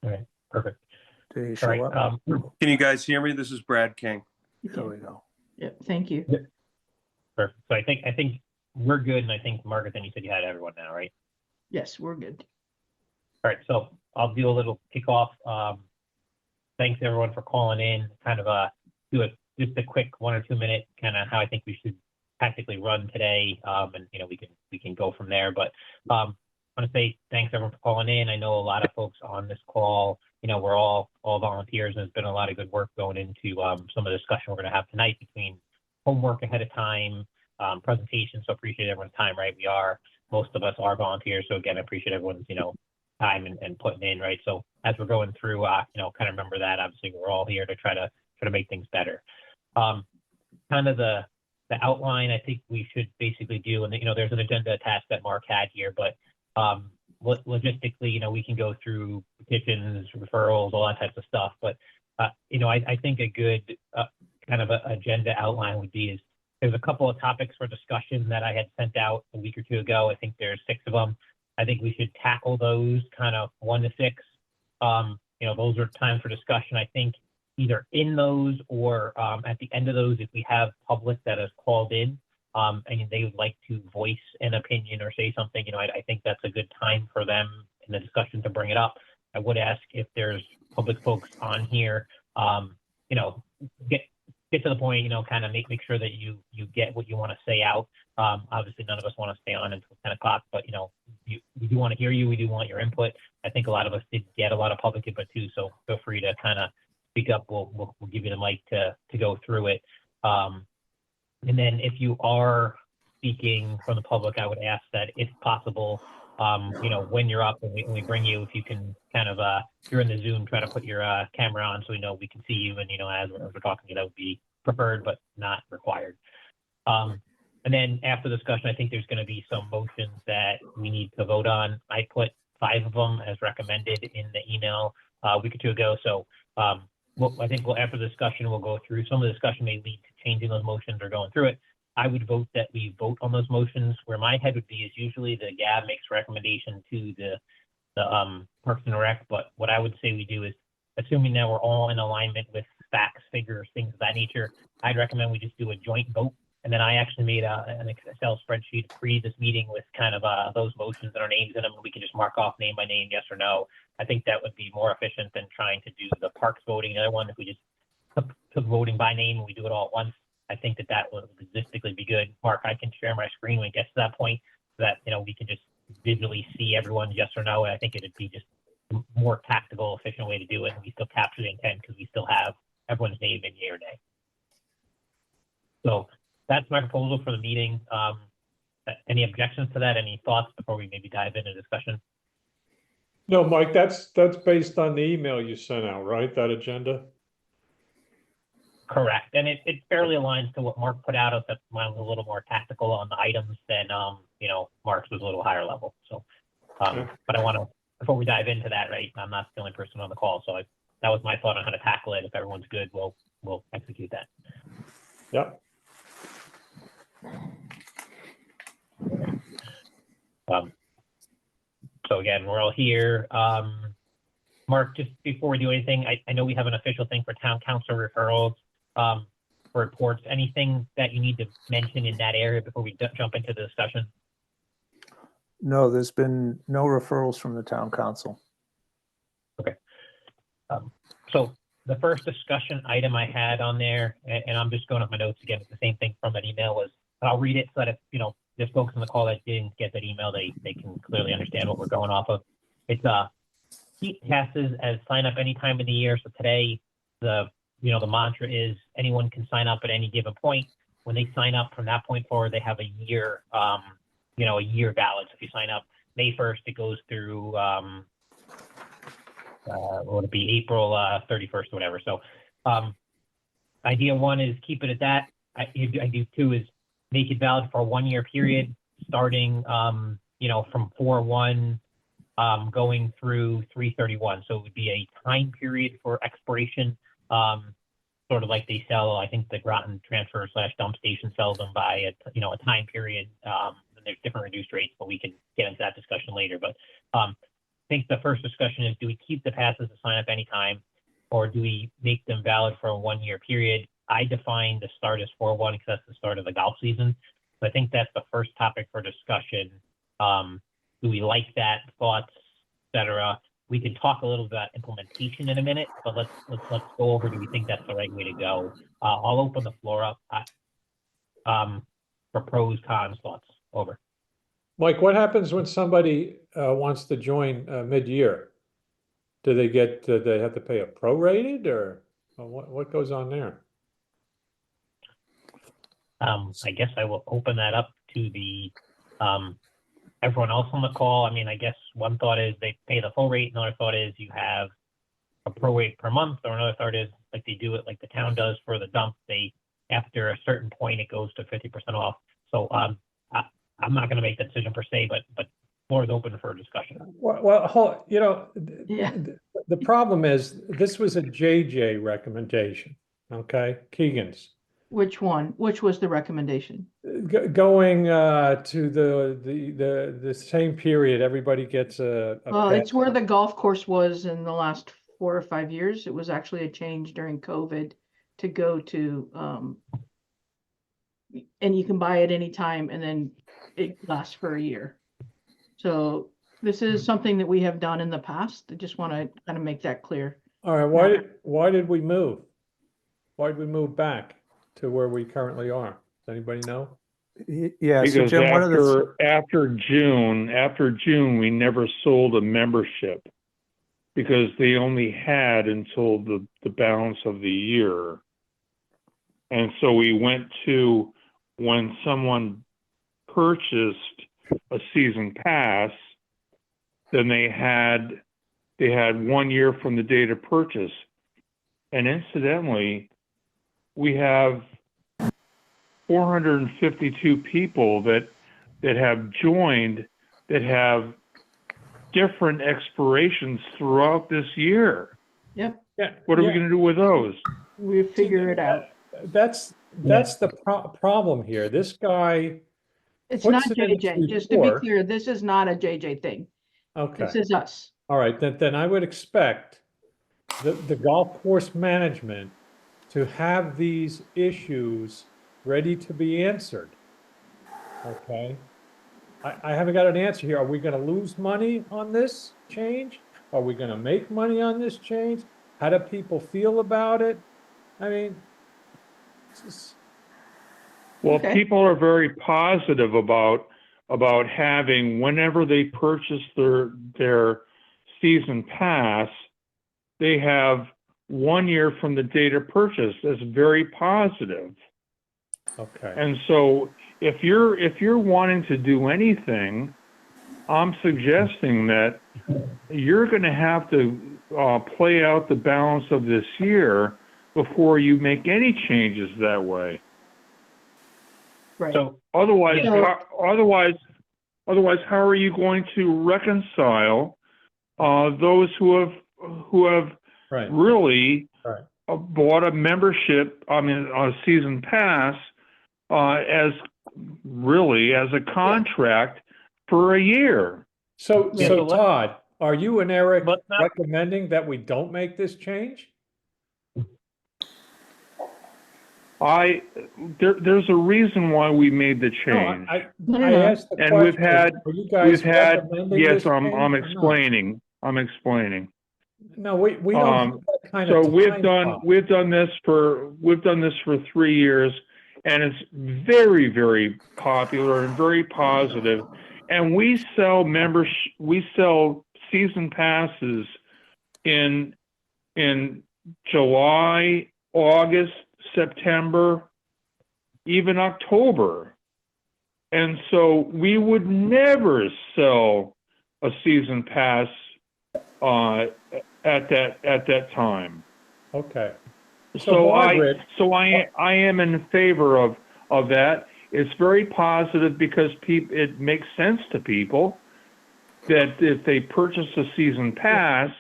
All right, perfect. Did he All show right. up? Can you guys hear me? This is Brad King. There we go. Yeah, thank you. Perfect. So I think we're good, and I think Margaret, then you said you had everyone now, right? Yes, we're good. All right, so I'll do a little kickoff. Thanks everyone for calling in. Kind of do just a quick 1 or 2 minute kind of how I think we should tactically run today, and we can go from there. But I want to say thanks everyone for calling in. I know a lot of folks on this call. We're all volunteers, and there's been a lot of good work going into some of the discussion we're going to have tonight between homework ahead of time, presentation. So appreciate everyone's time. Right, most of us are volunteers. So again, I appreciate everyone's time and putting in, right? So as we're going through, kind of remember that obviously we're all here to try to make things better. Kind of the outline I think we should basically do, and there's an agenda attached that Mark had here, but logistically, we can go through petitions, referrals, all that types of stuff. But I think a good kind of agenda outline would be there's a couple of topics for discussion that I had sent out a week or two ago. I think there's 6 of them. I think we should tackle those kind of 1 to 6. Those are time for discussion. I think either in those or at the end of those, if we have public that has called in and they would like to voice an opinion or say something, I think that's a good time for them in the discussion to bring it up. I would ask if there's public folks on here, get to the point, kind of make sure that you get what you want to say out. Obviously, none of us want to stay on until 10 o'clock, but, we do want to hear you. We do want your input. I think a lot of us did get a lot of public input too, so feel free to kind of speak up. We'll give you the mic to go through it. And then if you are speaking from the public, I would ask that if possible, when you're up and we bring you, if you can kind of, if you're in the Zoom, try to put your camera on so we know we can see you. And, as we're talking to you, that would be preferred, but not required. And then after the discussion, I think there's going to be some motions that we need to vote on. I put 5 of them as recommended in the email a week or 2 ago. So I think after the discussion, we'll go through. Some of the discussion may lead to changing those motions or going through it. I would vote that we vote on those motions. Where my head would be is usually the GAB makes recommendation to the Parks and Rec, but what I would say we do is, assuming that we're all in alignment with facts, figures, things of that nature, I'd recommend we just do a joint vote. And then I actually made an Excel spreadsheet pre this meeting with kind of those motions and our names in them, and we can just mark off name by name, yes or no. I think that would be more efficient than trying to do the parks voting. The other one, if we just took voting by name and we do it all at once, I think that would logistically be good. Mark, I can share my screen when it gets to that point so that, we can just visually see everyone yes or no. And I think it'd be just a more tactical, efficient way to do it. And we still capture the intent because we still have everyone's name in yea or nay. So that's my proposal for the meeting. Any objections to that? Any thoughts before we maybe dive into discussion? No, Mike, that's based on the email you sent out, right? That agenda? Correct. And it fairly aligns to what Mark put out. That mine was a little more tactical on the items than, Mark's was a little higher level. So, but I want to, before we dive into that, right, I'm not the only person on the call. So that was my thought on how to tackle it. If everyone's good, we'll execute that. Yep. So again, we're all here. Mark, just before we do anything, I know we have an official thing for town council referrals, for reports. Anything that you need to mention in that area before we jump into the discussion? No, there's been no referrals from the town council. Okay. So the first discussion item I had on there, and I'm just going off my notes again, it's the same thing from that email, was, I'll read it so that if, there's folks on the call that didn't get that email, they can clearly understand what we're going off of. It's heat passes as sign up any time in the year. So today, the mantra is anyone can sign up at any given point. When they sign up from that point forward, they have a year, a year valid. So if you sign up May 1st, it goes through, what would it be, April 31st or whatever. So idea 1 is keep it at that. Idea 2 is make it valid for a 1-year period, starting, from 4/1 going through 3/31. So it would be a time period for expiration, sort of like they sell, I think the Groton transfer / dump station sells them by a time period. And there's different reduced rates, but we can get into that discussion later. But think the first discussion is, do we keep the passes to sign up anytime? Or do we make them valid for a 1-year period? I define the start as 4/1 because that's the start of the golf season. So I think that's the first topic for discussion. Do we like that? Thoughts, et cetera. We can talk a little about implementation in a minute, but let's go over, do we think that's the right way to go? I'll open the floor up. For pros, cons, thoughts, over. Mike, what happens when somebody wants to join mid-year? Do they have to pay a prorated or what goes on there? I guess I will open that up to the everyone else on the call. I mean, I guess one thought is they pay the full rate. Another thought is you have a prorate per month, or another thought is like they do it like the town does for the dump. They, after a certain point, it goes to 50% off. So I'm not going to make that decision per se, but floor is open for discussion. Well, Yeah. the problem is this was a JJ recommendation, okay? Keegan's. Which one? Which was the recommendation? Going to the same period, everybody gets a Well, pass. it's where the golf course was in the last 4 or 5 years. It was actually a change during COVID to go to, and you can buy it anytime and then it lasts for a year. So this is something that we have done in the past. I just want to kind of make that clear. All right, why did we move? Why did we move back to where we currently are? Does anybody know? Yeah, so Because Jim, one of the, after June, we never sold a membership because they only had until the balance of the year. And so we went to, when someone purchased a season pass, then they had 1 year from the date of purchase. And incidentally, we have 452 people that have joined that have different expirations throughout this year. Yep, Yeah. What are we going to do with those? we figure it out. That's the problem here. This guy, It's What's not in his JJ. Just to be report? clear, this is not a JJ thing. okay, This is us. all right, then I would expect the golf course management to have these issues ready to be answered. Okay? I haven't got an answer here. Are we gonna lose money on this change? Are we gonna make money on this change? How do people feel about it? I mean, it's just- Well, Okay. people are very positive about having, whenever they purchase their season pass, they have 1 year from the date of purchase. That's very positive. okay, And so if you're wanting to do anything, I'm suggesting that you're going to have to play out the balance of this year before you make any changes that way. Right. So Otherwise, Yeah. otherwise, how are you going to reconcile those who have right, really right. bought a membership, a season pass, as a contract for a year? So Yeah, so let- Todd, are you and Eric Let's not- recommending that we don't make this change? There's a reason why we made the change. No, I asked the And question. we've had- Are you guys recommending Yes, this I'm change or not? explaining. I'm explaining. No, we don't have that kind of So we've time done problem. this for 3 years, and it's very, very popular and very positive. And we sell season passes in July, August, September, even October. And so we would never sell a season pass at that time. Okay. So Margaret, I am in favor of that. It's very positive because it makes sense to people that if they purchase a season pass,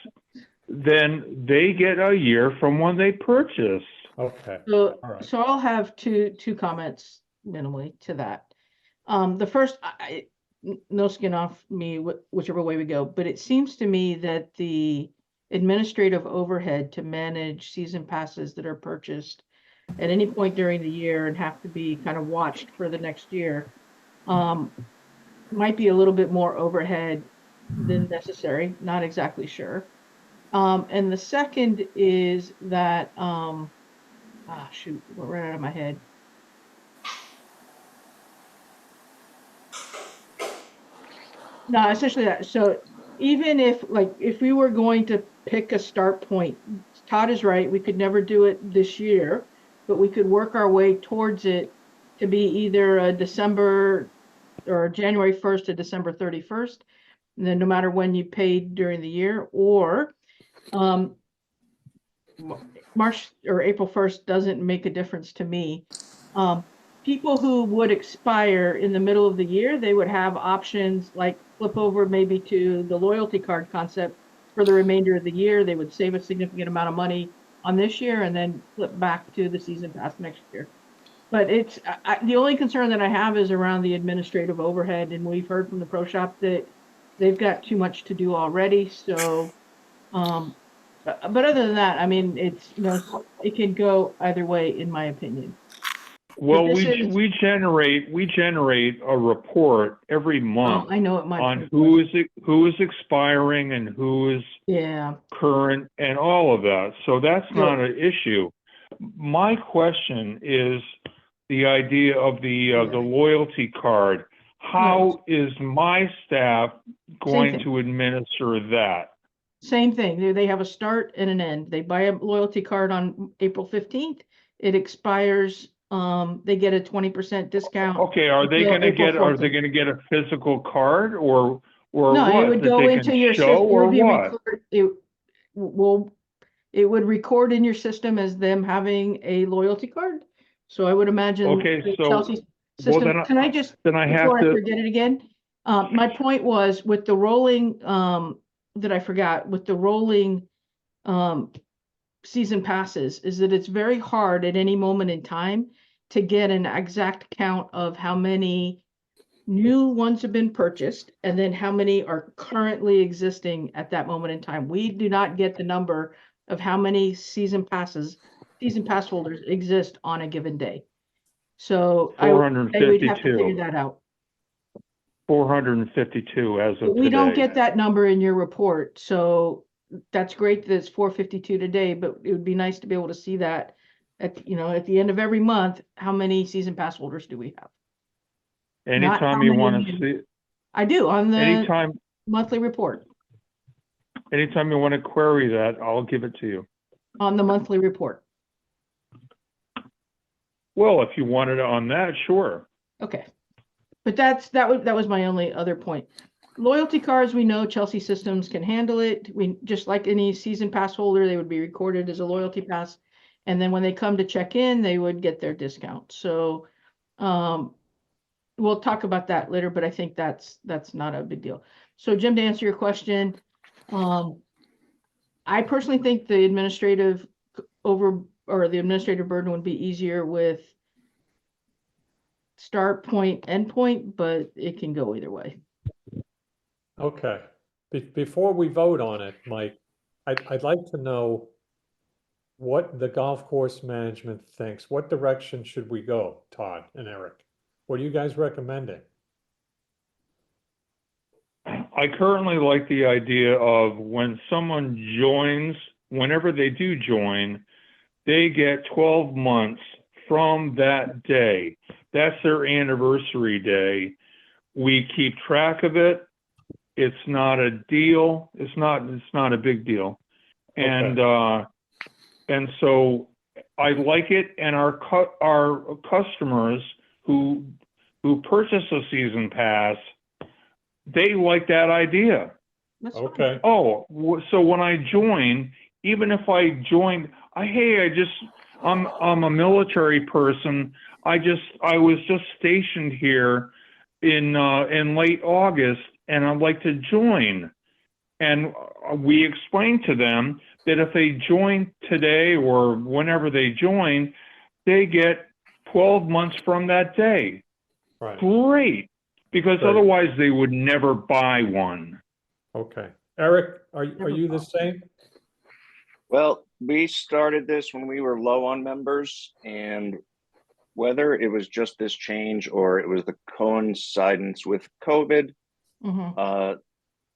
then they get a year from when they purchase. okay, So, all right. so I'll have two comments minimally to that. The first, no skin off me, whichever way we go, but it seems to me that the administrative overhead to manage season passes that are purchased at any point during the year and have to be kind of watched for the next year, might be a little bit more overhead than necessary, not exactly sure. And the second is that, shoot, what ran out of my head? No, essentially that. So even if, like, if we were going to pick a start point, Todd is right, we could never do it this year, but we could work our way towards it to be either a December or January 1st to December 31st. And then no matter when you paid during the year, or March or April 1st doesn't make a difference to me. People who would expire in the middle of the year, they would have options like flip over maybe to the loyalty card concept for the remainder of the year. They would save a significant amount of money on this year and then flip back to the season pass next year. But it's the only concern that I have is around the administrative overhead, and we've heard from the pro shop that they've got too much to do already. So, but other than that, I mean, it's, you know, it can go either way, in my opinion. Well, this we generate a report every month I know it might. on who is expiring and who is Yeah. current and all of that. So that's not an issue. My question is the idea of the loyalty card. How is my staff going to administer that? Same thing. They have a start and an end. They buy a loyalty card on April 15th. It expires. They get a 20% discount. Okay, are they going to get a physical card or no, what? It would go into your system or what? It would record in your system as them having a loyalty card. So I would imagine Okay, the so Chelsea system. Can I just, before I forget it again? My point was with the rolling that I forgot, with the rolling season passes, is that it's very hard at any moment in time to get an exact count of how many new ones have been purchased and then how many are currently existing at that moment in time. We do not get the number of how many season pass holders exist on a given day. So I would have to figure that out. 452 as of today. We don't get that number in your report, so that's great that it's 452 today, but it would be nice to be able to see that at, you know, at the end of every month, how many season pass holders do we have? Anytime you want to see. I do on the monthly report. Anytime you want to query that, I'll give it to you. On the monthly report. Well, if you want it on that, sure. Okay. But that was my only other point. Loyalty cards, we know Chelsea Systems can handle it. We just like any season pass holder, they would be recorded as a loyalty pass. And then when they come to check in, they would get their discount. So we'll talk about that later, but I think that's not a big deal. So Jim, to answer your question, I personally think the administrative burden would be easier with start point, end point, but it can go either way. Okay. Before we vote on it, Mike, I'd like to know what the golf course management thinks. What direction should we go, Todd and Eric? What are you guys recommending? I currently like the idea of when someone joins, whenever they do join, they get 12 months from that day. That's their anniversary day. We keep track of it. It's not a deal. It's not a big deal. Okay. And so I like it. And our customers who purchase a season pass, they like that idea. Okay. Oh, so when I join, even if I join, I'm a military person. I was just stationed here in late August, and I'd like to join. And we explained to them that if they join today or whenever they join, they get 12 months from that day. Right. Great. Because Right. otherwise they would never buy one. Okay. Eric, are you the same? Well, we started this when we were low on members, and whether it was just this change or it was the coincidence with COVID, Mhm.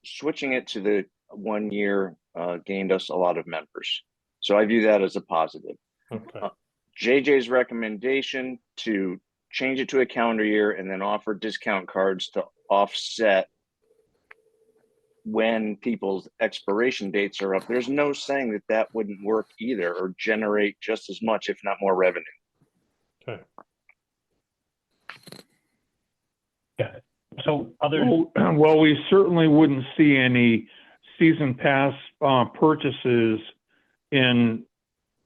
switching it to the 1 year gained us a lot of members. So I view that as a positive. Okay. JJ's recommendation to change it to a calendar year and then offer discount cards to offset when people's expiration dates are up, there's no saying that that wouldn't work either or generate just as much, if not more revenue. Okay. Got it. So other, Well, we certainly wouldn't see any season pass purchases in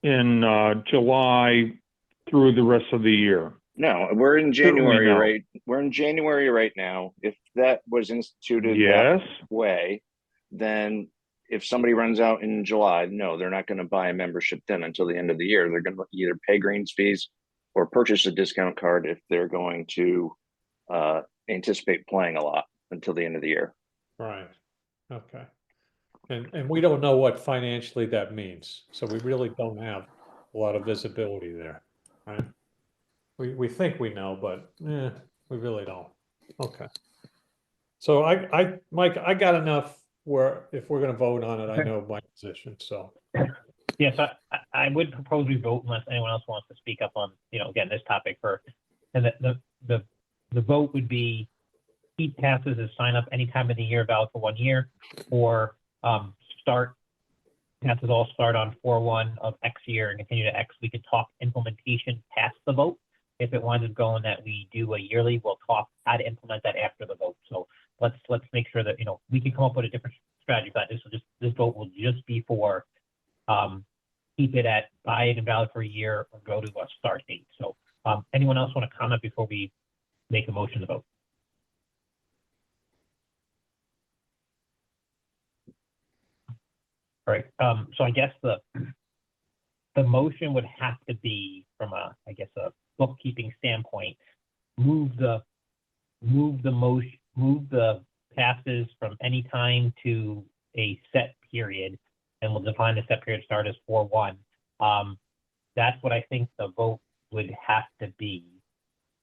July through the rest of the year. No, we're in Certainly January, no. right? We're in January right now. If that was instituted Yes, that way, then if somebody runs out in July, no, they're not going to buy a membership then until the end of the year. They're going to either pay greens fees or purchase a discount card if they're going to anticipate playing a lot until the end of the year. Right. Okay. And we don't know what financially that means, so we really don't have a lot of visibility there, right? We think we know, but we really don't. Okay. So Mike, I got enough where if we're gonna vote on it, I Okay. know my position, so. yes, I would propose we vote unless anyone else wants to speak up on, again, this topic first. And the vote would be keep passes as sign up any time of the year valid for 1 year, or passes all start on 4/1 of X year and continue to X. We could talk implementation past the vote. If it winds up going that we do a yearly, we'll talk how to implement that after the vote. So let's make sure that, we can come up with a different strategy for that. This vote will just be for, keep it at buy it and valid for a year or go to a start date. So, anyone else want to comment before we make a motion to vote? All right, so I guess the motion would have to be from a bookkeeping standpoint, move the passes from any time to a set period, and we'll define the set period start as 4/1. That's what I think the vote would have to be.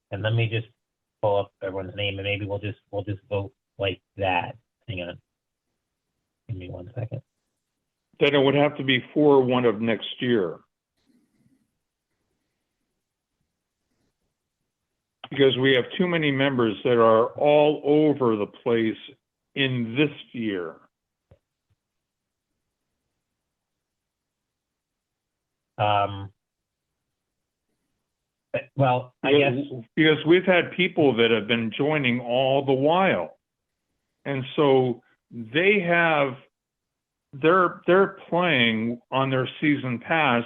And let me just pull up everyone's name, and maybe we'll just vote like that. Hang on, give me 1 second. then it would have to be 4/1 of next year. Because we have too many members that are all over the place in this year. Well, I guess, Because we've had people that have been joining all the while. And so they're playing on their season pass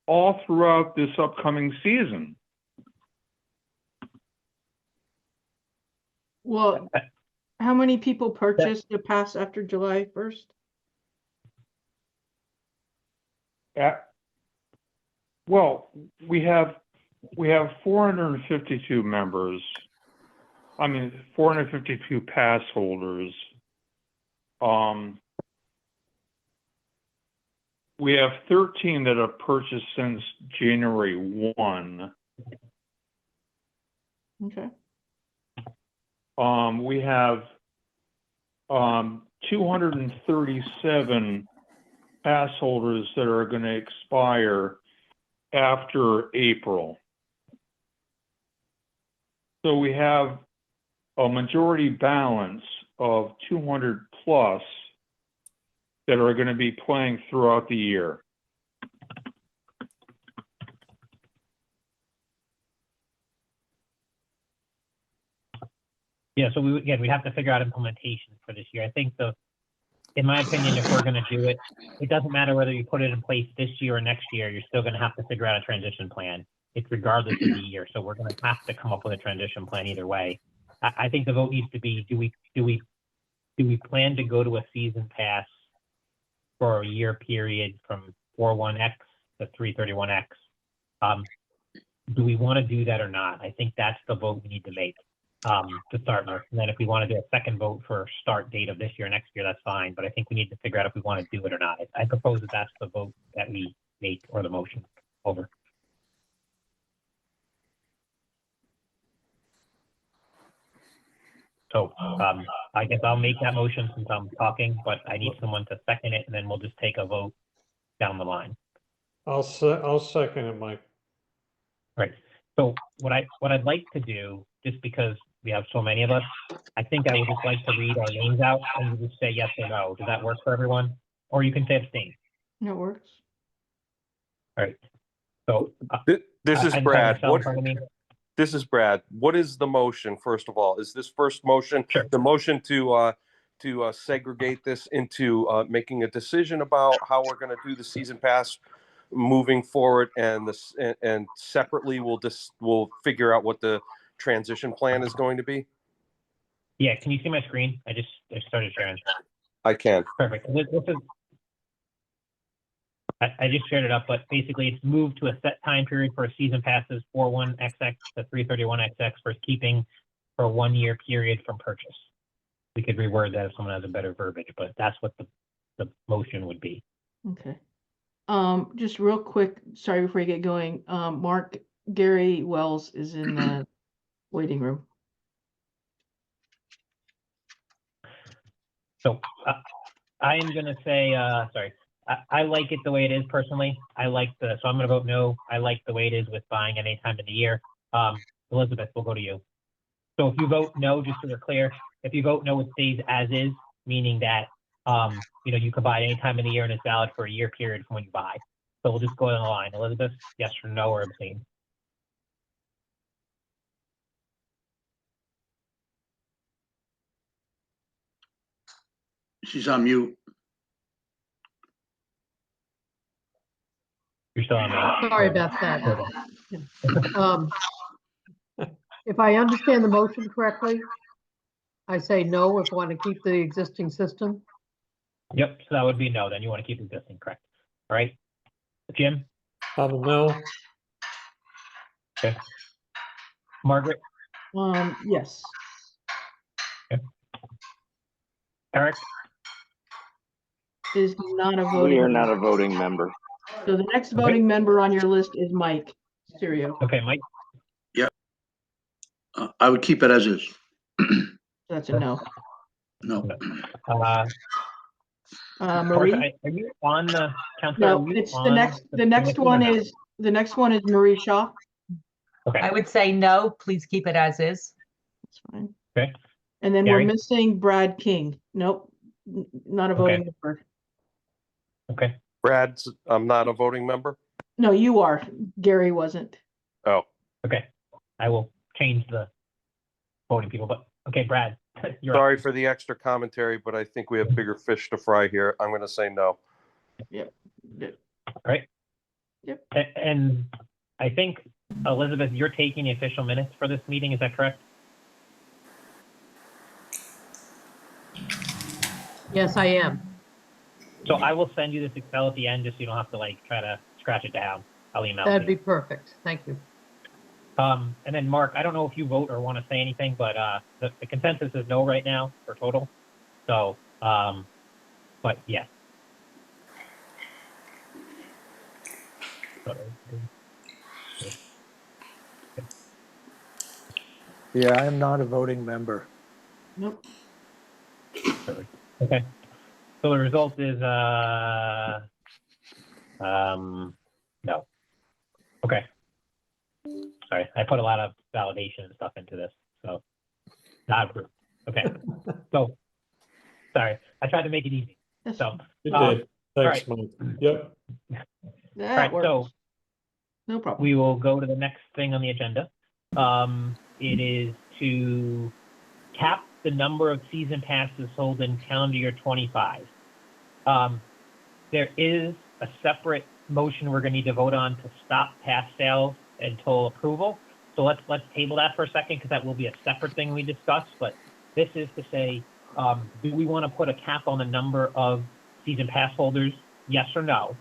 all throughout this upcoming season. Well, how many people purchased a pass after July 1st? Well, we have 452 members. 452 pass holders. We have 13 that have purchased since January 1. Okay. We have 237 pass holders that are going to expire after April. So we have a majority balance of 200 plus that are going to be playing throughout the year. yeah, so we have to figure out implementation for this year. I think in my opinion, if we're gonna do it, it doesn't matter whether you put it in place this year or next year, you're still gonna have to figure out a transition plan. It's regardless of the year, so we're gonna have to come up with a transition plan either way. I think the vote needs to be, do we plan to go to a season pass for a year period from 4/1X to 3/31X? Do we want to do that or not? I think that's the vote we need to make. to start with. And then if we want to do a second vote for start date of this year, next year, that's fine. But I think we need to figure out if we want to do it or not. I propose that that's the vote that we make or the motion over. So I guess I'll make that motion since I'm talking, but I need someone to second it, and then we'll just take a vote down the line. I'll second it, Mike. Right. So what I'd like to do, just because we have so many of us, I think I would just like to read our names out and you just say yes or no. Does that work for everyone? Or you can say abstain. It works. All right. So This is I just have Brad. Michelle in front of me. This is Brad. What is the motion, first of all? Is this first motion, Sure. the motion to segregate this into making a decision about how we're going to do the season pass moving forward, and separately we'll figure out what the transition plan is going to be? Yeah, can you see my screen? I started sharing. I can. Perfect. This is, I just shared it up, but basically it's moved to a set time period for season passes 41XX to 331XX for keeping for a 1 year period from purchase. We could reword that if someone has a better verbiage, but that's what the motion would be. Okay. Just real quick, sorry before you get going, Mark, Gary Wells is in the waiting room. So I am going to say, sorry, I like it the way it is personally. So I'm going to vote no. I like the way it is with buying any time of the year. Elizabeth, we'll go to you. So if you vote no, just so we're clear, if you vote no, it stays as is, meaning that, you can buy any time of the year and it's valid for a year period from when you buy. So we'll just go down the line. Elizabeth, yes or no or abstain? She's on mute. You're still on mute. Sorry about that. If I understand the motion correctly, I say no if we want to keep the existing system. Yep, so that would be no, then you want to keep existing, correct? All right, Jim? No. Okay. Margaret? Yes. Okay. Eric? Is not a We voting. are not a voting member. So the next voting member on your list is Mike Serio. Okay, Mike? I would keep it as is. That's a no. No. Marie? Are you on the council? No, it's the next one is Marie Shaw. Okay. I would say no, please keep it as is. That's fine. Okay. And then Gary? we're missing Brad King. Nope, not a voting member. Okay. Brad's, I'm not a voting member. No, you are. Gary wasn't. Oh, Okay. I will change the voting people, but okay, Brad, you're up. sorry for the extra commentary, but I think we have bigger fish to fry here. I'm going to say no. Yep. Right? Yep. And I think, Elizabeth, you're taking the official minutes for this meeting, is that correct? Yes, I am. So I will send you this Excel at the end, just so you don't have to try to scratch it down. I'll email it. That'd be perfect. Thank you. And then Mark, I don't know if you vote or want to say anything, but the consensus is no right now for total. So, but yeah. Yeah, I am not a voting member. Nope. Okay. So the result is no. Okay. Sorry, I put a lot of validation and stuff into this, so not approved. Okay. So sorry, I tried to make it easy. So You did. Thanks, all Mike. Yep. That all right, works. so No problem. we will go to the next thing on the agenda. It is to cap the number of season passes sold in calendar year 25. There is a separate motion we're going to need to vote on to stop pass sales until approval. So let's table that for a second, because that will be a separate thing we discuss. But this is to say, do we want to put a cap on the number of season pass holders? Yes or no?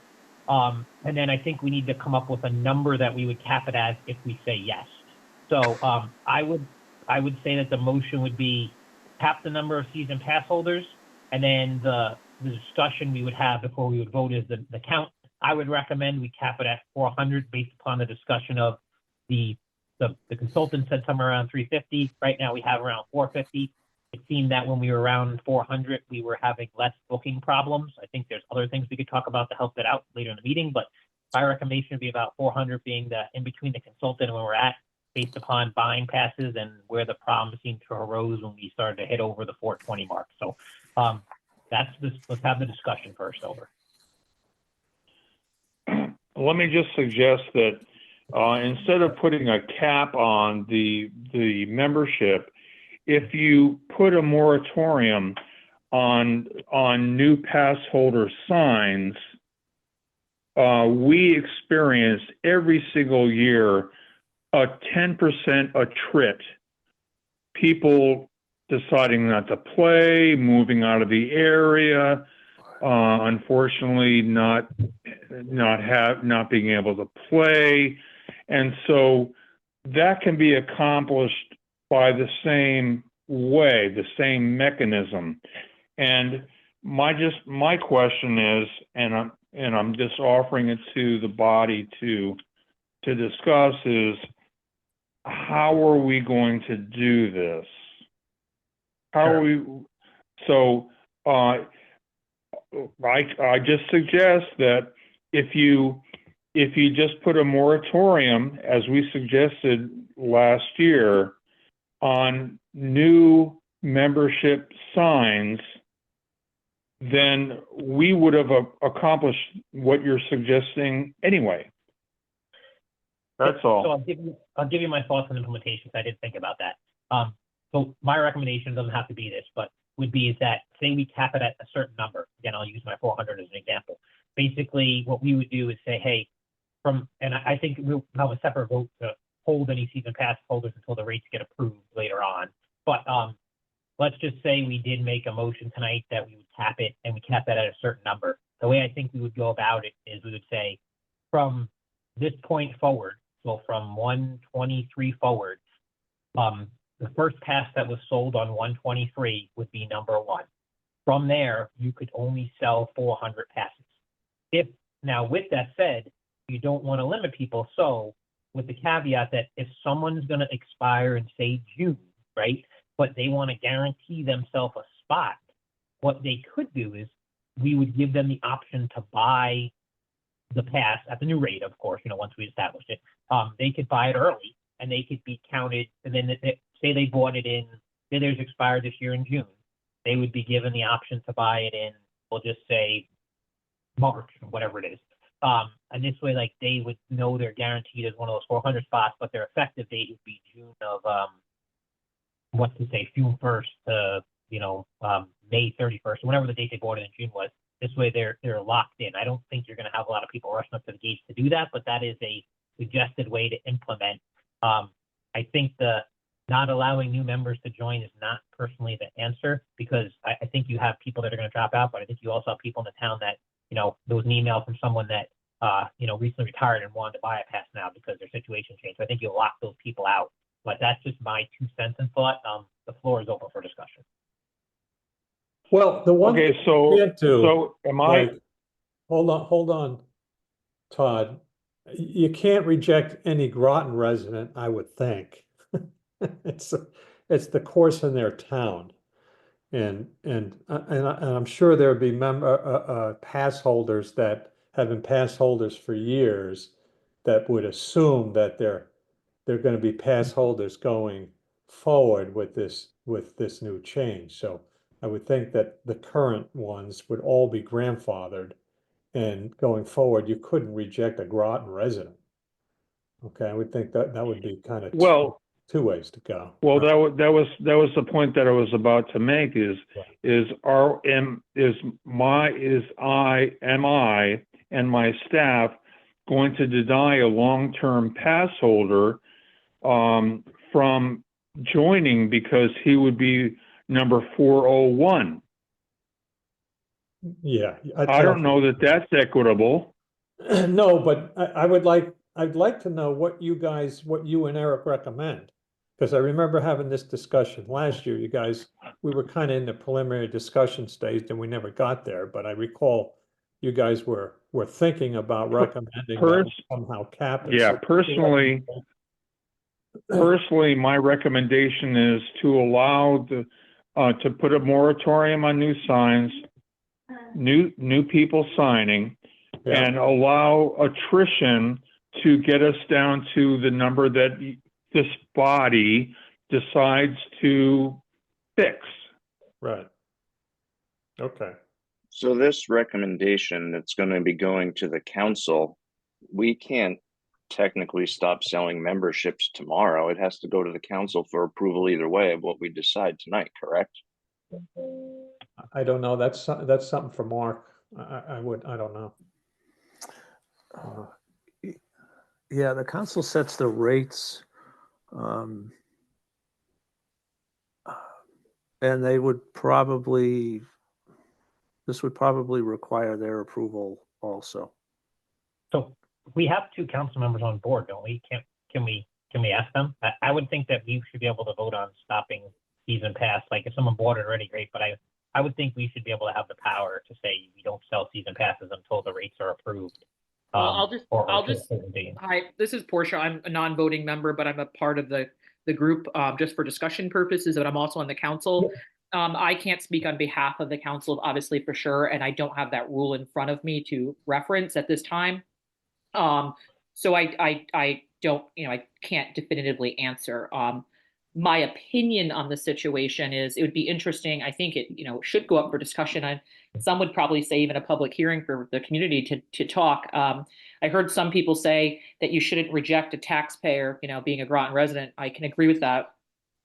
And then I think we need to come up with a number that we would cap it as if we say yes. So I would I would say that the motion would be cap the number of season pass holders, and then the discussion we would have before we would vote is the count. I would recommend we cap it at 400 based upon the discussion of the consultant said somewhere around 350. Right now we have around 450. It seemed that when we were around 400, we were having less booking problems. I think there's other things we could talk about to help that out later in the meeting, but my recommendation would be about 400 being the in between the consultant and where we're at, based upon buying passes and where the problem seemed to arose when we started to hit over the 420 mark. So let's have the discussion first over. Let me just suggest that instead of putting a cap on the membership, if you put a moratorium on new pass holder signs, we experience every single year a 10% attrit. People deciding not to play, moving out of the area, unfortunately not being able to play. And so that can be accomplished by the same way, the same mechanism. And my question is, and I'm just offering it to the body to discuss, is how are we going to do this? How are we? So I just suggest that if you just put a moratorium, as we suggested last year, on new membership signs, then we would have accomplished what you're suggesting anyway. That's all. So I'll give you my thoughts on implementation, because I did think about that. So my recommendation doesn't have to be this, but would be is that say we cap it at a certain number. Again, I'll use my 400 as an example. Basically, what we would do is say, hey, and I think we'll have a separate vote to hold any season pass holders until the rates get approved later on. But let's just say we did make a motion tonight that we would cap it, and we cap that at a certain number. The way I think we would go about it is we would say from this point forward, so from 123 forward, the first pass that was sold on 123 would be number one. From there, you could only sell 400 passes. Now, with that said, you don't want to limit people. So with the caveat that if someone's going to expire in, say, June, right, but they want to guarantee themselves a spot, what they could do is we would give them the option to buy the pass at the new rate, of course, once we established it. They could buy it early, and they could be counted, and then say they bought it in, say theirs expired this year in June, they would be given the option to buy it in, we'll just say March, or whatever it is. And this way, like, they would know they're guaranteed as one of those 400 spots, but their effective date would be June of, June 1st to, May 31st, whatever the date they bought it in June was. This way they're locked in. I don't think you're going to have a lot of people rushing up to the gates to do that, but that is a suggested way to implement. I think the not allowing new members to join is not personally the answer, because I think you have people that are going to drop out, but I think you also have people in the town that, there was an email from someone that, recently retired and wanted to buy a pass now because their situation changed. So I think you'll lock those people out, but that's just my 2 cents in thought. The floor is open for discussion. Well, the one Okay, thing you can't do, so am I? like, hold on, Todd. You can't reject any Groton resident, I would think. It's the course in their town, and I'm sure there would be pass holders that have been pass holders for years that would assume that they're going to be pass holders going forward with this new change. So I would think that the current ones would all be grandfathered, and going forward, you couldn't reject a Groton resident. Okay, I would think that would be kind of two ways to go. Well, that was the point that I was about to make. Am I and my staff going to deny a long-term pass holder from joining because he would be number 401? Yeah, I don't know that that's equitable. No, but I'd like to know what you and Eric recommend. Because I remember having this discussion last year, you guys, we were kind of in the preliminary discussion stage and we never got there, but I recall you guys were thinking about recommending that we somehow cap it. Yeah, So- personally, my recommendation is to allow to put a moratorium on new signs, new people signing, Yeah. and allow attrition to get us down to the number that this body decides to fix. Right. Okay. So this recommendation that's going to be going to the council, we can't technically stop selling memberships tomorrow. It has to go to the council for approval either way of what we decide tonight, correct? I don't know. That's something for Mark. I don't know. Yeah, the council sets the rates. And they would probably, this would probably require their approval also. So we have 2 council members on board, don't we? Can we ask them? I would think that we should be able to vote on stopping season pass. Like if someone bought it already, great, but I would think we should be able to have the power to say we don't sell season passes until the rates are approved. I'll just hi, this is Portia. I'm a non-voting member, but I'm a part of the group just for discussion purposes, but I'm also on the council. I can't speak on behalf of the council, obviously, for sure, and I don't have that rule in front of me to reference at this time. So I don't, I can't definitively answer. My opinion on the situation is it would be interesting. I think it, should go up for discussion. Some would probably say even a public hearing for the community to talk. I heard some people say that you shouldn't reject a taxpayer, being a Groton resident. I can agree with that.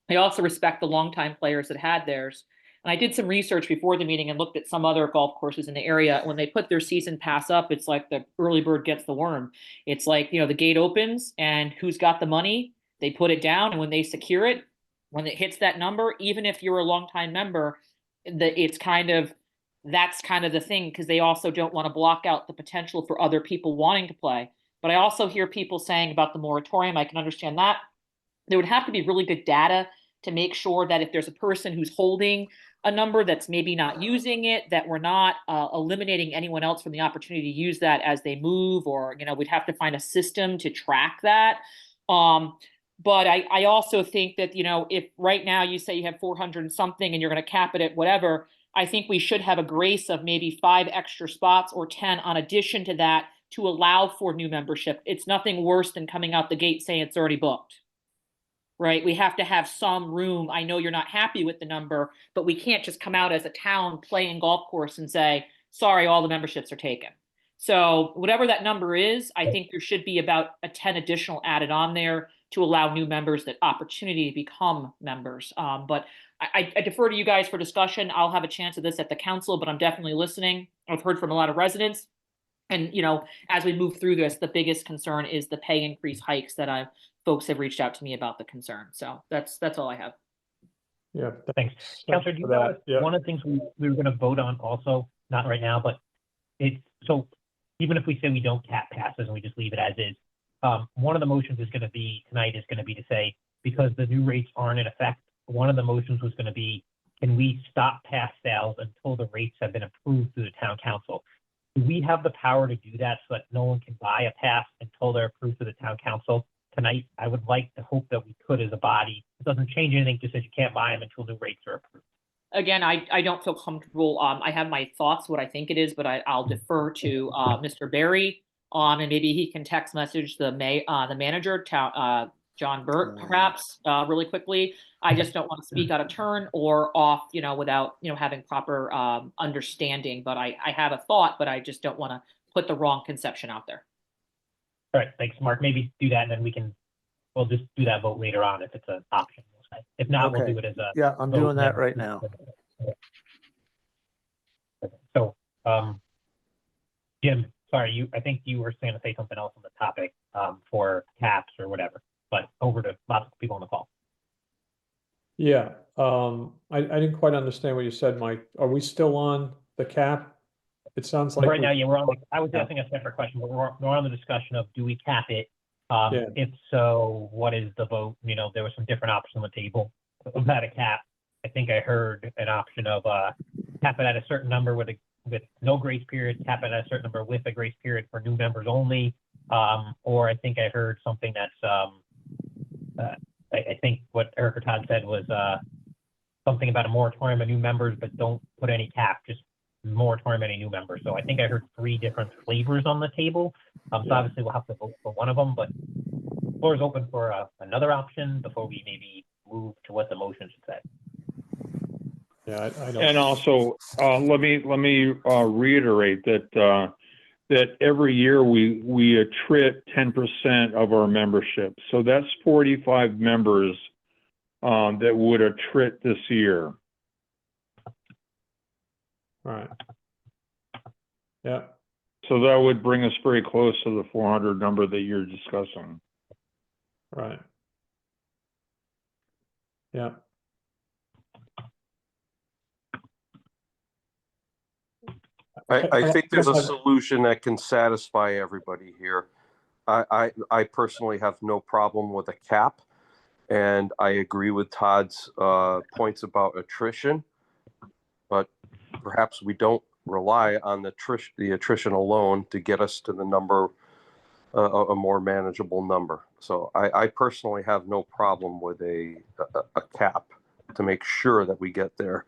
I also respect the longtime players that had theirs. And I did some research before the meeting and looked at some other golf courses in the area. When they put their season pass up, it's like the early bird gets the worm. It's like, the gate opens and who's got the money, they put it down. And when they secure it, when it hits that number, even if you're a longtime member, that's kind of the thing, because they also don't want to block out the potential for other people wanting to play. But I also hear people saying about the moratorium, I can understand that. There would have to be really good data to make sure that if there's a person who's holding a number that's maybe not using it, that we're not eliminating anyone else from the opportunity to use that as they move, or, we'd have to find a system to track that. But I also think that, if right now you say you have 400 and something and you're going to cap it at whatever, I think we should have a grace of maybe 5 extra spots or 10 on addition to that to allow for new membership. It's nothing worse than coming out the gate saying it's already booked. Right? We have to have some room. I know you're not happy with the number, but we can't just come out as a town playing golf course and say, sorry, all the memberships are taken. So whatever that number is, I think there should be about a 10 additional added on there to allow new members that opportunity to become members. But I defer to you guys for discussion. I'll have a chance of this at the council, but I'm definitely listening. I've heard from a lot of residents. And, as we move through this, the biggest concern is the pay increase hikes that folks have reached out to me about the concern. So that's all I have. Yeah. Thanks. Counselor, do you know one of the things we were going to vote on also, not right now, but so even if we say we don't cap passes and we just leave it as is, one of the motions is going to be tonight is going to be to say, because the new rates aren't in effect, one of the motions was going to be, can we stop pass sales until the rates have been approved through the town council? Do we have the power to do that so that no one can buy a pass until they're approved through the town council? Tonight, I would like to hope that we could as a body. It doesn't change anything, just says you can't buy them until new rates are approved. Again, I don't feel comfortable. I have my thoughts, what I think it is, but I'll defer to Mr. Barry and maybe he can text message the manager, John Burt, perhaps, really quickly. I just don't want to speak out of turn or off, without, having proper understanding. But I have a thought, but I just don't want to put the wrong conception out there. All right, thanks, Mark. Maybe do that, and then we'll just do that vote later on if it's an option. If not, we'll do it as a Yeah, I'm doing that right now. So, Jim, sorry, I think you were going to say something else on the topic for caps or whatever, but over to lots of people on the call. Yeah, I didn't quite understand what you said, Mike. Are we still on the cap? It sounds like right now, yeah, we're on. I was asking a separate question, but we're on the discussion of do we cap it Yeah. If so, what is the vote? You know, there were some different options on the table about a cap. I think I heard an option of cap it at a certain number with no grace period, cap it at a certain number with a grace period for new members only. Or I think I heard something that's I think what Eric or Todd said was something about a moratorium on new members, but don't put any cap, just moratorium on any new members. So I think I heard 3 different flavors on the table. So obviously we'll have to vote for one of them, but the floor is open for another option before we maybe move to what the motion should say. Yeah, I don't. And also, let me reiterate that that every year we attrit 10% of our membership. So that's 45 members that would attrit this year. Right. Yeah. So that would bring us very close to the 400 number that you're discussing. Right. Yeah. I think there's a solution that can satisfy everybody here. I personally have no problem with a cap, and I agree with Todd's points about attrition, but perhaps we don't rely on the attrition alone to get us to the number, a more manageable number. So I personally have no problem with a cap to make sure that we get there.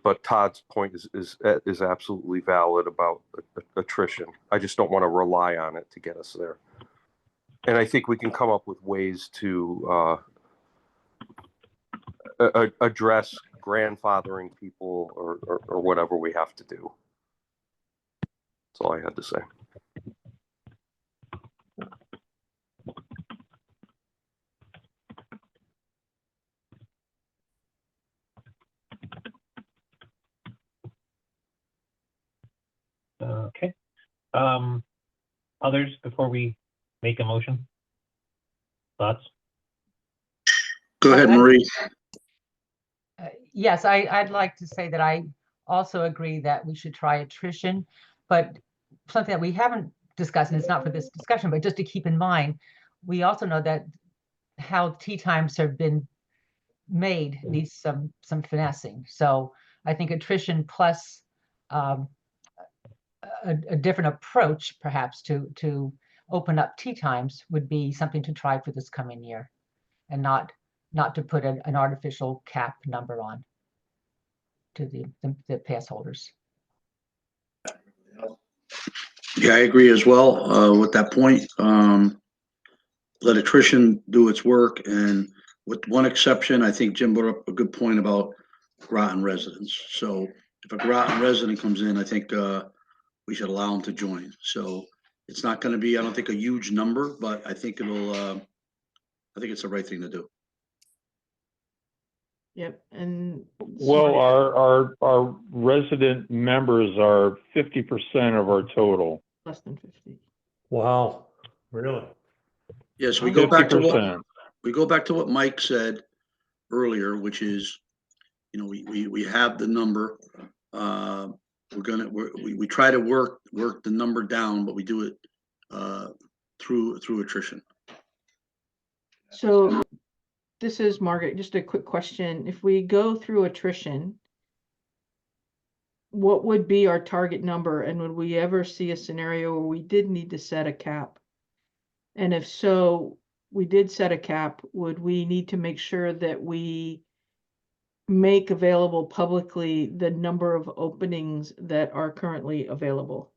But Todd's point is absolutely valid about attrition. I just don't want to rely on it to get us there. And I think we can come up with ways to address grandfathering people or whatever we have to do. That's all I had to say. Okay. Others before we make a motion? Thoughts? Go ahead, Marie. Yes, I'd like to say that I also agree that we should try attrition, but something that we haven't discussed, and it's not for this discussion, but just to keep in mind, we also know that how tea times have been made needs some finessing. So I think attrition plus a different approach, perhaps, to open up tea times would be something to try for this coming year, and not to put an artificial cap number on to the pass holders. Yeah, I agree as well with that point. Let attrition do its work, and with one exception, I think Jim brought up a good point about Groton residents. So if a Groton resident comes in, I think we should allow them to join. So it's not going to be, I don't think, a huge number, but I think it'll. I think it's the right thing to do. Yep, and Well, our resident members are 50% of our total. less than 50. Wow. Really? Yes, we go back to 50%. what Mike said earlier, which is, you know, we have the number. We try to work the number down, but we do it through attrition. So this is Margaret, just a quick question. If we go through attrition, what would be our target number? And would we ever see a scenario where we did need to set a cap? And if so, we did set a cap, would we need to make sure that we make available publicly the number of openings that are currently available?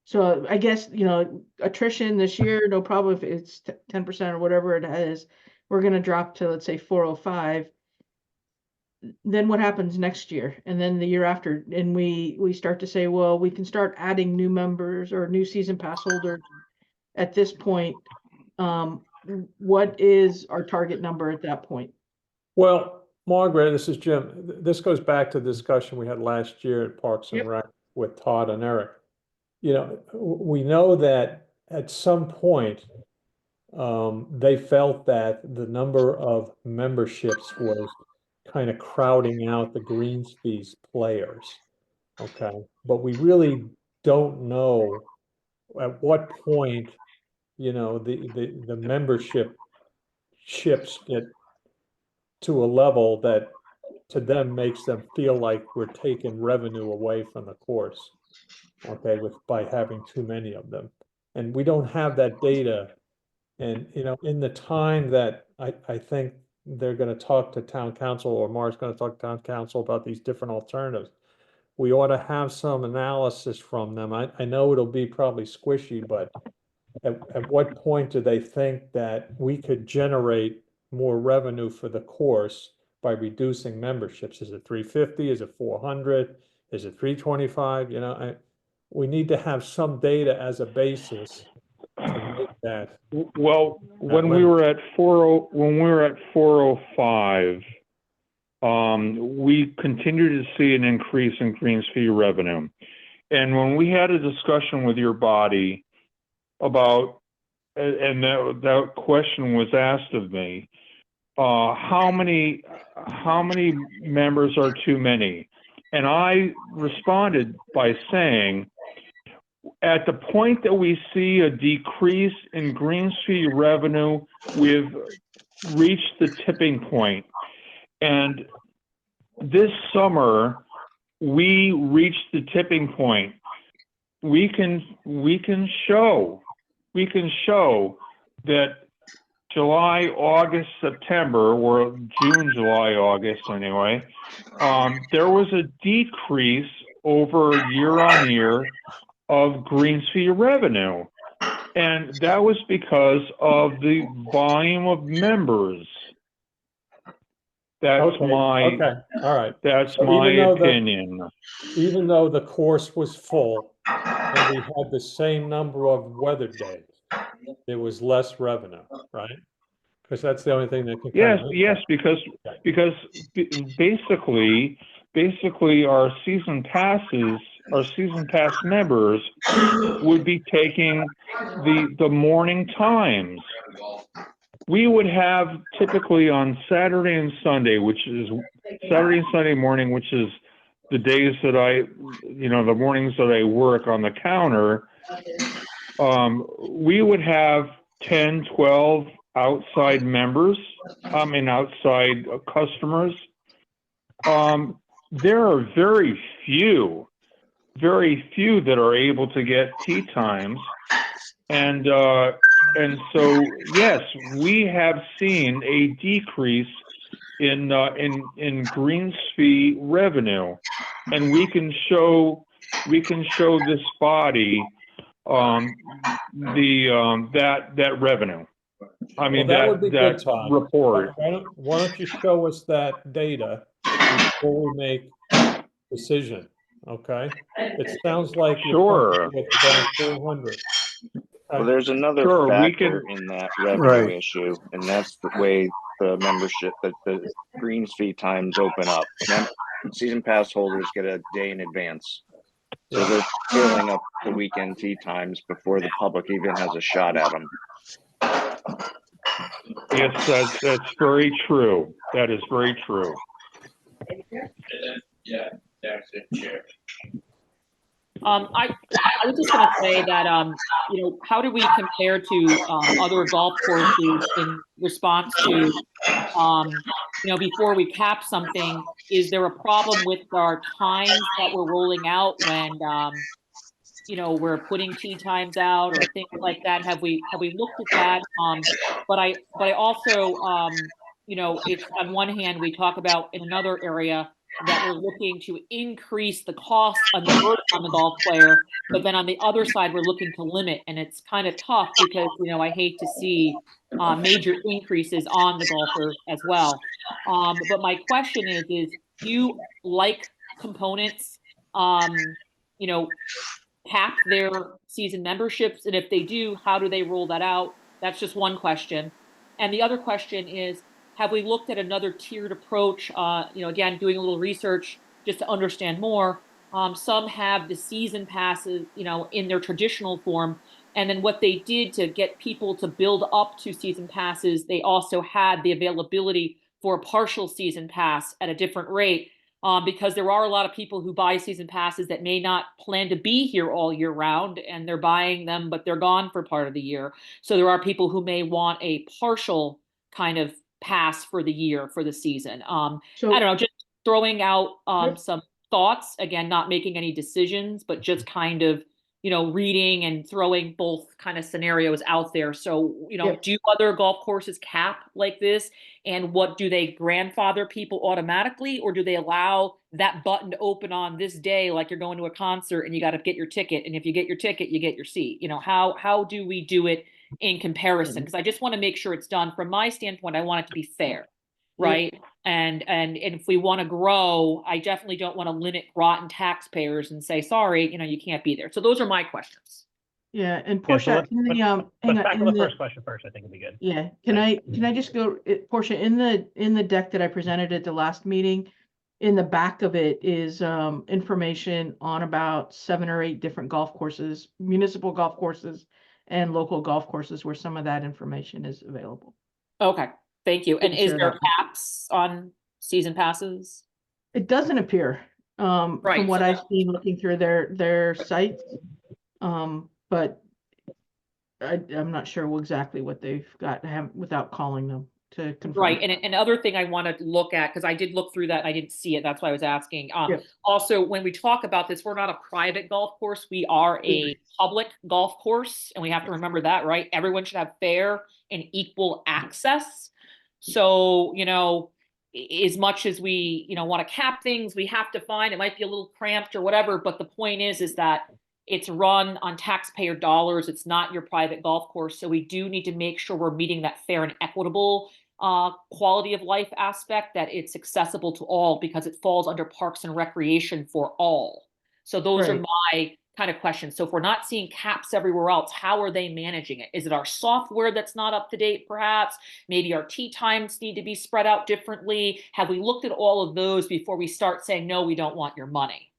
So I guess, you know, attrition this year, no problem if it's 10% or whatever it is, we're going to drop to, let's say, 405. Then what happens next year? And then the year after, and we start to say, well, we can start adding new members or new season pass holders at this point. What is our target number at that point? Well, Margaret, this is Jim. This goes back to the discussion we had last year at Parks and Rec with Todd and Eric. You know, we know that at some point they felt that the number of memberships was kind of crowding out the greens fees players. Okay, but we really don't know at what point, the membership ships get to a level that to them makes them feel like we're taking revenue away from the course, okay, by having too many of them. And we don't have that data. And, in the time that I think they're going to talk to town council, or Mark's going to talk to town council about these different alternatives, we ought to have some analysis from them. I know it'll be probably squishy, but at what point do they think that we could generate more revenue for the course by reducing memberships? Is it 350? Is it 400? Is it 325? We need to have some data as a basis to make that. Well, when we were at 405, we continued to see an increase in greens fee revenue. And when we had a discussion with your body about, and that question was asked of me, how many members are too many? And I responded by saying, at the point that we see a decrease in greens fee revenue, we've reached the tipping point. And this summer, we reached the tipping point. We can show that July, August, September, or June, July, August anyway, there was a decrease over year on year of greens fee revenue. And that was because of the volume of members. That's Okay, my all right. That's So my even though opinion. Even though the course was full and we had the same number of weather days, there was less revenue, right? Because that's the only thing that can Yes, kind of yes, because basically our season pass members would be taking the morning times. We would have typically on Saturday and Sunday morning, which is the days that the mornings that I work on the counter, we would have 10, 12 outside members, outside customers. There are very few that are able to get tea times. And so, yes, we have seen a decrease in greens fee revenue, and we can show this body that revenue. I mean, that would be good, that Todd. report. Why don't you show us that data before we make a decision? Okay, it sounds like Sure. With about 400. Well, there's another Sure, factor in that revenue Right. issue, and that's the way the membership, the greens fee times open up. Season pass holders get a day in advance. So they're filling up the weekend tea times before the public even has a shot at them. Yes, that's very true. That is very true. Yeah, that's it, Chair. I was just going to say that, how do we compare to other golf courses in response to, before we cap something, is there a problem with our times that we're rolling out when, we're putting tee times out or things like that? Have we looked at that? But I also, it's on one hand, we talk about in another area that we're looking to increase the cost on the burden on the golf player, but then on the other side, we're looking to limit, and it's kind of tough because, I hate to see major increases on the golfer as well. But my question is do you like components, cap their season memberships? And if they do, how do they roll that out? That's just one question. And the other question is, have we looked at another tiered approach? Again, doing a little research just to understand more. Some have the season passes, in their traditional form. And then what they did to get people to build up to season passes, they also had the availability for a partial season pass at a different rate. because there are a lot of people who buy season passes that may not plan to be here all year round, and they're buying them, but they're gone for part of the year. So there are people who may want a partial kind of pass for the year, for the season. I don't know, just throwing out some thoughts, again, not making any decisions, but just kind of, reading and throwing both kind of scenarios out there. So, do other golf courses cap like this? And what do they grandfather people automatically, or do they allow that button to open on this day, like you're going to a concert and you got to get your ticket? And if you get your ticket, you get your seat. How do we do it in comparison? Because I just want to make sure it's done from my standpoint. I want it to be fair, right? And if we want to grow, I definitely don't want to limit Groton taxpayers and say, sorry, you can't be there. So those are my questions. Yeah, and Yeah, Portia, let's hang on, tackle the first question first. I think it'd be good. Yeah, can I just go, Portia, in the deck that I presented at the last meeting, in the back of it is information on about 7 or 8 different golf courses, municipal golf courses and local golf courses where some of that information is available. Okay, thank you. And is Share there that. caps on season passes? It doesn't appear, from Right, what so I've seen looking through their sites. But I'm not sure exactly what they've got without calling them to confirm. Right, and another thing I want to look at, because I did look through that and I didn't see it, that's why I was asking. Also, when we talk about this, we're not a private golf course, we are a public golf course, and we have to remember that, right? Everyone should have fair and equal access. So, as much as we, want to cap things, we have to find, it might be a little cramped or whatever, but the point is that it's run on taxpayer dollars. It's not your private golf course. So we do need to make sure we're meeting that fair and equitable quality of life aspect, that it's accessible to all, because it falls under Parks and Recreation for all. So those are my kind of questions. So if we're not seeing caps everywhere else, how are they managing it? Is it our software that's not up to date, perhaps? Maybe our tee times need to be spread out differently. Have we looked at all of those before we start saying, no, we don't want your money?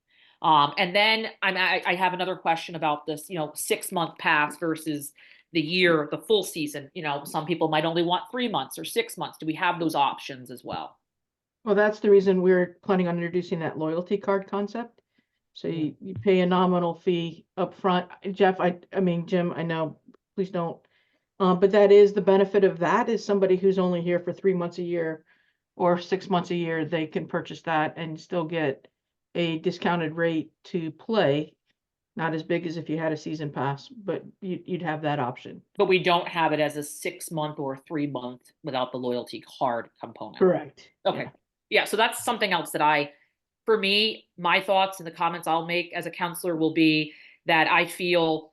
And then I have another question about this, 6-month pass versus the year, the full season. Some people might only want 3 months or 6 months. Do we have those options as well? Well, that's the reason we're planning on introducing that loyalty card concept. So you pay a nominal fee up front. Jeff, I mean, Jim, I know, please don't. But that is the benefit of that, is somebody who's only here for 3 months a year or 6 months a year, they can purchase that and still get a discounted rate to play. Not as big as if you had a season pass, but you'd have that option. But we don't have it as a 6-month or 3-month without the loyalty card component. Correct. Okay. Yeah. So that's something else that for me, my thoughts and the comments I'll make as a counselor will be that I feel,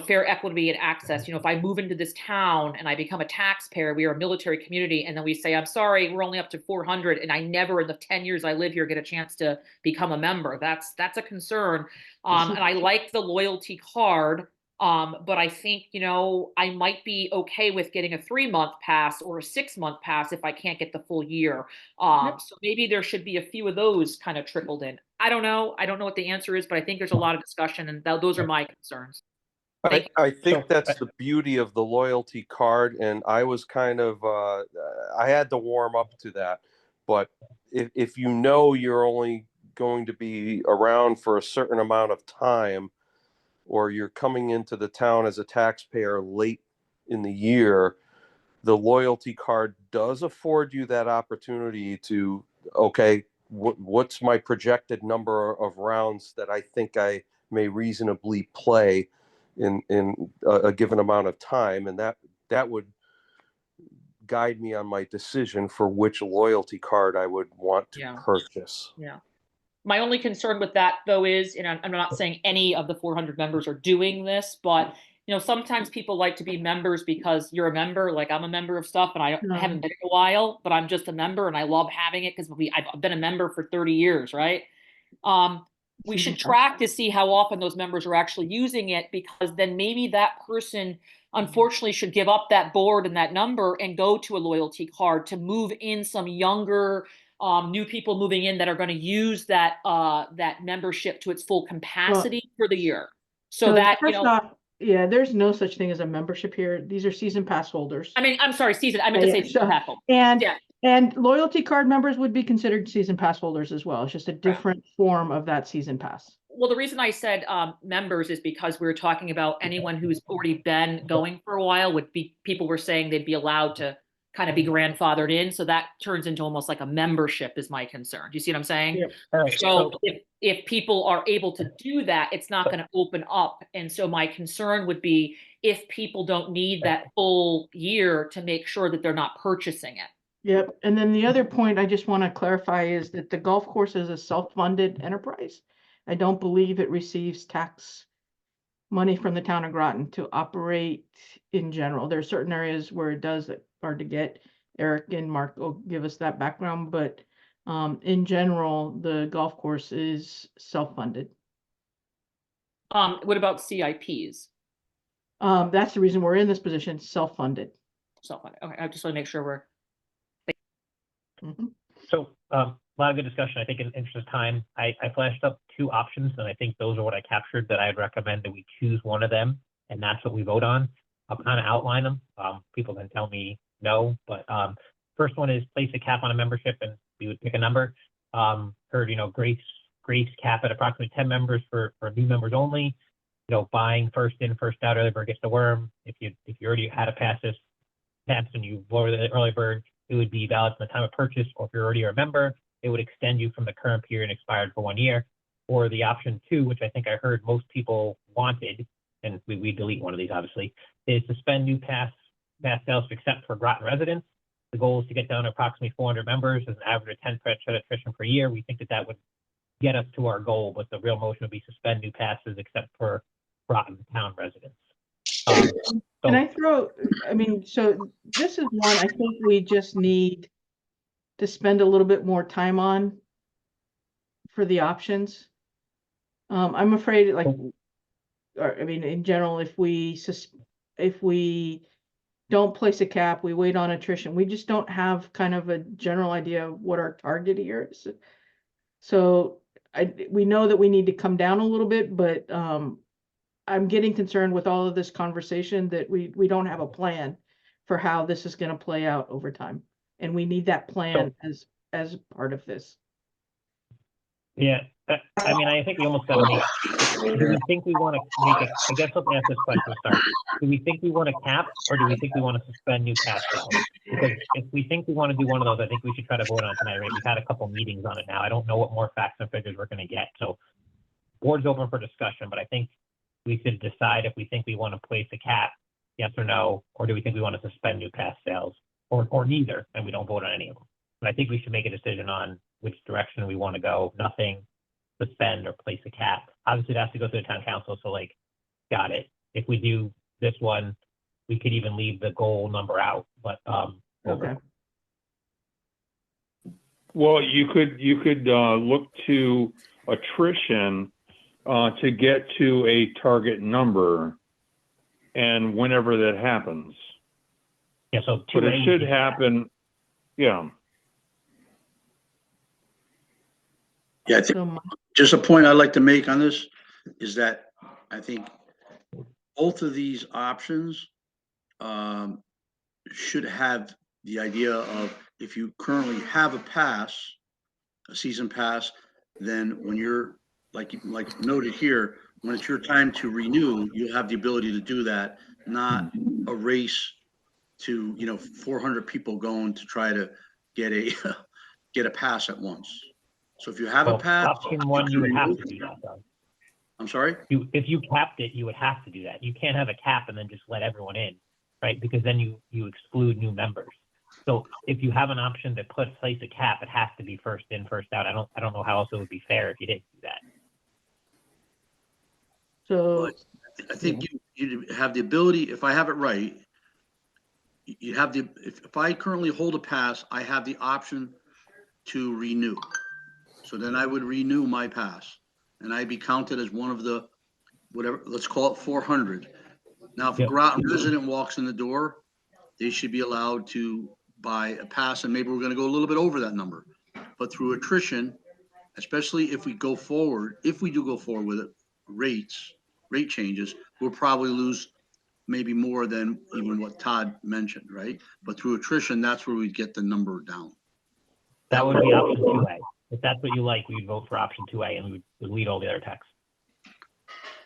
fair equity and access. If I move into this town and I become a taxpayer, we are a military community, and then we say, I'm sorry, we're only up to 400, and I never in the 10 years I live here get a chance to become a member. That's a concern. And I like the loyalty card. But I think, I might be okay with getting a 3-month pass or a 6-month pass if I can't get the full year. So maybe there should be a few of those kind of trickled in. I don't know what the answer is, but I think there's a lot of discussion, and those are my concerns. I think that's the beauty of the loyalty card, and I was kind of I had to warm up to that. But if you're only going to be around for a certain amount of time, or you're coming into the town as a taxpayer late in the year, the loyalty card does afford you that opportunity to, okay, what's my projected number of rounds that I think I may reasonably play in a given amount of time, and that would guide me on my decision for which loyalty card I would want to purchase. Yeah. My only concern with that, though, is, and I'm not saying any of the 400 members are doing this, but sometimes people like to be members because you're a member. Like, I'm a member of stuff, and I haven't been in a while, but I'm just a member, and I love having it because I've been a member for 30 years, right? We should track to see how often those members are actually using it, because then maybe that person, unfortunately, should give up that board and that number and go to a loyalty card to move in some younger, new people moving in that are going to use that membership to its full capacity for the year. So that, first off, there's no such thing as a membership here. These are season pass holders. I mean, I'm sorry, season. I meant to say season pass holders. And And loyalty card members would be considered season pass holders as well. It's just a different form of that season pass. Well, the reason I said members is because we were talking about anyone who's already been going for a while would be, people were saying they'd be allowed to kind of be grandfathered in. So that turns into almost like a membership is my concern. Do you see what I'm saying? Yeah. All right, So if people are able to do that, it's not going to open up. And so my concern would be if people don't need that full year to make sure that they're not purchasing it. Yep. And then the other point I just want to clarify is that the golf course is a self-funded enterprise. I don't believe it receives tax money from the town of Groton to operate in general. There are certain areas where it does that are hard to get. Eric and Mark will give us that background, but in general, the golf course is self-funded. What about CIPs? That's the reason we're in this position, self-funded. Self-funded. Okay, I just want to make sure we're. So a lot of good discussion. I think in interest of time, I flashed up 2 options, and I think those are what I captured that I'd recommend that we choose one of them, and that's what we vote on. I'll kind of outline them. People can tell me no, but first one is place a cap on a membership, and we would pick a number. Heard, grace cap at approximately 10 members for new members only. Buying first in, first out, early bird gets the worm. If you already had a pass and you lower the early bird, it would be valid from the time of purchase, or if you're already a member, it would extend you from the current period expired for 1 year. Or the option 2, which I think I heard most people wanted, and we delete one of these obviously, is suspend new pass sales except for Groton residents. The goal is to get down to approximately 400 members as an average of 10% attrition per year. We think that would get us to our goal, but the real motion would be suspend new passes except for Groton town residents. Can I throw, so this is one I think we just need to spend a little bit more time on for the options. I'm afraid in general, if we don't place a cap, we wait on attrition, we just don't have kind of a general idea of what our target here is. So we know that we need to come down a little bit, but I'm getting concerned with all of this conversation that we don't have a plan for how this is going to play out over time. And we need that plan as part of this. Yeah, I think we almost got to make, do we think we want to make it, I guess let's ask this question to start. Do we think we want to cap, or do we think we want to suspend new pass sales? Because if we think we want to do one of those, I think we should try to vote on it tonight, right? We've had a couple meetings on it now. I don't know what more facts and figures we're going to get. So board's open for discussion, but I think we should decide if we think we want to place a cap, yes or no, or do we think we want to suspend new pass sales, or neither, and we don't vote on any of them. But I think we should make a decision on which direction we want to go. Nothing, suspend or place a cap. Obviously, it has to go through the town council. So, got it. If we do this one, we could even leave the goal number out. But okay. Well, you could look to attrition to get to a target number, and whenever that happens. Yeah. So, but it should happen. Yeah. Yeah, I think just a point I'd like to make on this is that I think both of these options should have the idea of, if you currently have a pass, a season pass, then when you're like noted here, when it's your time to renew, you have the ability to do that, not a race to 400 people going to try to get a pass at once. So if you have a pass, option 1, you would have to do that, though. I'm sorry? If you capped it, you would have to do that. You can't have a cap and then just let everyone in, right? Because then you exclude new members. So if you have an option to place a cap, it has to be first in, first out. I don't know how else it would be fair if you didn't do that. So I think you have the ability, if I have it right, you have if I currently hold a pass, I have the option to renew. So then I would renew my pass, and I'd be counted as one of the, whatever, let's call it 400. Now, if a Groton resident walks in the door, they should be allowed to buy a pass, and maybe we're going to go a little bit over that number. But through attrition, especially if we do go forward with it, rate changes, we'll probably lose maybe more than even what Todd mentioned, right? But through attrition, that's where we get the number down. That would be option 2A. If that's what you like, we'd vote for option 2A and we would delete all the other text.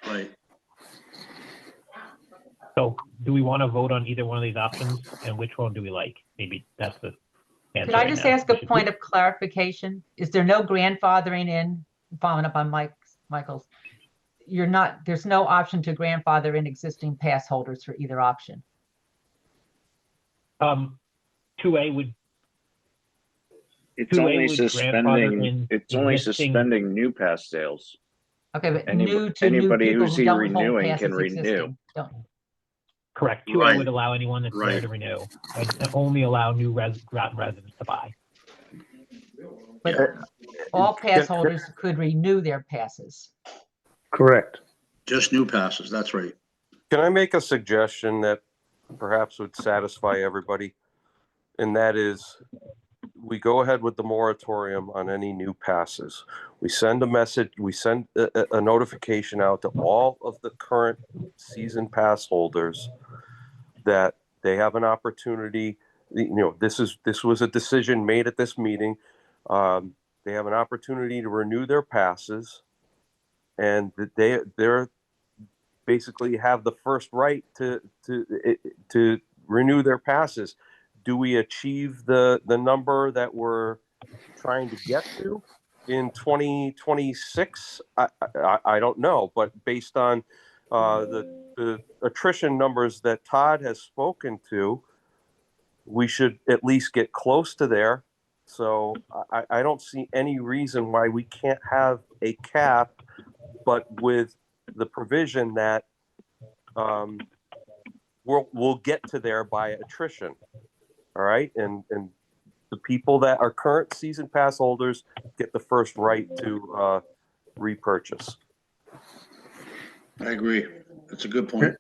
Right. So do we want to vote on either one of these options, and which one do we like? Maybe that's the answer. Could I right just now. ask a point of clarification? Is there no grandfathering in, following up on Michael's? There's no option to grandfather in existing pass holders for either option. 2A would. It's 2A only would grandfather suspending, in it's only existing- suspending new pass sales. Okay, but Any- new to new anybody people who's who don't hold renewing passes can renew. existing. Don't. Correct. 2A Right. would allow anyone that's there Right. to renew, and only allow new Groton residents to buy. But Yeah. all pass holders could renew their passes. Correct. Just new passes, that's right. Can I make a suggestion that perhaps would satisfy everybody? And that is, we go ahead with the moratorium on any new passes. We send a message, we send a notification out to all of the current season pass holders that they have an opportunity. This was a decision made at this meeting. They have an opportunity to renew their passes, and they're basically have the first right to renew their passes. Do we achieve the number that we're trying to get to in 2026? I don't know, but based on the attrition numbers that Todd has spoken to, we should at least get close to there. So I don't see any reason why we can't have a cap, but with the provision that we'll get to there by attrition. All right, and the people that are current season pass holders get the first right to repurchase. I agree. That's a good point.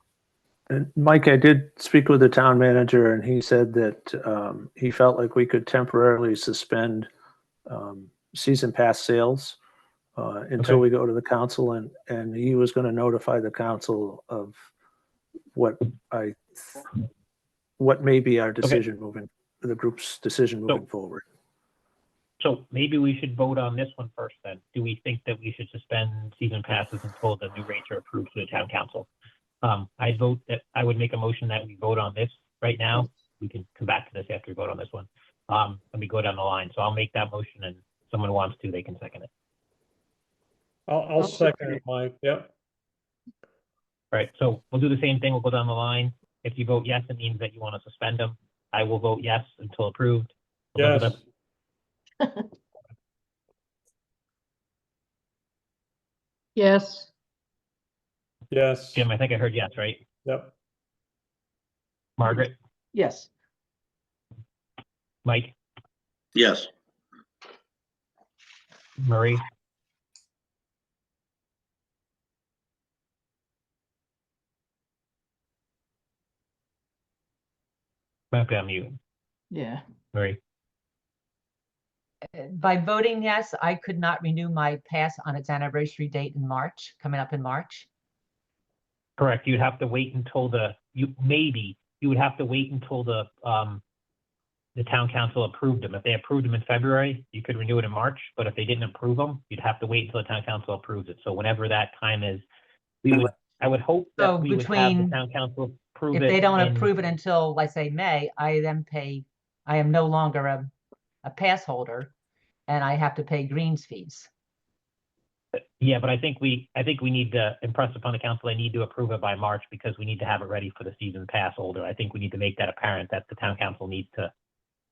And Mike, I did speak with the town manager, and he said that he felt like we could temporarily suspend season pass sales until Okay. we go to the council, and he was going to notify the council of what may be our decision the group's decision moving forward. So maybe we should vote on this one first then. Do we think that we should suspend season passes until the new rates are approved to the town council? I would make a motion that we vote on this right now. We can come back to this after we vote on this one. Let me go down the line. So I'll make that motion, and if someone wants to, they can second it. I'll second it, Mike. Yep. All right, so we'll do the same thing. We'll go down the line. If you vote yes, it means that you want to suspend them. I will vote yes until approved. Yes. Yes, Yes. Jim, I think I heard yes, right? Yep. Margaret, Yes. Mike, Yes. Marie, might be on mute. Yeah. Marie, By voting yes, I could not renew my pass on its anniversary date in March, coming up in March. correct. You'd have to wait until you would have to wait until the town council approved them. If they approved them in February, you could renew it in March, but if they didn't approve them, you'd have to wait until the town council approves it. So whenever that time is, I would hope that So we would have between- the town council approve If it. they don't in- approve it until, let's say, May, I am no longer a pass holder, and I have to pay greens fees. Yeah, but I think we need to impress upon the council, they need to approve it by March because we need to have it ready for the season pass holder. I think we need to make that apparent that the town council needs to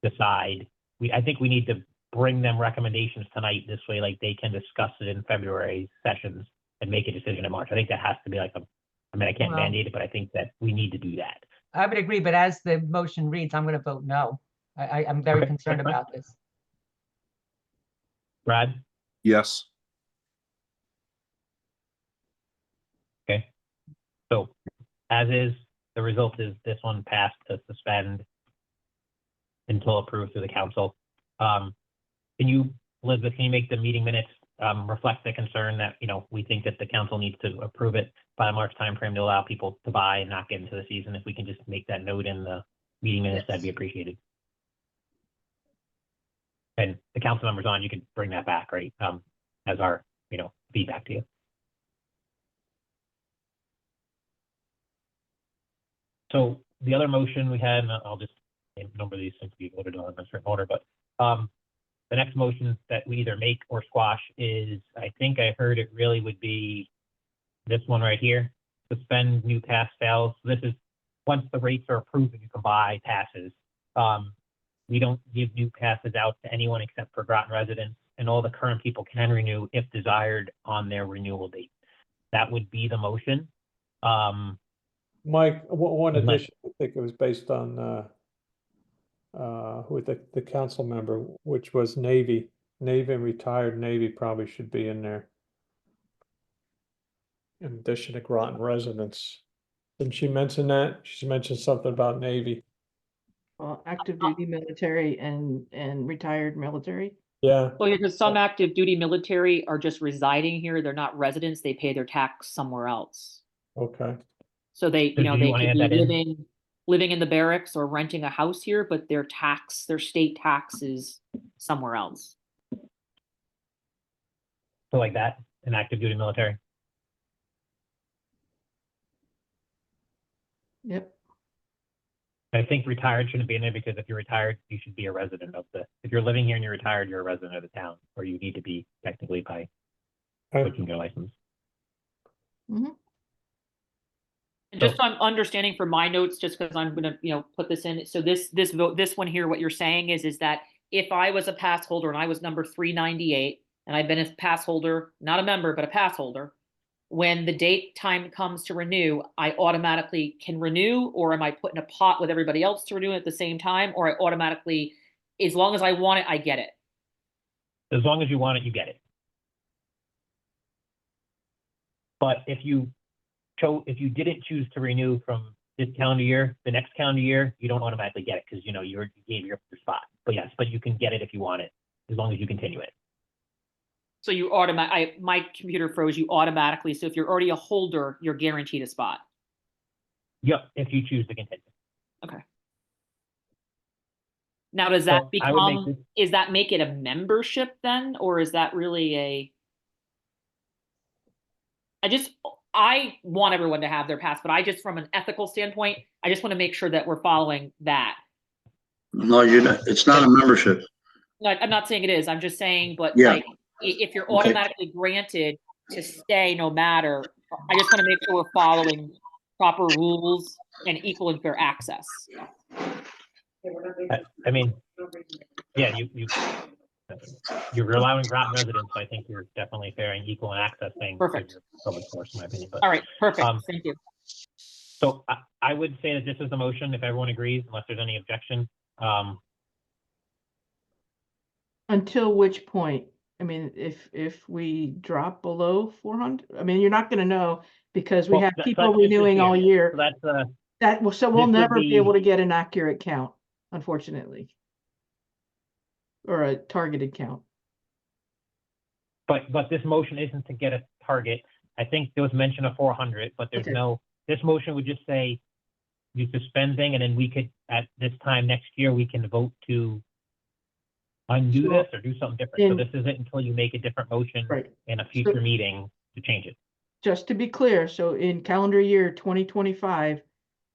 decide. I think we need to bring them recommendations tonight. This way, like they can discuss it in February sessions and make a decision in March. I think that has to be like I can't Well- mandate it, but I think that we need to do that. I would agree, but as the motion reads, I'm going to vote no. I'm very Okay, concerned that's fine. about this. Brad? Yes. Okay. So as is, the result is this one passed to suspend until approved through the council. Elizabeth, can you make the meeting minutes reflects the concern that, we think that the council needs to approve it by the March timeframe to allow people to buy and not get into the season. If we can just make that note in the meeting minutes, that'd be appreciated. And the council members on, you can bring that back, right? As our, feedback to you. So the other motion we had, and I'll just number these since we voted on a certain order, but the next motion that we either make or squash is, I think I heard it really would be this one right here, suspend new pass sales. This is once the rates are approved and you can buy passes. We don't give new passes out to anyone except for Groton residents, and all the current people can renew if desired on their renewal date. That would be the motion. Mike, one addition, I think it was based on with the council member, which was Navy and retired Navy probably should be in there. In addition to Groton residents. Didn't she mention that? She mentioned something about Navy. Well, active duty military and retired military. Yeah. Well, because some active duty military are just residing here. They're not residents. They pay their tax somewhere else. Okay. So they, So do you they wanna could add be that in? living in the barracks or renting a house here, but their state tax is somewhere else. So like that, an active duty military. Yep. I think retired shouldn't be in there because if you're retired, you should be a resident of if you're living here and you're retired, you're a resident of the town, or you need to be technically by taking your license. Mm-hmm. And just on understanding from my notes, just because I'm going to, put this in. So this one here, what you're saying is that if I was a pass holder and I was number 398 and I've been a pass holder, not a member, but a pass holder, when the date time comes to renew, I automatically can renew, or am I put in a pot with everybody else to renew at the same time? Or I automatically, as long as I want it, I get it. As long as you want it, you get it. But if you didn't choose to renew from this calendar year, the next calendar year, you don't automatically get it because you gave your spot. But yes, but you can get it if you want it, as long as you continue it. So you my computer froze you automatically. So if you're already a holder, you're guaranteed a spot. Yep, if you choose to continue. Okay. Now, does that is that make it a membership then? Or is that really I want everyone to have their pass, but from an ethical standpoint, I just want to make sure that we're following that. No, you're not. It's not a membership. No, I'm not saying it is. I'm just saying, but Yeah. if you're automatically granted to stay no matter, I just want to make sure we're following proper rules and equal and fair access. I mean, yeah, you're allowing Groton residents, so I think you're definitely fair and equal and access thing. Perfect. Public source, in my opinion. But, all right, perfect. Thank you. So I would say that this is the motion, if everyone agrees, unless there's any objection. Until which point? I mean, if we drop below 400, I mean, you're not going to know because we have people renewing all year. So so we'll never be able to get an accurate count, unfortunately, or a targeted count. But this motion isn't to get a target. I think there was mention of 400, but there's this motion would just say you suspend thing, and then we could, at this time next year, we can vote to undo this or do something different. So this isn't until you make a different motion in a future meeting to change it. Just to be clear, so in calendar year 2025,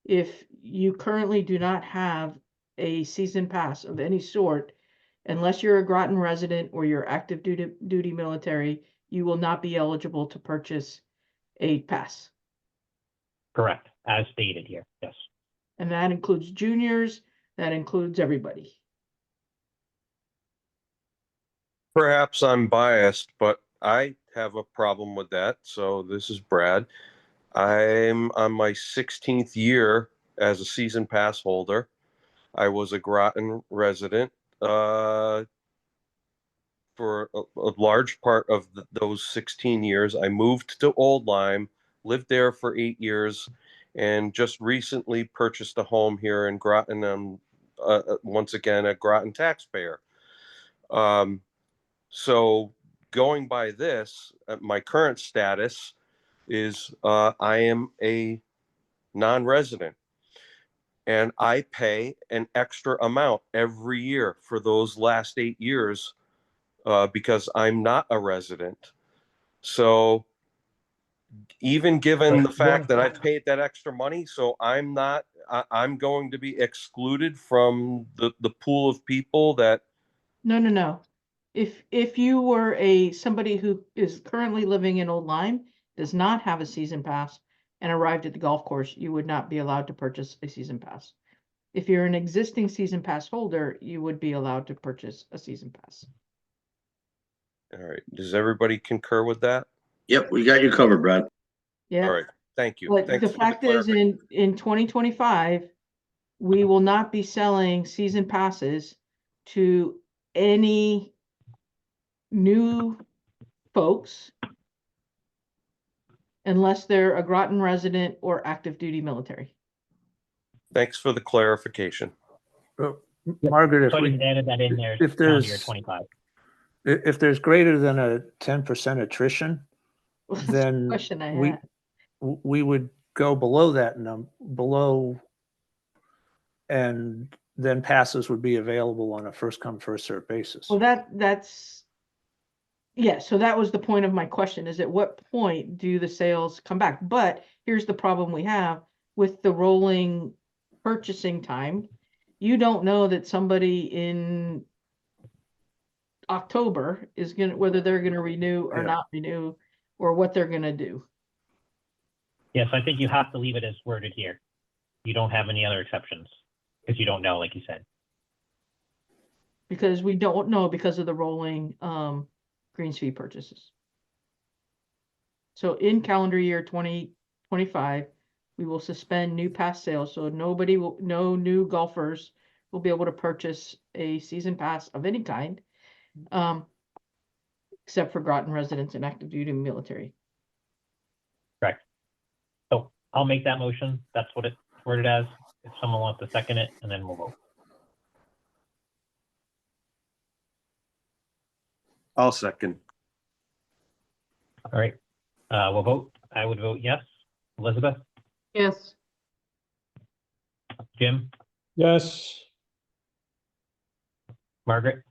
if you currently do not have a season pass of any sort, unless you're a Groton resident or you're active duty military, you will not be eligible to purchase a pass. Correct, as stated here, yes. And that includes juniors, that includes everybody. Perhaps I'm biased, but I have a problem with that. So this is Brad. I'm on my 16th year as a season pass holder. I was a Groton resident for a large part of those 16 years. I moved to Old Lyme, lived there for 8 years, and just recently purchased a home here in Groton. I'm once again a Groton taxpayer. So going by this, my current status is I am a non-resident, and I pay an extra amount every year for those last 8 years because I'm not a resident. So even given the fact that I paid that extra money, so I'm not, I'm going to be excluded from the pool of people that. No. If you were somebody who is currently living in Old Lyme, does not have a season pass, and arrived at the golf course, you would not be allowed to purchase a season pass. If you're an existing season pass holder, you would be allowed to purchase a season pass. All right. Does everybody concur with that? Yep, we got you covered, Brad. Yeah. All right. Thank you. But Thanks the for fact is, clarification. in 2025, we will not be selling season passes to any new folks unless they're a Groton resident or active duty military. Thanks for the clarification. Margaret, So I just added that in there. if calendar year there's 25. if there's greater than a 10% attrition, Well, that's the then question I we had. we would go below that below, and then passes would be available on a first come first served basis. Well, that's yeah. So that was the point of my question: is at what point do the sales come back? But here's the problem we have with the rolling purchasing time. You don't know that somebody in October is whether they're gonna renew or not renew, or what they're gonna do. Yes, I think you have to leave it as worded here. You don't have any other exceptions because you don't know, like you said. Because we don't know because of the rolling greens fee purchases. So in calendar year 2025, we will suspend new pass sales. So no new golfers will be able to purchase a season pass of any kind, except for Groton residents and active duty military. Correct. So I'll make that motion. That's what it's worded as. If someone wants to second it, and then we'll vote. I'll second. All right. We'll vote. I would vote yes. Elizabeth? Yes. Jim? Yes. Margaret?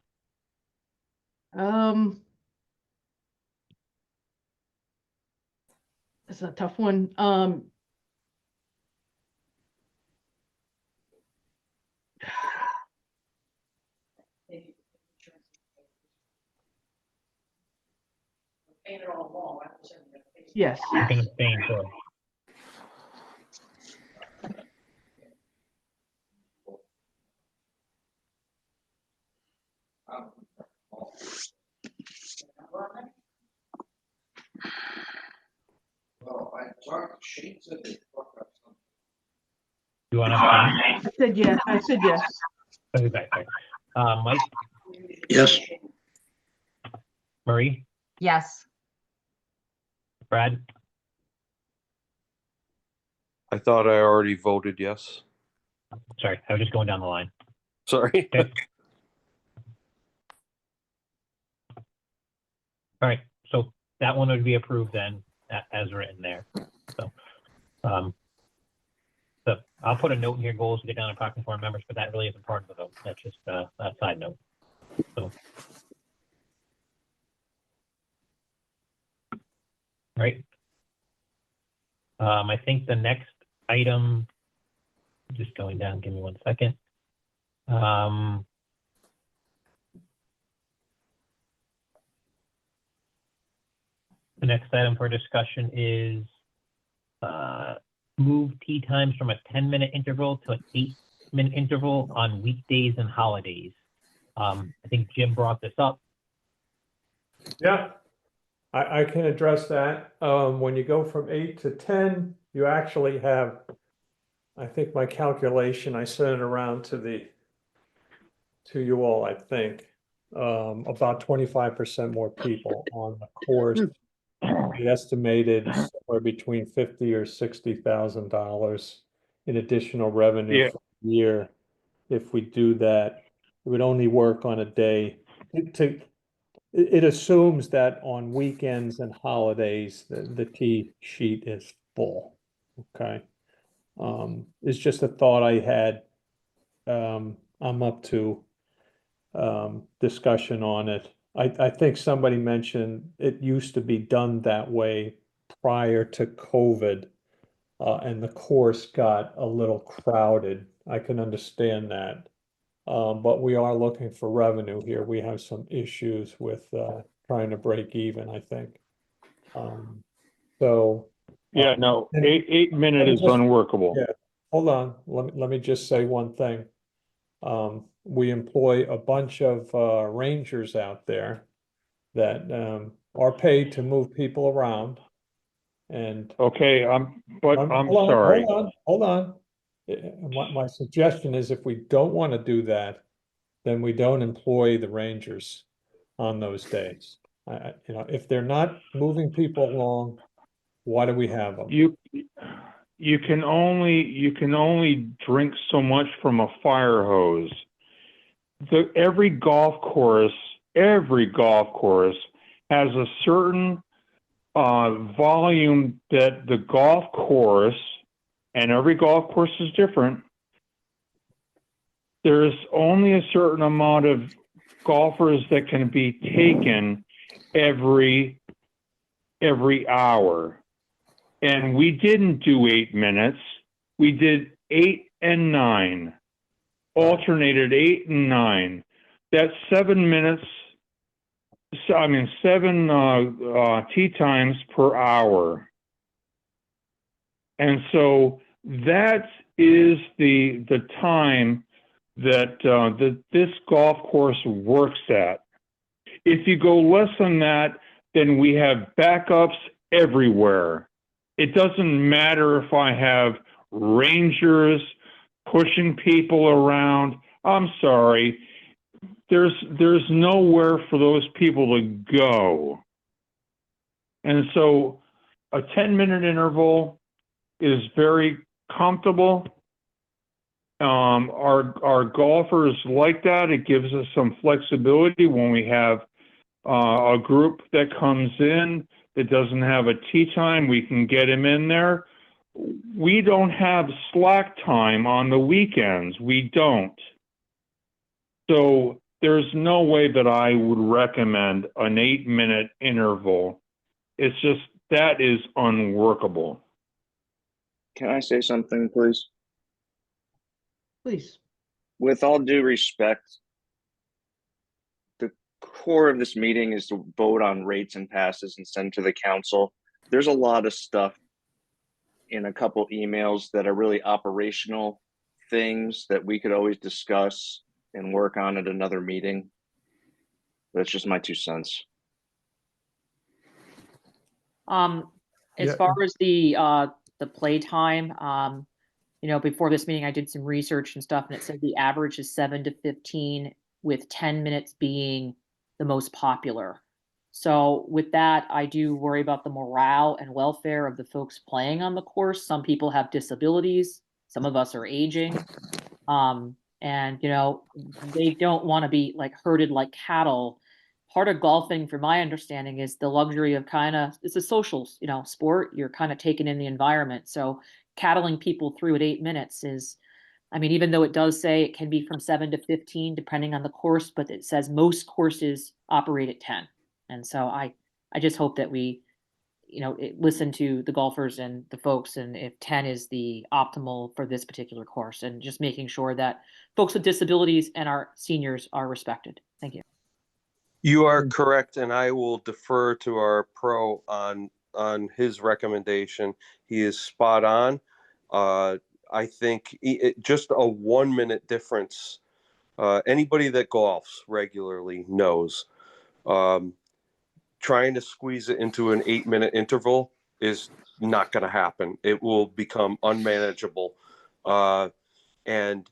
It's a tough one. Yes. You can abstain, sure. You want to abstain? I said yes. Okay. Mike? Yes, Marie? Yes. Brad? I thought I already voted yes. Sorry, I was just going down the line. Sorry. Okay. All right, so that one would be approved then, as written there. So I'll put a note in here, goals to get down to approximately 4 members, but that really isn't part of the vote. That's just a side note. So. Right. I think the next item, just going down, give me 1 second. The next item for discussion is move tee times from a 10-minute interval to an 8-minute interval on weekdays and holidays. I think Jim brought this up. Yeah, I can address that. When you go from 8 to 10, you actually have, I think my calculation, I sent it around to you all, I think, about 25% more people on the course. We estimated somewhere between $50,000 or $60,000 in additional revenue for the year. If we do that, it would only work on a day. it assumes that on weekends and holidays, the T sheet is full, okay? It's just a thought I had. I'm up to discussion on it. I think somebody mentioned it used to be done that way prior to COVID, and the course got a little crowded. I can understand that. But we are looking for revenue here. We have some issues with trying to break even, I think. So Yeah, no, and- 8 minute is unworkable. yeah, hold on. Let me just say one thing. We employ a bunch of rangers out there that are paid to move people around. And Okay, I'm hold sorry. Hold on. My suggestion is if we don't want to do that, then we don't employ the rangers on those days. You know, if they're not moving people along, why do we have them? You can only drink so much from a fire hose. Every golf course has a certain volume that the golf course, and every golf course is different. There's only a certain amount of golfers that can be taken every hour. And we didn't do 8 minutes. We did 8 and 9, alternated 8 and 9. That's 7 minutes. I mean, 7 tee times per hour. And so that is the time that this golf course works at. If you go less than that, then we have backups everywhere. It doesn't matter if I have rangers pushing people around. I'm sorry. There's nowhere for those people to go. And so a 10-minute interval is very comfortable. Our golfers like that. It gives us some flexibility when we have a group that comes in that doesn't have a tee time. We can get him in there. We don't have slack time on the weekends. We don't. So there's no way that I would recommend an 8-minute interval. It's just, that is unworkable. Can I say something, please? Please. With all due respect, the core of this meeting is to vote on rates and passes and send to the council. There's a lot of stuff in a couple emails that are really operational things that we could always discuss and work on at another meeting. That's just my 2 cents. As Yeah. far as the playtime, you know, before this meeting, I did some research and stuff, and it said the average is 7 to 15, with 10 minutes being the most popular. So with that, I do worry about the morale and welfare of the folks playing on the course. Some people have disabilities. Some of us are aging. And, you know, they don't want to be like herded like cattle. Part of golfing, from my understanding, is the luxury of it's a social, you know, sport. You're kind of taking in the environment. So cattling people through at 8 minutes is, I mean, even though it does say it can be from 7 to 15, depending on the course, but it says most courses operate at 10. And so I just hope that we, you know, listen to the golfers and the folks, and if 10 is the optimal for this particular course, and just making sure that folks with disabilities and our seniors are respected. Thank you. You are correct, and I will defer to our pro on his recommendation. He is spot on. I think just a 1 minute difference. Anybody that golfs regularly knows. Trying to squeeze it into an 8-minute interval is not going to happen. It will become unmanageable. And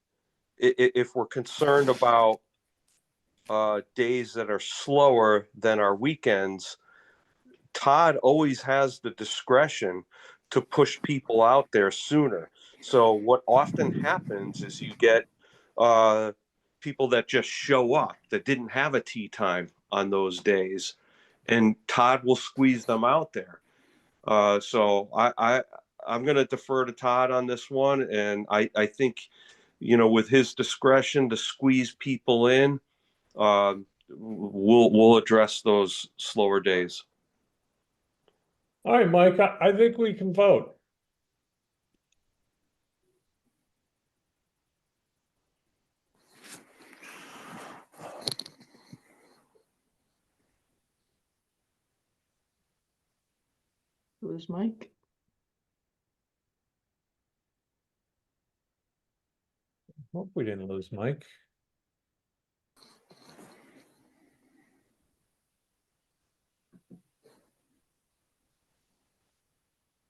if we're concerned about days that are slower than our weekends, Todd always has the discretion to push people out there sooner. So what often happens is you get people that just show up that didn't have a tee time on those days, and Todd will squeeze them out there. So I'm going to defer to Todd on this one, and I think, with his discretion to squeeze people in, we'll address those slower days. All right, Mike, I think we can vote. Who's Mike? Hope we didn't lose Mike.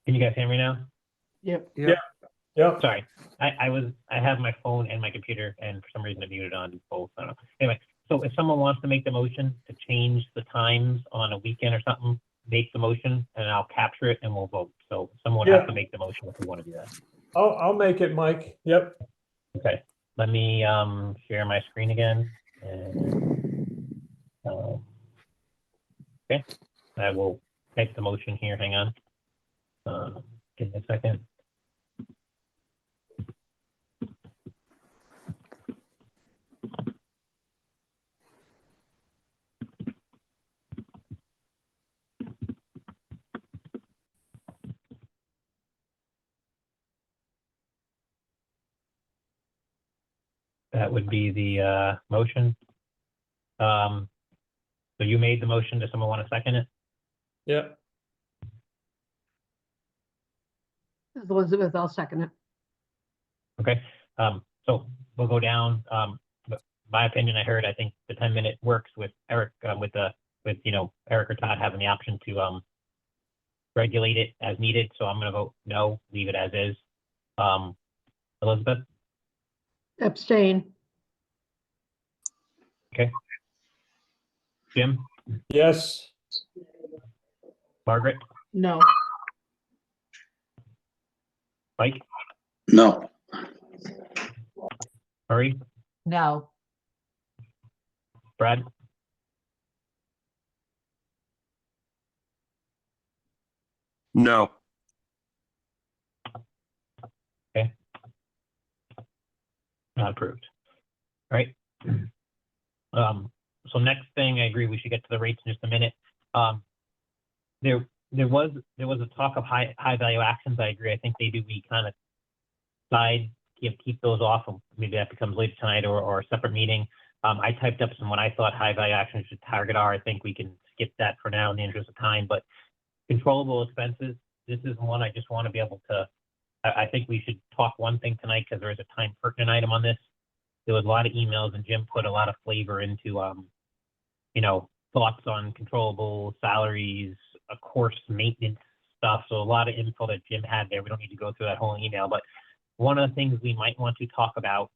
Can you guys hear me now? Yep. Yep. Sorry, I have my phone and my computer, and for some reason it muted on both. I don't know. Anyway, so if someone wants to make the motion to change the times on a weekend or something, make the motion, and I'll capture it and we'll vote. So someone would have to make the motion if we want to do that. I'll make it, Mike. Yep. Okay. Let me share my screen again. And, okay. I will type the motion here. Hang on. Give me a second. That would be the motion. So you made the motion. Does someone want to second it? Yeah. Elizabeth, I'll second it. Okay. So we'll go down. My opinion, I think the 10-minute works with Eric, with Eric or Todd having the option to regulate it as needed. So I'm going to vote no, leave it as is. Elizabeth? Abstain. Okay. Jim? Yes. Margaret? No. Mike? No. Murray? No. Brad? No. Okay. Not approved. All right. So next thing, I agree we should get to the rates in just a minute. There was a talk of high value actions. I agree. I think maybe we kind of keep those off. Maybe that becomes later tonight or a separate meeting. I typed up some what I thought high value actions should target are. I think we can skip that for now in the interest of time. But controllable expenses, this is one I just want to be able to. I think we should talk one thing tonight because there is a time pertinent item on this. There was a lot of emails and Jim put a lot of flavor into, thoughts on controllable salaries, of course, maintenance stuff. So a lot of info that Jim had there. We don't need to go through that whole email, but one of the things we might want to talk about,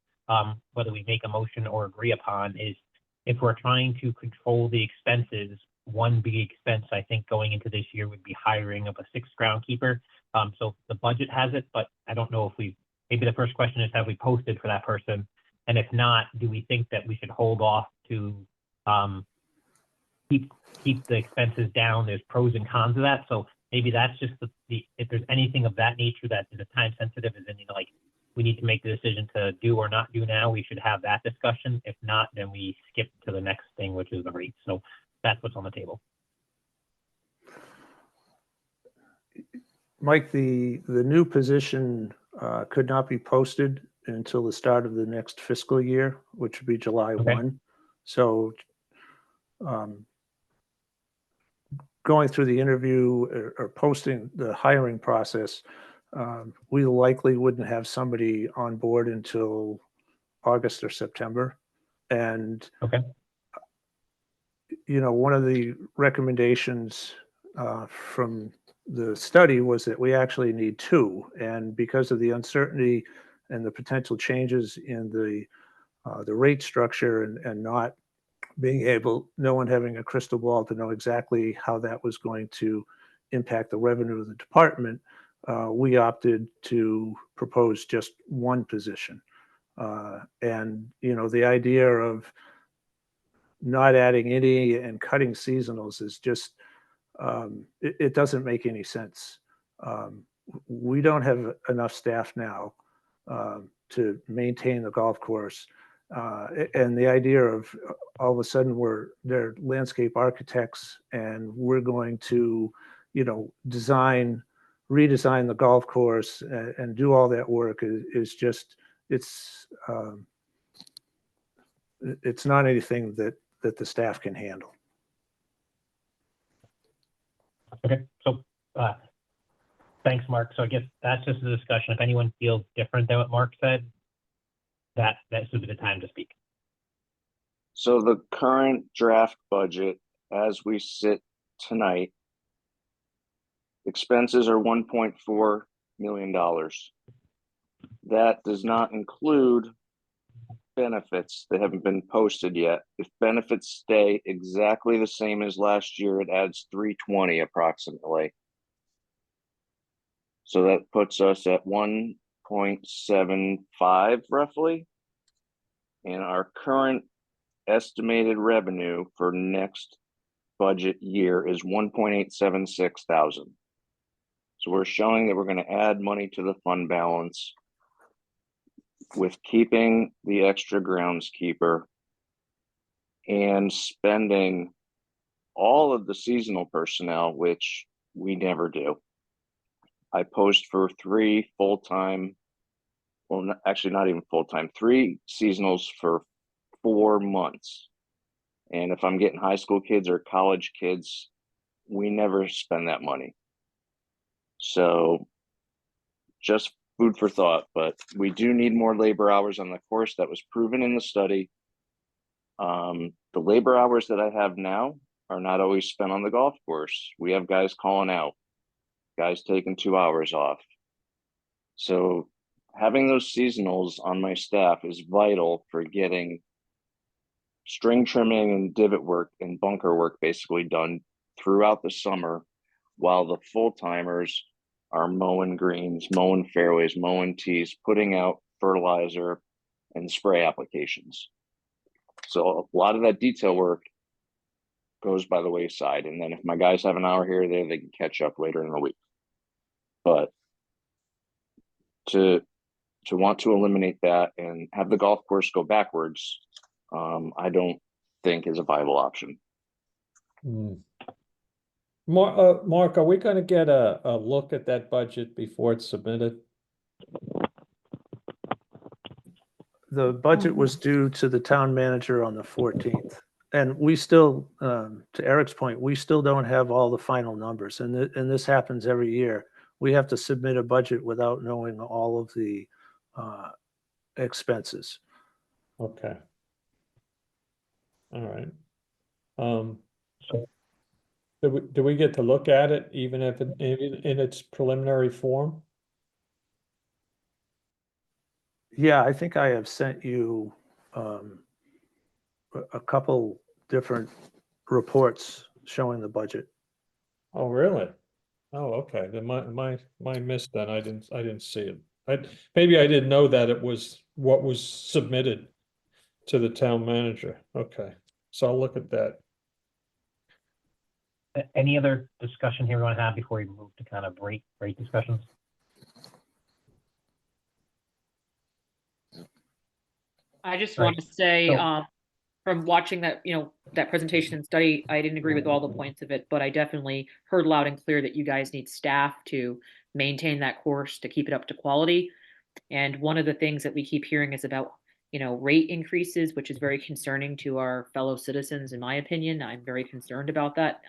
whether we make a motion or agree upon, is if we're trying to control the expenses, one big expense I think going into this year would be hiring of a sixth groundkeeper. So the budget has it, but I don't know if maybe the first question is, have we posted for that person? And if not, do we think that we should hold off to keep the expenses down? There's pros and cons of that. So maybe that's just if there's anything of that nature that is a time sensitive, is we need to make the decision to do or not do now, we should have that discussion. If not, then we skip to the next thing, which is the rate. So that's what's on the table. Mike, the new position could not be posted until the start of the next fiscal year, which would be July 1. So going through the interview or posting the hiring process, we likely wouldn't have somebody on board until August or September. And, one of the recommendations from the study was that we actually need two. And because of the uncertainty and the potential changes in the rate structure and not being no one having a crystal ball to know exactly how that was going to impact the revenue of the department, we opted to propose just one position. And, the idea of not adding any and cutting seasonals is just, it doesn't make any sense. We don't have enough staff now to maintain the golf course. And the idea of all of a sudden they're landscape architects and we're going to, redesign the golf course and do all that work is just, it's not anything that the staff can handle. Okay, so thanks, Mark. So I guess that's just a discussion. If anyone feels different than what Mark said, that should be the time to speak. So the current draft budget, as we sit tonight, expenses are $1.4 million. That does not include benefits that haven't been posted yet. If benefits stay exactly the same as last year, it adds 320 approximately. So that puts us at 1.75 roughly. And our current estimated revenue for next budget year is 1.876 thousand. So we're showing that we're going to add money to the fund balance with keeping the extra groundskeeper and spending all of the seasonal personnel, which we never do. I post for 3 full-time, well, actually not even full-time, 3 seasonals for 4 months. And if I'm getting high school kids or college kids, we never spend that money. So just food for thought, but we do need more labor hours on the course. That was proven in the study. The labor hours that I have now are not always spent on the golf course. We have guys calling out, guys taking 2 hours off. So having those seasonals on my staff is vital for getting string trimming and divot work and bunker work basically done throughout the summer, while the full-timers are mowing greens, mowing fairways, mowing tees, putting out fertilizer and spray applications. So a lot of that detail work goes by the wayside. And then if my guys have an hour here or there, they can catch up later in the week. But to want to eliminate that and have the golf course go backwards, I don't think is a viable option. Mark, are we going to get a look at that budget before it's submitted? The budget was due to the town manager on the 14th. And we still, to Eric's point, we still don't have all the final numbers. And this happens every year. We have to submit a budget without knowing all of the expenses. Okay. All right. So Do we get to look at it even if in its preliminary form? Yeah, I think I have sent you a couple different reports showing the budget. Oh, really? Oh, okay. Then my miss then. I didn't see it. Maybe I didn't know that it was what was submitted to the town manager. Okay, so I'll look at that. any other discussion here we want to have before we move to kind of break discussions? I just Right. want to say, So- from watching that, that presentation and study, I didn't agree with all the points of it, but I definitely heard loud and clear that you guys need staff to maintain that course, to keep it up to quality. And one of the things that we keep hearing is about, rate increases, which is very concerning to our fellow citizens, in my opinion. I'm very concerned about that.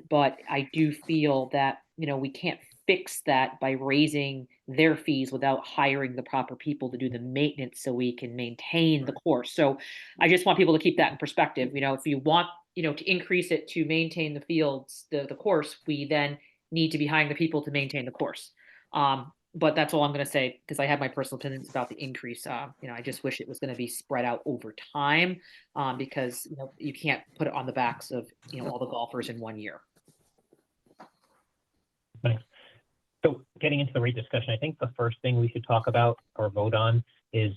But I do feel that, we can't fix that by raising their fees without hiring the proper people to do the maintenance so we can maintain the course. So I just want people to keep that in perspective. If you want, to increase it to maintain the fields, the course, we then need to be hiring the people to maintain the course. But that's all I'm going to say, because I have my personal opinions about the increase. I just wish it was going to be spread out over time, because you can't put it on the backs of all the golfers in one year. Thanks. So getting into the rate discussion, I think the first thing we should talk about or vote on is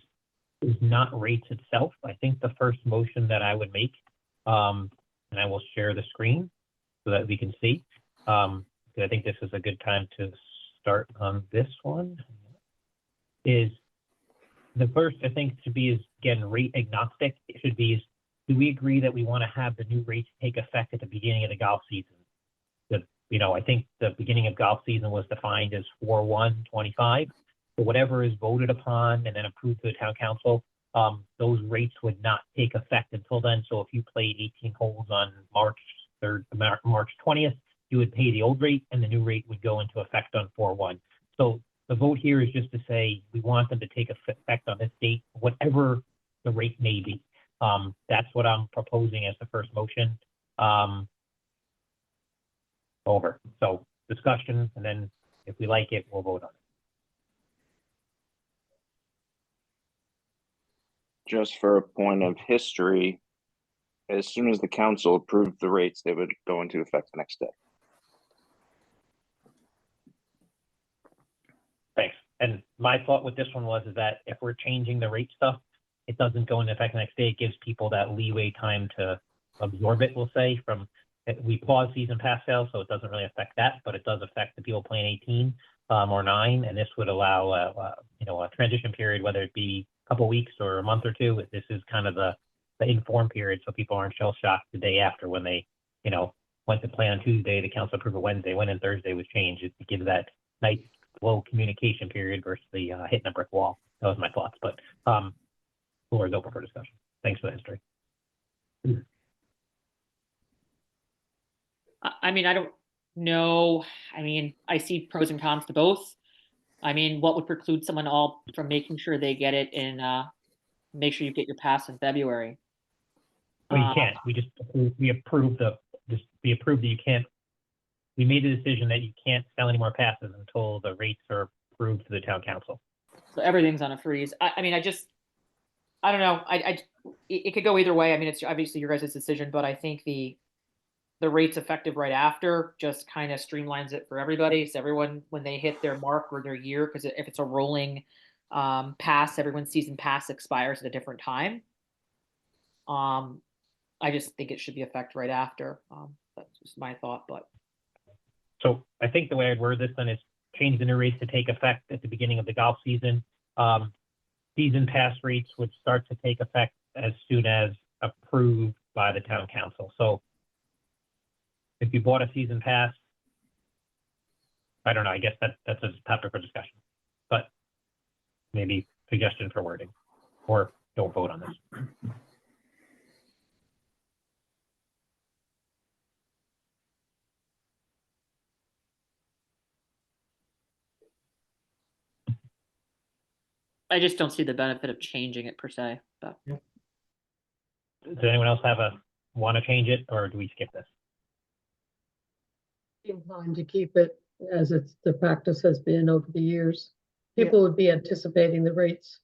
is not rates itself. I think the first motion that I would make, and I will share the screen so that we can see. I think this is a good time to start on this one. Is the first, I think, should be is, again, rate agnostic. It should be, is, do we agree that we want to have the new rates take effect at the beginning of the golf season? I think the beginning of golf season was defined as 4/1/25. So whatever is voted upon and then approved to the town council, those rates would not take effect until then. So if you played 18 holes on March 3rd, March 20th, you would pay the old rate and the new rate would go into effect on 4/1. So the vote here is just to say we want them to take effect on this date, whatever the rate may be. That's what I'm proposing as the first motion. Over. So discussion, and then if we like it, we'll vote on it. Just for a point of history, as soon as the council approved the rates, they would go into effect the next day. Thanks. And my thought with this one was is that if we're changing the rate stuff, it doesn't go into effect the next day. It gives people that leeway time to absorb it, we'll say. We pause season pass sales, so it doesn't really affect that, but it does affect the people playing 18 or 9, and this would allow a transition period, whether it be a couple weeks or a month or two. This is kind of the informed period, so people aren't shell shocked the day after when they went to play on Tuesday, the council approved it Wednesday, went in Thursday was changed. It gives that nice slow communication period versus the hitting a brick wall. That was my thoughts, but floor is open for discussion. Thanks for the history. I mean, I don't know. I mean, I see pros and cons to both. I mean, what would preclude someone all from making sure they get it in, make sure you get your pass in February? Well, you can't. We approved that you can't. We made the decision that you can't sell any more passes until the rates are approved to the town council. So everything's on a freeze. I mean, I don't know. It could go either way. I mean, it's obviously your guys' decision, but I think the rates effective right after just kind of streamlines it for everybody. So everyone, when they hit their mark or their year, because if it's a rolling pass, everyone's season pass expires at a different time. I just think it should be effective right after. That's just my thought, but. So I think the way I'd word this then is change the new rates to take effect at the beginning of the golf season. Season pass rates would start to take effect as soon as approved by the town council. So if you bought a season pass, I don't know, I guess that's a topic for discussion, but maybe suggestion for wording, or don't vote on this. I just don't see the benefit of changing it per se, but. Does anyone else want to change it, or do we skip this? Inclined to keep it as the practice has been over the years. People would be anticipating the rates.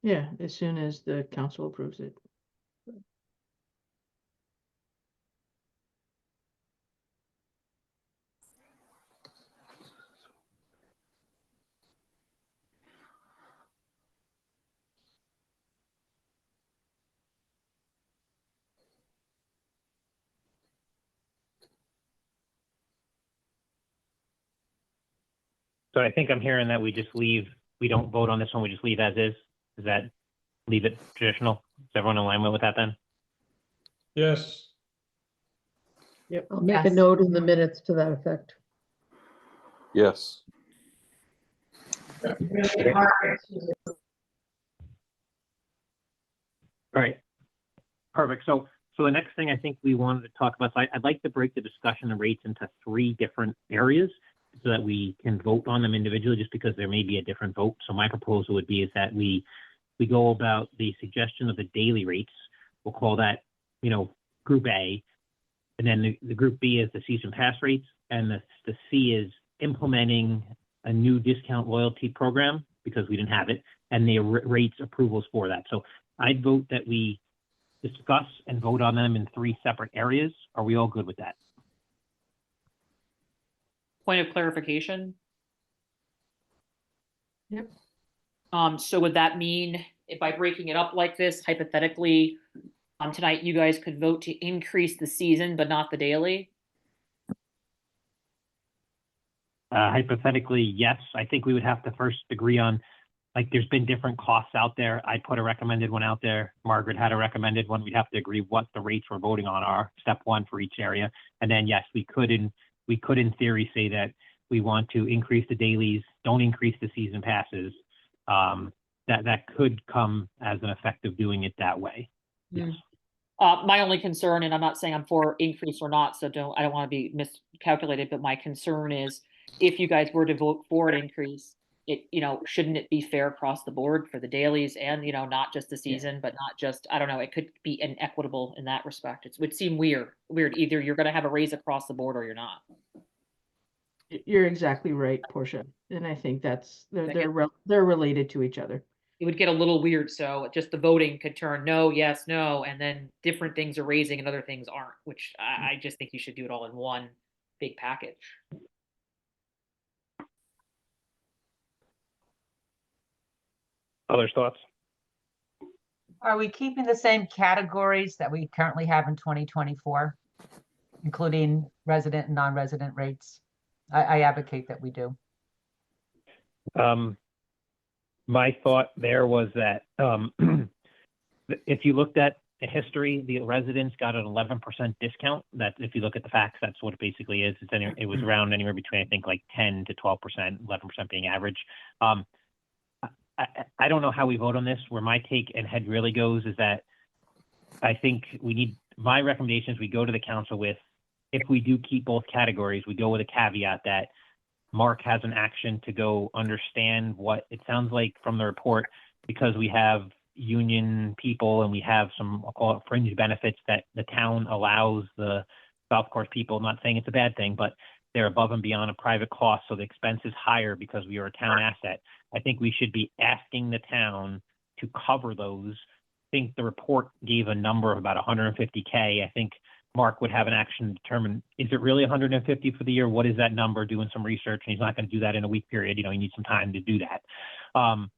Yeah, as soon as the council approves it. So I think I'm hearing that we don't vote on this one, we just leave as is. Does that leave it traditional? Is everyone in alignment with that then? Yes. Yep. I'll make a note in the minutes to that effect. Yes. All right, perfect. So the next thing I think we wanted to talk about, so I'd like to break the discussion of rates into 3 different areas so that we can vote on them individually, just because there may be a different vote. So my proposal would be is that we go about the suggestion of the daily rates. We'll call that, Group A, and then the Group B is the season pass rates, and the C is implementing a new discount loyalty program because we didn't have it, and the rates approvals for that. So I'd vote that we discuss and vote on them in 3 separate areas. Are we all good with that? Point of clarification. Yep. So would that mean if by breaking it up like this, hypothetically, tonight you guys could vote to increase the season, but not the daily? Hypothetically, yes. I think we would have to first agree on, like, there's been different costs out there. I put a recommended one out there. Margaret had a recommended one. We'd have to agree what the rates we're voting on are, step one for each area. And then, yes, we could in theory say that we want to increase the dailies, don't increase the season passes. That could come as an effect of doing it that way. Yes. My only concern, and I'm not saying I'm for increase or not, so I don't want to be miscalculated, but my concern is if you guys were to vote for an increase, shouldn't it be fair across the board for the dailies and, not just the season, but not just, I don't know, it could be inequitable in that respect. It would seem weird. Either you're going to have a raise across the board or you're not. You're exactly right, Portia. And I think they're related to each other. It would get a little weird. So just the voting could turn no, yes, no, and then different things are raising and other things aren't, which I just think you should do it all in one big package. Other thoughts? Are we keeping the same categories that we currently have in 2024, including resident and non-resident rates? I advocate that we do. My thought there was that if you looked at the history, the residents got an 11% discount. That if you look at the facts, that's what it basically is. It was around anywhere between, I think, like 10 to 12%, 11% being average. I don't know how we vote on this. Where my take and head really goes is that I think my recommendation is we go to the council with, if we do keep both categories, we go with a caveat that Mark has an action to go understand what it sounds like from the report, because we have union people and we have some, I'll call it fringe benefits that the town allows the golf course people. I'm not saying it's a bad thing, but they're above and beyond a private cost. So the expense is higher because we are a town asset. I think we should be asking the town to cover those. I think the report gave a number of about 150K. I think Mark would have an action to determine, is it really 150 for the year? What is that number? Doing some research, and he's not going to do that in a week period. You need some time to do that.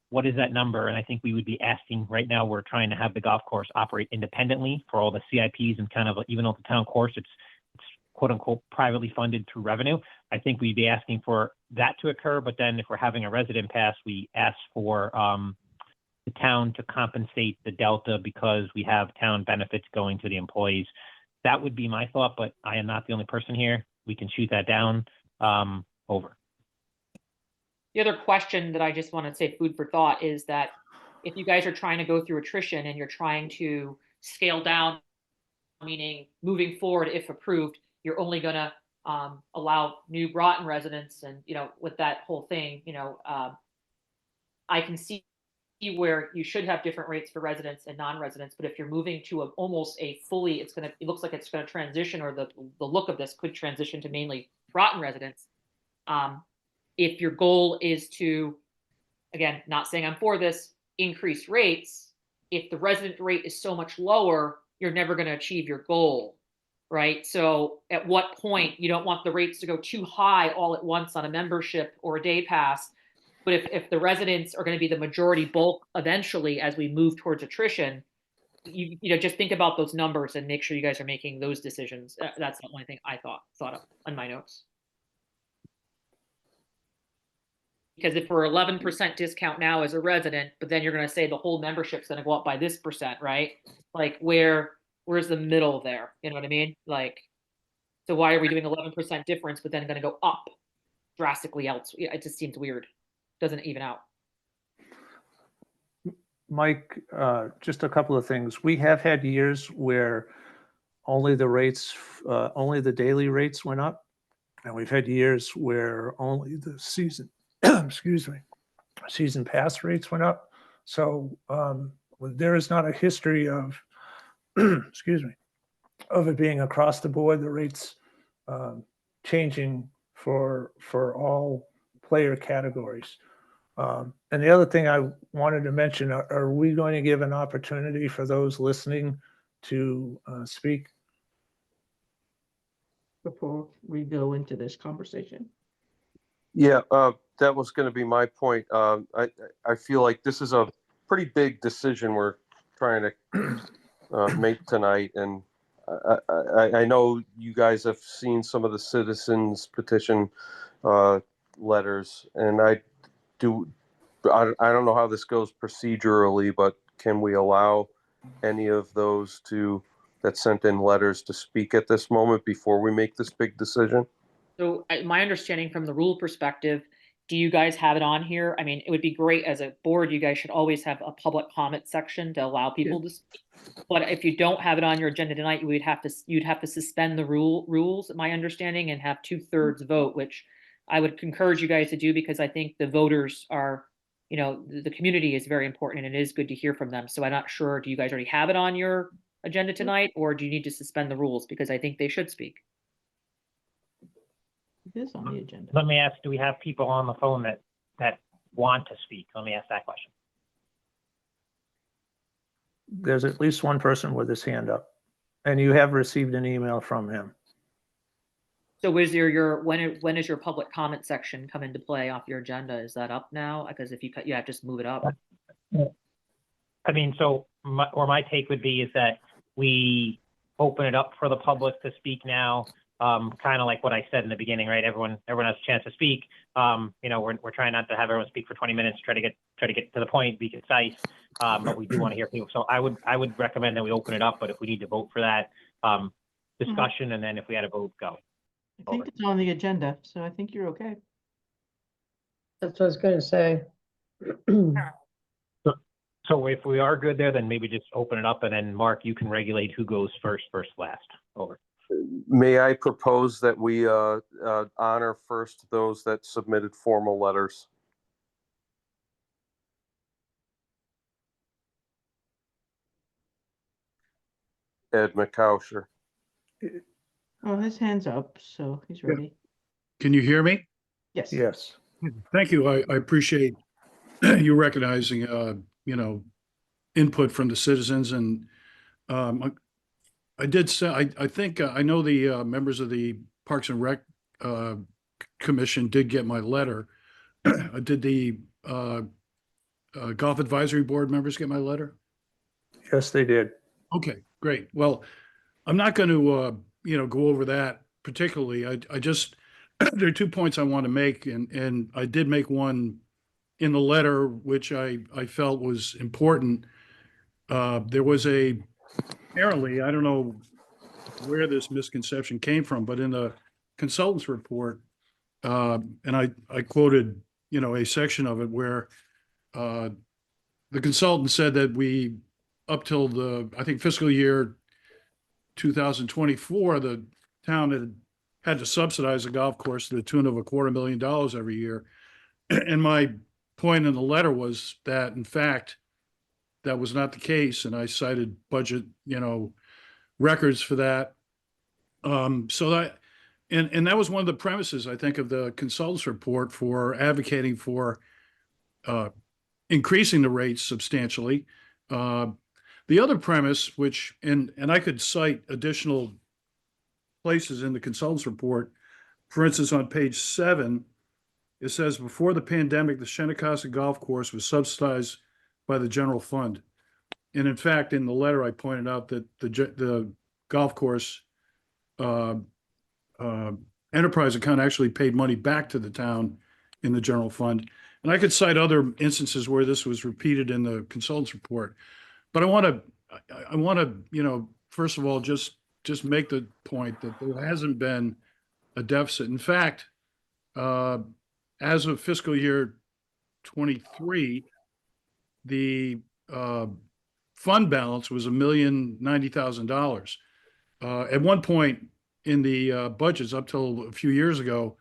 What is that number? And I think we would be asking, right now we're trying to have the golf course operate independently for all the CIPs, and kind of, even though the town course, it's quote unquote privately funded through revenue. I think we'd be asking for that to occur. But then if we're having a resident pass, we ask for the town to compensate the delta because we have town benefits going to the employees. That would be my thought, but I am not the only person here. We can shoot that down. Over. The other question that I just want to say, food for thought, is that if you guys are trying to go through attrition and you're trying to scale down, meaning moving forward, if approved, you're only going to allow new Groton residents, and with that whole thing, I can see where you should have different rates for residents and non-residents, but if you're moving to almost a fully, it looks like it's going to transition, or the look of this could transition to mainly Groton residents. If your goal is to, again, not saying I'm for this, increase rates, if the resident rate is so much lower, you're never going to achieve your goal, right? So at what point, you don't want the rates to go too high all at once on a membership or a day pass. But if the residents are going to be the majority bulk eventually as we move towards attrition, you just think about those numbers and make sure you guys are making those decisions. That's the only thing I thought of on my notes. Because if we're 11% discount now as a resident, but then you're going to say the whole membership's going to go up by this percent, right? Like where's the middle there? You know what I mean? Like, so why are we doing 11% difference, but then going to go up drastically else? It just seems weird. Doesn't even out. Mike, just a couple of things. We have had years where only the daily rates went up. And we've had years where only the season, season pass rates went up. So there is not a history of, of it being across the board, the rates changing for all player categories. And the other thing I wanted to mention, are we going to give an opportunity for those listening to speak? Before we go into this conversation. Yeah, that was going to be my point. I feel like this is a pretty big decision we're trying to make tonight, and I know you guys have seen some of the citizens petition letters, and I don't know how this goes procedurally, but can we allow any of those that sent in letters to speak at this moment before we make this big decision? So my understanding from the rule perspective, do you guys have it on here? I mean, it would be great as a board, you guys should always have a public comment section to allow people to speak. But if you don't have it on your agenda tonight, you'd have to suspend the rules, my understanding, and have 2/3 vote, which I would encourage you guys to do, because I think the voters are, the community is very important and it is good to hear from them. So I'm not sure, do you guys already have it on your agenda tonight, or do you need to suspend the rules? Because I think they should speak. It is on the agenda. Let me ask, do we have people on the phone that want to speak? Let me ask that question. There's at least one person with his hand up, and you have received an email from him. So is there when is your public comment section come into play off your agenda? Is that up now? Because if you have to just move it up. I mean, so my take would be is that we open it up for the public to speak now. Kind of like what I said in the beginning, right? Everyone has a chance to speak. We're trying not to have everyone speak for 20 minutes, try to get to the point, be concise. But we do want to hear people. So I would recommend that we open it up, but if we need to vote for that, discussion, and then if we had a vote, go. I think it's on the agenda, so I think you're okay. That's what I was gonna say. So if we are good there, then maybe just open it up, and then Mark, you can regulate who goes first, last. Over. May I propose that we honor first those that submitted formal letters? Ed McCousher. Oh, his hand's up, so he's ready. Can you hear me? Yes. Yes. Thank you. I appreciate you recognizing, input from the citizens. And I did say, I think, I know the members of the Parks and Rec Commission did get my letter. Did the Golf Advisory Board members get my letter? Yes, they did. Okay, great. Well, I'm not going to, go over that particularly. I just, there are 2 points I want to make, and I did make one in the letter, which I felt was important. There was apparently, I don't know where this misconception came from, but in the consultant's report, and I quoted, a section of it where the consultant said that we, up till I think fiscal year 2024, the town had to subsidize the golf course to the tune of $250,000 every year. And my point in the letter was that, in fact, that was not the case. And I cited budget, records for that. So that, and that was one of the premises, I think, of the consultant's report for advocating for increasing the rates substantially. The other premise, which, and I could cite additional places in the consultant's report, for instance, on page 7, it says, before the pandemic, the Shinnecock Golf Course was subsidized by the general fund. And in fact, in the letter, I pointed out that the golf course enterprise account actually paid money back to the town in the general fund. And I could cite other instances where this was repeated in the consultant's report. But I want to, first of all, just make the point that there hasn't been a deficit. In fact, as of fiscal year 23, the fund balance was $1,090,000. At one point in the budgets, up till a few years ago,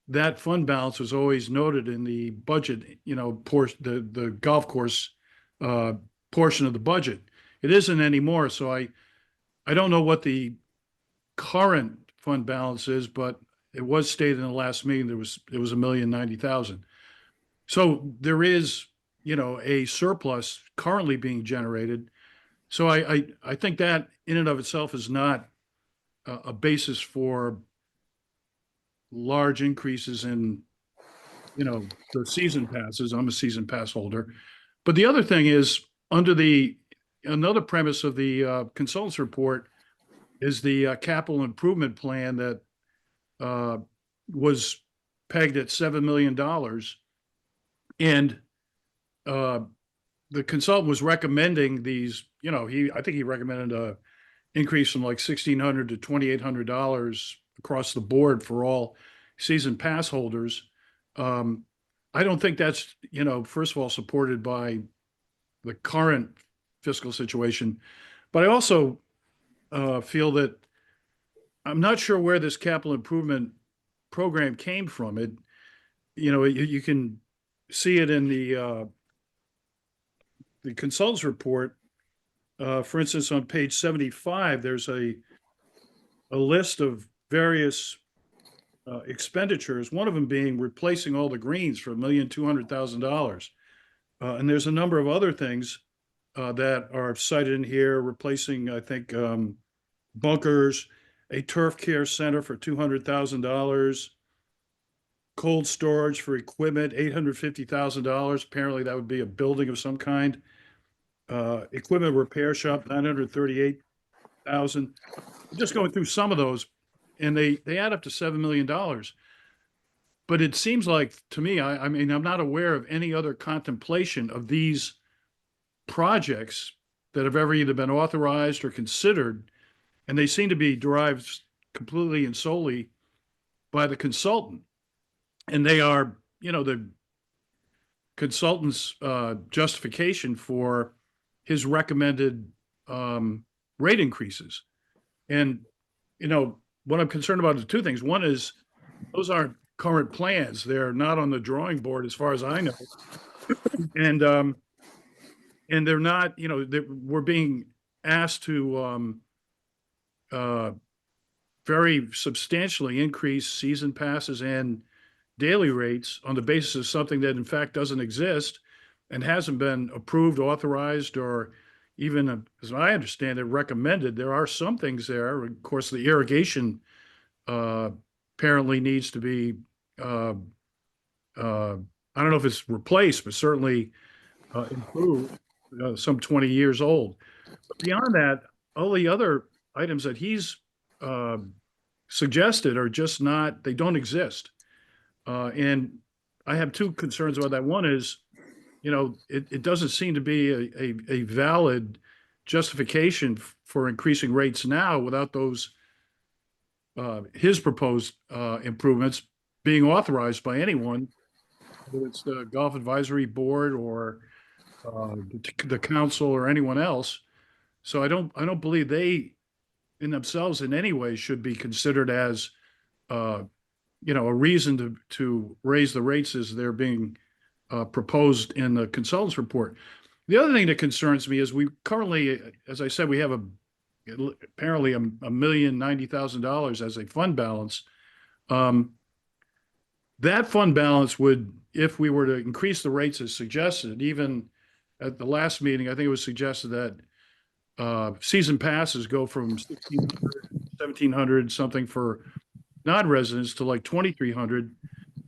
that fund balance was always noted in the budget, the golf course portion of the budget. It isn't anymore. So I don't know what the current fund balance is, but it was stated in the last meeting it was $1,090,000. So there is, a surplus currently being generated. So I think that in and of itself is not a basis for large increases in the season passes. I'm a season pass holder. But the other thing is, another premise of the consultant's report is the capital improvement plan that was pegged at $7 million. And the consultant was recommending these, I think he recommended a increase from like $1,600 to $2,800 across the board for all season pass holders. I don't think that's, first of all, supported by the current fiscal situation, but I also feel that I'm not sure where this capital improvement program came from. You can see it in the consultant's report. For instance, on page 75, there's a list of various expenditures, one of them being replacing all the greens for $1,200,000. And there's a number of other things that are cited in here, replacing, I think, bunkers, a turf care center for $200,000, cold storage for equipment, $850,000. Apparently that would be a building of some kind. Equipment repair shop, $938,000. Just going through some of those, and they add up to $7 million. But it seems like, to me, I mean, I'm not aware of any other contemplation of these projects that have ever either been authorized or considered, and they seem to be derived completely and solely by the consultant. And they are, the consultant's justification for his recommended rate increases. And, what I'm concerned about is two things. One is those aren't current plans. They're not on the drawing board as far as I know. And they're not, we're being asked to very substantially increase season passes and daily rates on the basis of something that in fact doesn't exist and hasn't been approved, authorized, or even, as I understand it, recommended. There are some things there. Of course, the irrigation apparently needs to be, I don't know if it's replaced, but certainly improved, some 20 years old. But beyond that, all the other items that he's suggested are just not, they don't exist. And I have two concerns about that. One is, it doesn't seem to be a valid justification for increasing rates now without those, his proposed improvements being authorized by anyone, whether it's the Golf Advisory Board or the council or anyone else. So I don't believe they in themselves in any way should be considered as a reason to raise the rates as they're being proposed in the consultant's report. The other thing that concerns me is we currently, as I said, we have apparently $1,090,000 as a fund balance. That fund balance would, if we were to increase the rates as suggested, even at the last meeting, I think it was suggested that season passes go from $1,700 something for non-residents to like $2,300.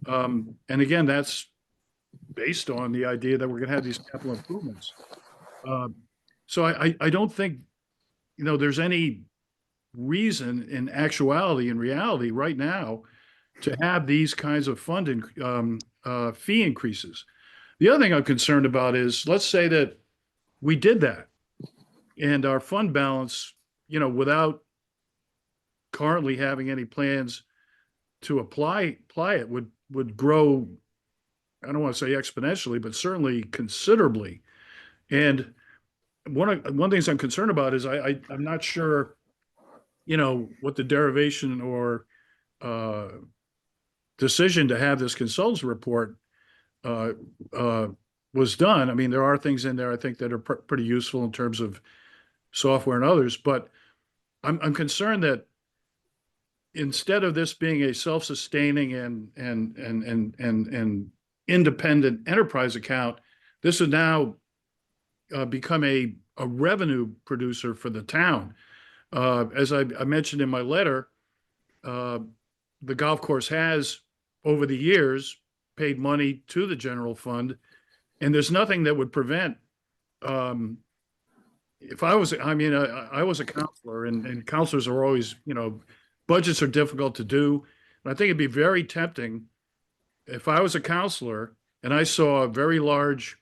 And again, that's based on the idea that we're going to have these capital improvements. So I don't think, there's any reason in actuality, in reality right now to have these kinds of fee increases. The other thing I'm concerned about is, let's say that we did that and our fund balance, without currently having any plans to apply it would grow. I don't want to say exponentially, but certainly considerably. And one thing I'm concerned about is I'm not sure, what the derivation or decision to have this consultant's report was done. I mean, there are things in there I think that are pretty useful in terms of software and others, but I'm concerned that instead of this being a self-sustaining and independent enterprise account, this has now become a revenue producer for the town. As I mentioned in my letter, the golf course has, over the years, paid money to the general fund, and there's nothing that would prevent, if I was, I was a counselor, and counselors are always, budgets are difficult to do. And I think it'd be very tempting if I was a counselor and I saw very large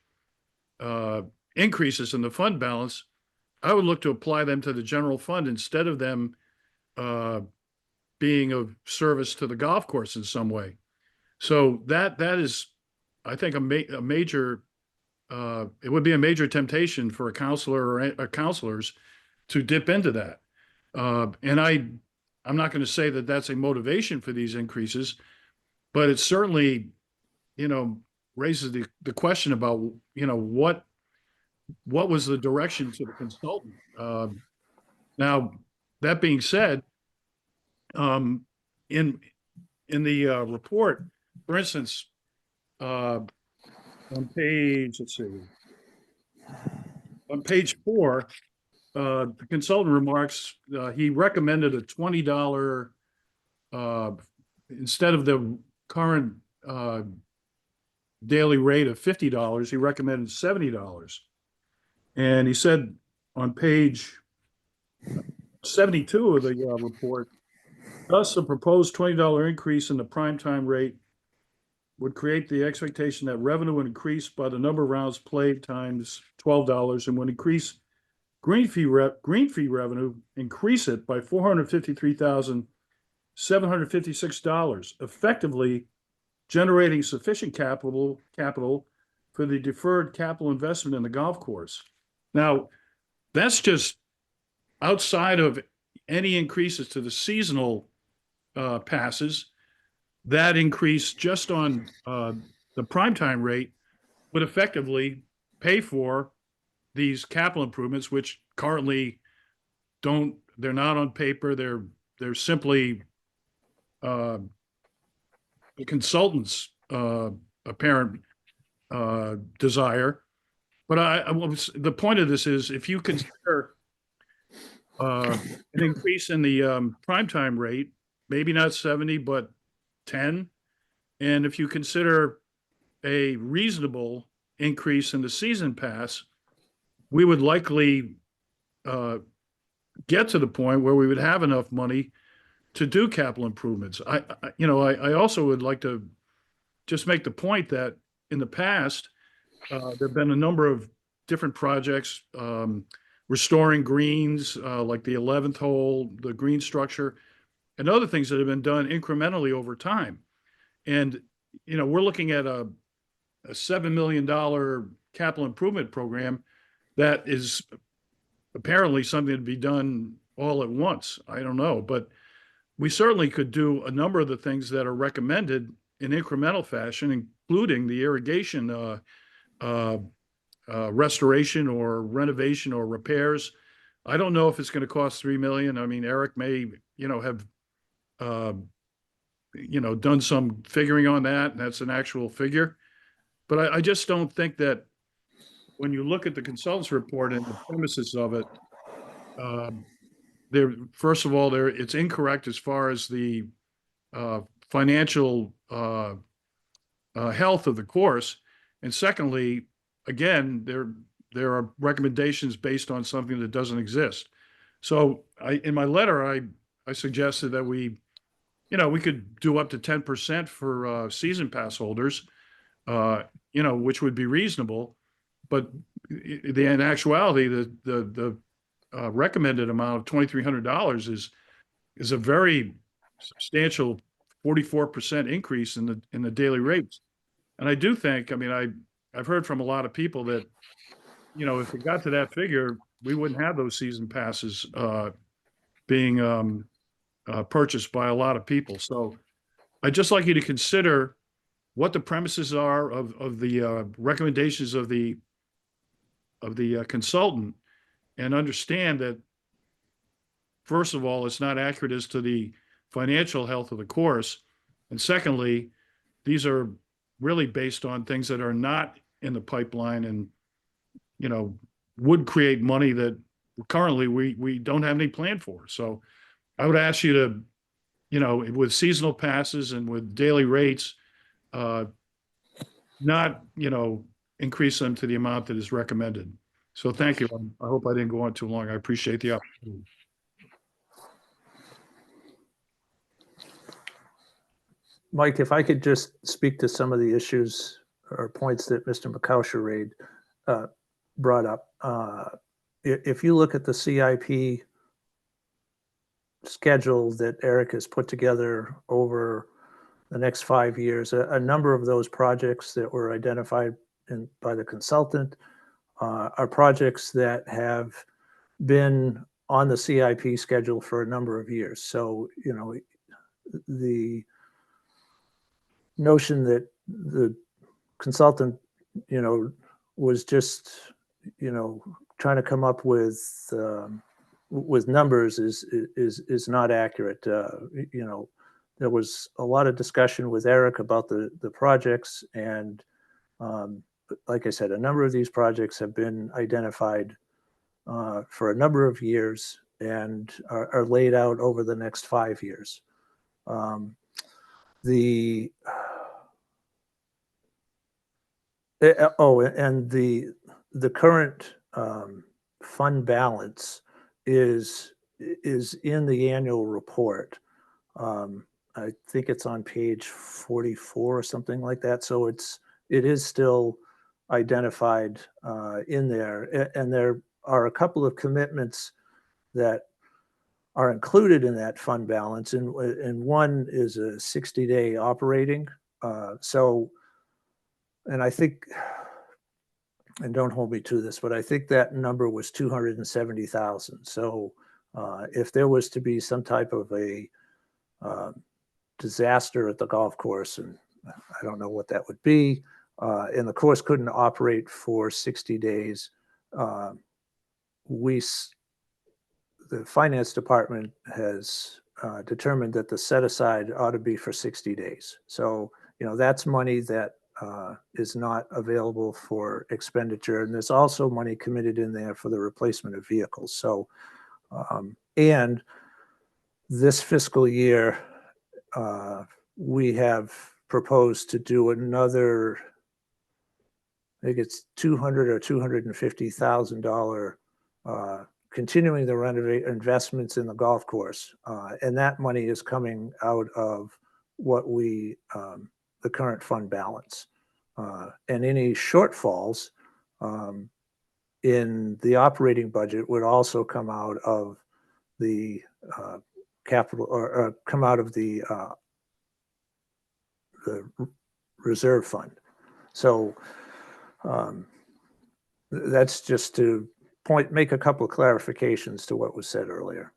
increases in the fund balance, I would look to apply them to the general fund instead of them being of service to the golf course in some way. So that is, I think, a major, it would be a major temptation for a counselor or counselors to dip into that. And I'm not going to say that that's a motivation for these increases, but it certainly, raises the question about, what was the direction to the consultant? Now, that being said, in the report, for instance, on page, let's see, on page 4, the consultant remarks he recommended a $20 instead of the current daily rate of $50. He recommended $70. And he said on page 72 of the report, thus a proposed $20 increase in the prime time rate would create the expectation that revenue would increase by the number of rounds played times $12 and would increase green fee revenue, increase it by $453,756, effectively generating sufficient capital for the deferred capital investment in the golf course. Now, that's just outside of any increases to the seasonal passes. That increase just on the primetime rate would effectively pay for these capital improvements, which currently they're not on paper. They're simply the consultant's apparent desire. But the point of this is, if you consider an increase in the primetime rate, maybe not 70, but 10, and if you consider a reasonable increase in the season pass, we would likely get to the point where we would have enough money to do capital improvements. I also would like to just make the point that in the past, there have been a number of different projects, restoring greens, like the 11th hole, the green structure, and other things that have been done incrementally over time. And, we're looking at a $7 million capital improvement program that is apparently something to be done all at once. I don't know, but we certainly could do a number of the things that are recommended in incremental fashion, including the irrigation restoration or renovation or repairs. I don't know if it's going to cost $3 million. I mean, Eric may, have, done some figuring on that, and that's an actual figure. But I just don't think that when you look at the consultant's report and the premises of it, first of all, it's incorrect as far as the financial health of the course. And secondly, again, there are recommendations based on something that doesn't exist. So in my letter, I suggested that we could do up to 10% for season pass holders, which would be reasonable. But in actuality, the recommended amount of $2,300 is a very substantial 44% increase in the daily rates. And I do think, I've heard from a lot of people that, if we got to that figure, we wouldn't have those season passes being purchased by a lot of people. So I'd just like you to consider what the premises are of the recommendations of the consultant, and understand that, first of all, it's not accurate as to the financial health of the course. And secondly, these are really based on things that are not in the pipeline and, would create money that currently we don't have any plan for. So I would ask you to, with seasonal passes and with daily rates, not, increase them to the amount that is recommended. So thank you. I hope I didn't go on too long. I appreciate the opportunity. Mike, if I could just speak to some of the issues or points that Mr. McCausher brought up. If you look at the CIP schedule that Eric has put together over the next 5 years, a number of those projects that were identified by the consultant are projects that have been on the CIP schedule for a number of years. So, the notion that the consultant, was just, trying to come up with numbers is not accurate. There was a lot of discussion with Eric about the projects, and like I said, a number of these projects have been identified for a number of years and are laid out over the next 5 years. The current fund balance is in the annual report. I think it's on page 44 or something like that. So it is still identified in there, and there are a couple of commitments that are included in that fund balance, and one is a 60-day operating. And I think, and don't hold me to this, but I think that number was 270,000. So if there was to be some type of a disaster at the golf course, and I don't know what that would be, and the course couldn't operate for 60 days, the finance department has determined that the set aside ought to be for 60 days. So, that's money that is not available for expenditure. And there's also money committed in there for the replacement of vehicles. So, and this fiscal year, we have proposed to do another, I think it's $200,000 or $250,000 continuing the renovate investments in the golf course. And that money is coming out of what the current fund balance. And any shortfalls in the operating budget would also come out of the capital, or come out of the reserve fund. So that's just to make a couple of clarifications to what was said earlier.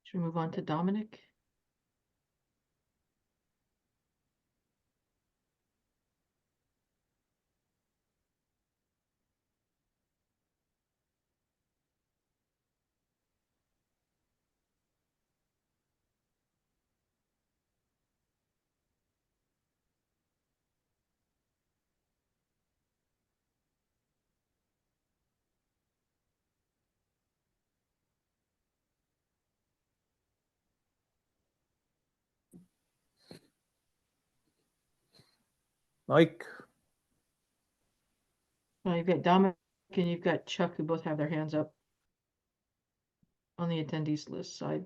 Should we move on to Dominic? Mike? You've got Dominic and you've got Chuck, who both have their hands up on the attendees list side.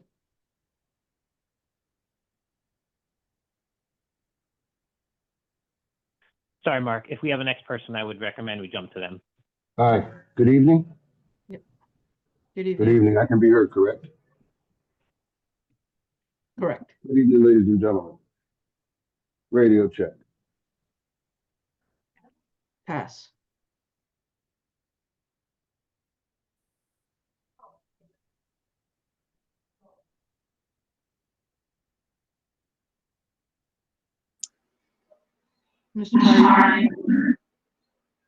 Sorry, Mark. If we have a next person, I would recommend we jump to them. Hi, good evening. Yep. Good evening. Good evening. I can be heard, correct? Correct. Good evening, ladies and gentlemen. Radio check. Pass. Mr. Meyer.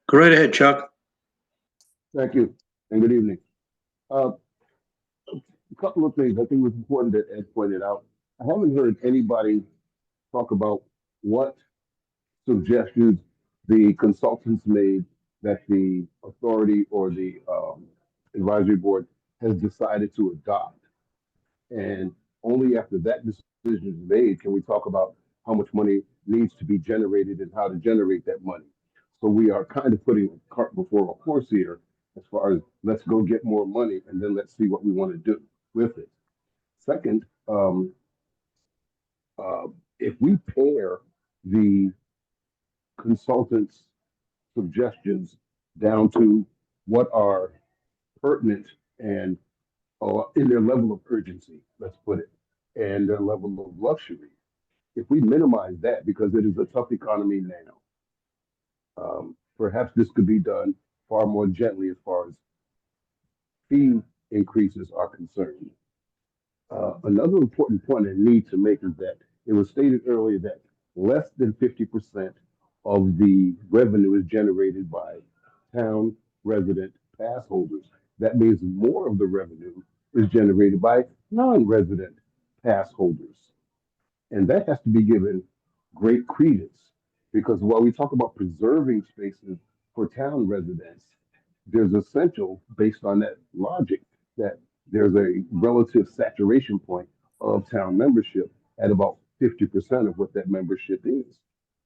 Go right ahead, Chuck. Thank you, and good evening. A couple of things I think was important that Ed pointed out. I haven't heard anybody talk about what suggestions the consultants made that the authority or the advisory board has decided to adopt. And only after that decision is made can we talk about how much money needs to be generated and how to generate that money. So we are kind of putting a cart before a horse here as far as let's go get more money and then let's see what we want to do with it. Second, if we pair the consultants' suggestions down to what are pertinent and in their level of urgency, let's put it, and their level of luxury. If we minimize that, because it is a tough economy now, perhaps this could be done far more gently as far as fee increases are concerned. Another important point I need to make is that it was stated earlier that less than 50% of the revenue is generated by town resident pass holders. That means more of the revenue is generated by non-resident pass holders. And that has to be given great credence because while we talk about preserving spaces for town residents, there's essential based on that logic that there's a relative saturation point of town membership at about 50% of what that membership is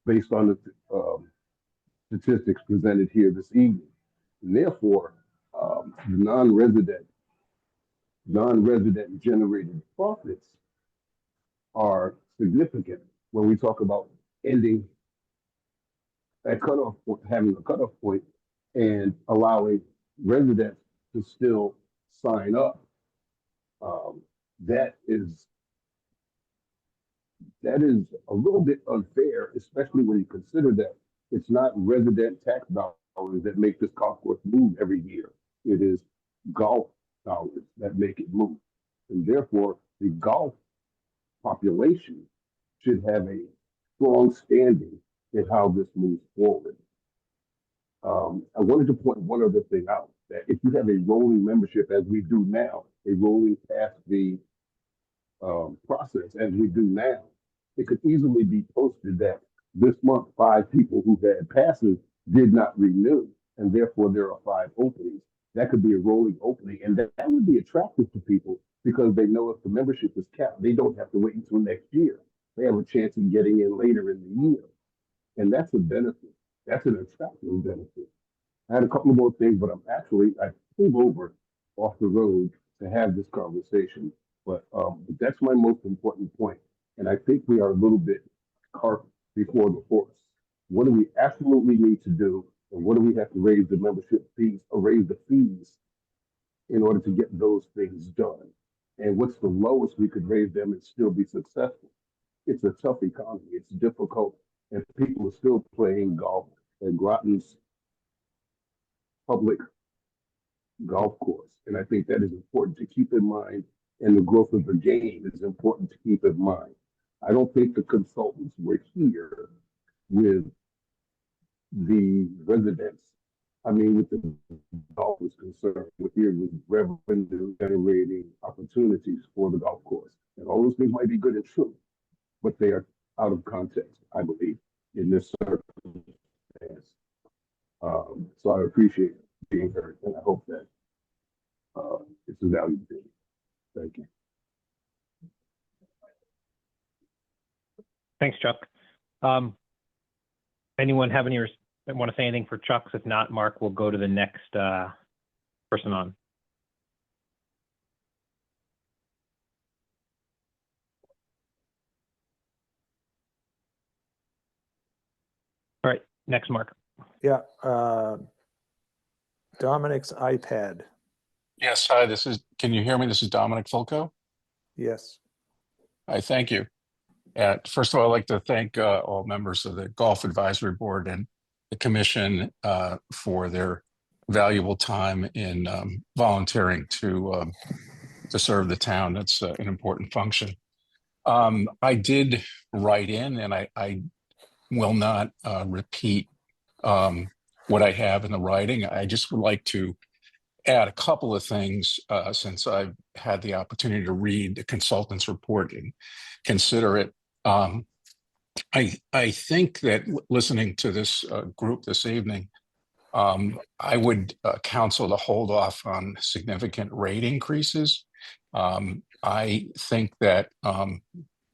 based on the statistics presented here this evening. And therefore, non-resident generated profits are significant when we talk about ending at cutoff, having a cutoff point and allowing residents to still sign up. That is a little bit unfair, especially when you consider that it's not resident tax dollars that make this golf course move every year. It is golf dollars that make it move. And therefore, the golf population should have a strong standing in how this moves forward. I wanted to point one other thing out, that if you have a rolling membership, as we do now, a rolling past the process, as we do now, it could easily be posted that this month 5 people who had passes did not renew, and therefore there are 5 openings. That could be a rolling opening, and that would be attractive to people because they know if the membership is capped, they don't have to wait until next year. They have a chance of getting in later in the year, and that's a benefit. That's an attractive benefit. I had a couple more things, but I pulled over off the road to have this conversation. But that's my most important point. And I think we are a little bit cart before the horse. What do we absolutely need to do? And what do we have to raise the membership fees or raise the fees in order to get those things done? And what's the lowest we could raise them and still be successful? It's a tough economy. It's difficult. And people are still playing golf at Groton's public golf course. And I think that is important to keep in mind. And the growth of the game is important to keep in mind. I don't think the consultants were here with the residents. I mean, with the golf is concerned, we're here with revenue generating opportunities for the golf course. And all those things might be good and true, but they are out of context, I believe, in this circumstance. So I appreciate being heard, and I hope that it's a value thing. Thank you. Thanks, Chuck. Anyone have any want to say anything for Chuck? If not, Mark, we'll go to the next person on. All right, next, Mark. Yeah, Dominic's iPad. Yes, hi, can you hear me? This is Dominic Fulco. Yes. Hi, thank you. First of all, I'd like to thank all members of the Golf Advisory Board and the Commission for their valuable time in volunteering to serve the town. That's an important function. I did write in, and I will not repeat what I have in the writing. I just would like to add a couple of things since I've had the opportunity to read the consultant's report and consider it. I think that listening to this group this evening, I would counsel to hold off on significant rate increases. I think that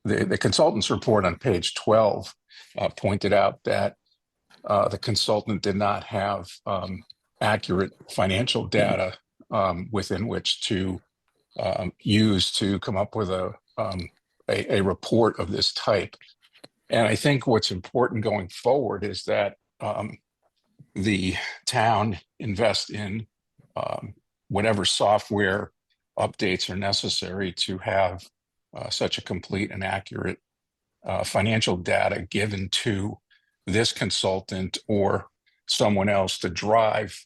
the consultant's report on page 12 pointed out that the consultant did not have accurate financial data within which to use to come up with a report of this type. And I think what's important going forward is that the town invest in whatever software updates are necessary to have such a complete and accurate financial data given to this consultant or someone else to drive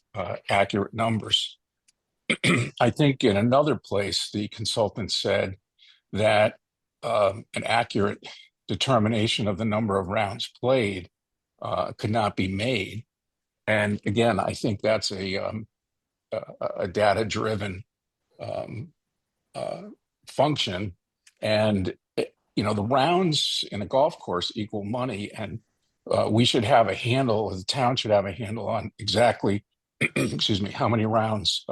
accurate numbers. I think in another place, the consultant said that an accurate determination of the number of rounds played could not be made. And again, I think that's a data-driven function. And the rounds in a golf course equal money, and we should have a handle, the town should have a handle on exactly, excuse me, how many rounds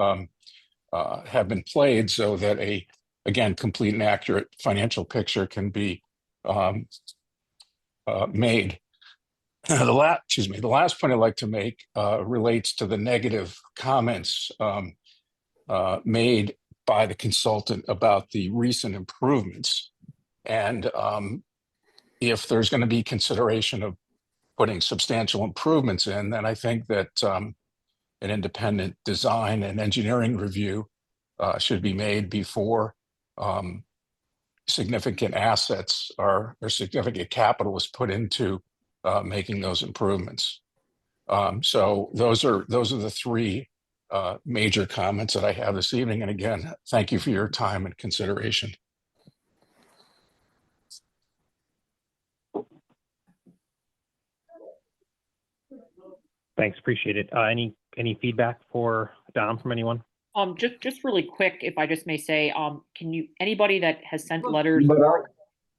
have been played, so that again, complete and accurate financial picture can be made. The last point I'd like to make relates to the negative comments made by the consultant about the recent improvements. And if there's going to be consideration of putting substantial improvements in, then I think that an independent design and engineering review should be made before significant assets or significant capital is put into making those improvements. So those are the three major comments that I have this evening. And again, thank you for your time and consideration. Thanks, appreciate it. Any feedback for Dom from anyone? Just really quick, if I just may say, anybody that has sent letters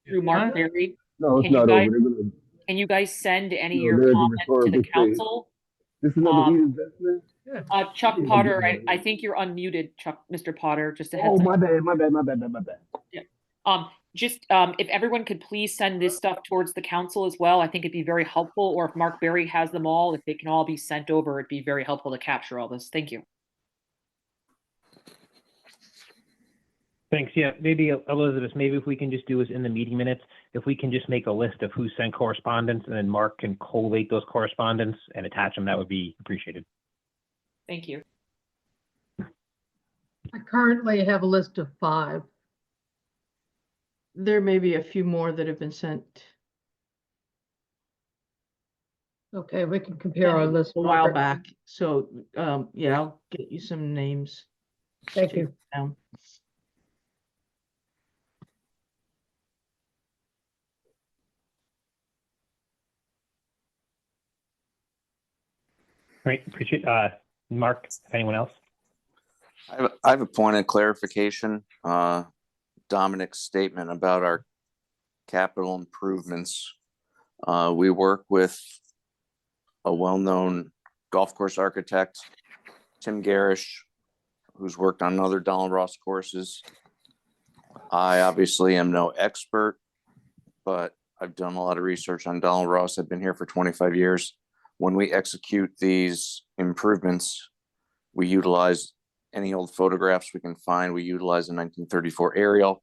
through Mark Berry, no, it's not over. can you guys send any of your comments to the council? This is another investment. Chuck Potter, I think you're unmuted, Mr. Potter, just a heads up. Oh, my bad. Yeah. If everyone could please send this stuff towards the council as well, I think it'd be very helpful. Or if Mark Berry has them all, if they can all be sent over, it'd be very helpful to capture all this. Thank you. Thanks. Yeah, maybe Elizabeth, maybe if we can just do is in the meeting minutes, if we can just make a list of who sent correspondence, and then Mark can collate those correspondence and attach them, that would be appreciated. Thank you. I currently have a list of 5. There may be a few more that have been sent Okay, we can compare our list. a while back. So, yeah, I'll get you some names. Thank you. Down. Great, appreciate it. Mark, anyone else? I have a point of clarification. Dominic's statement about our capital improvements. We work with a well-known golf course architect, Tim Garish, who's worked on other Donald Ross courses. I obviously am no expert, but I've done a lot of research on Donald Ross. I've been here for 25 years. When we execute these improvements, we utilize any old photographs we can find. We utilize a 1934 aerial.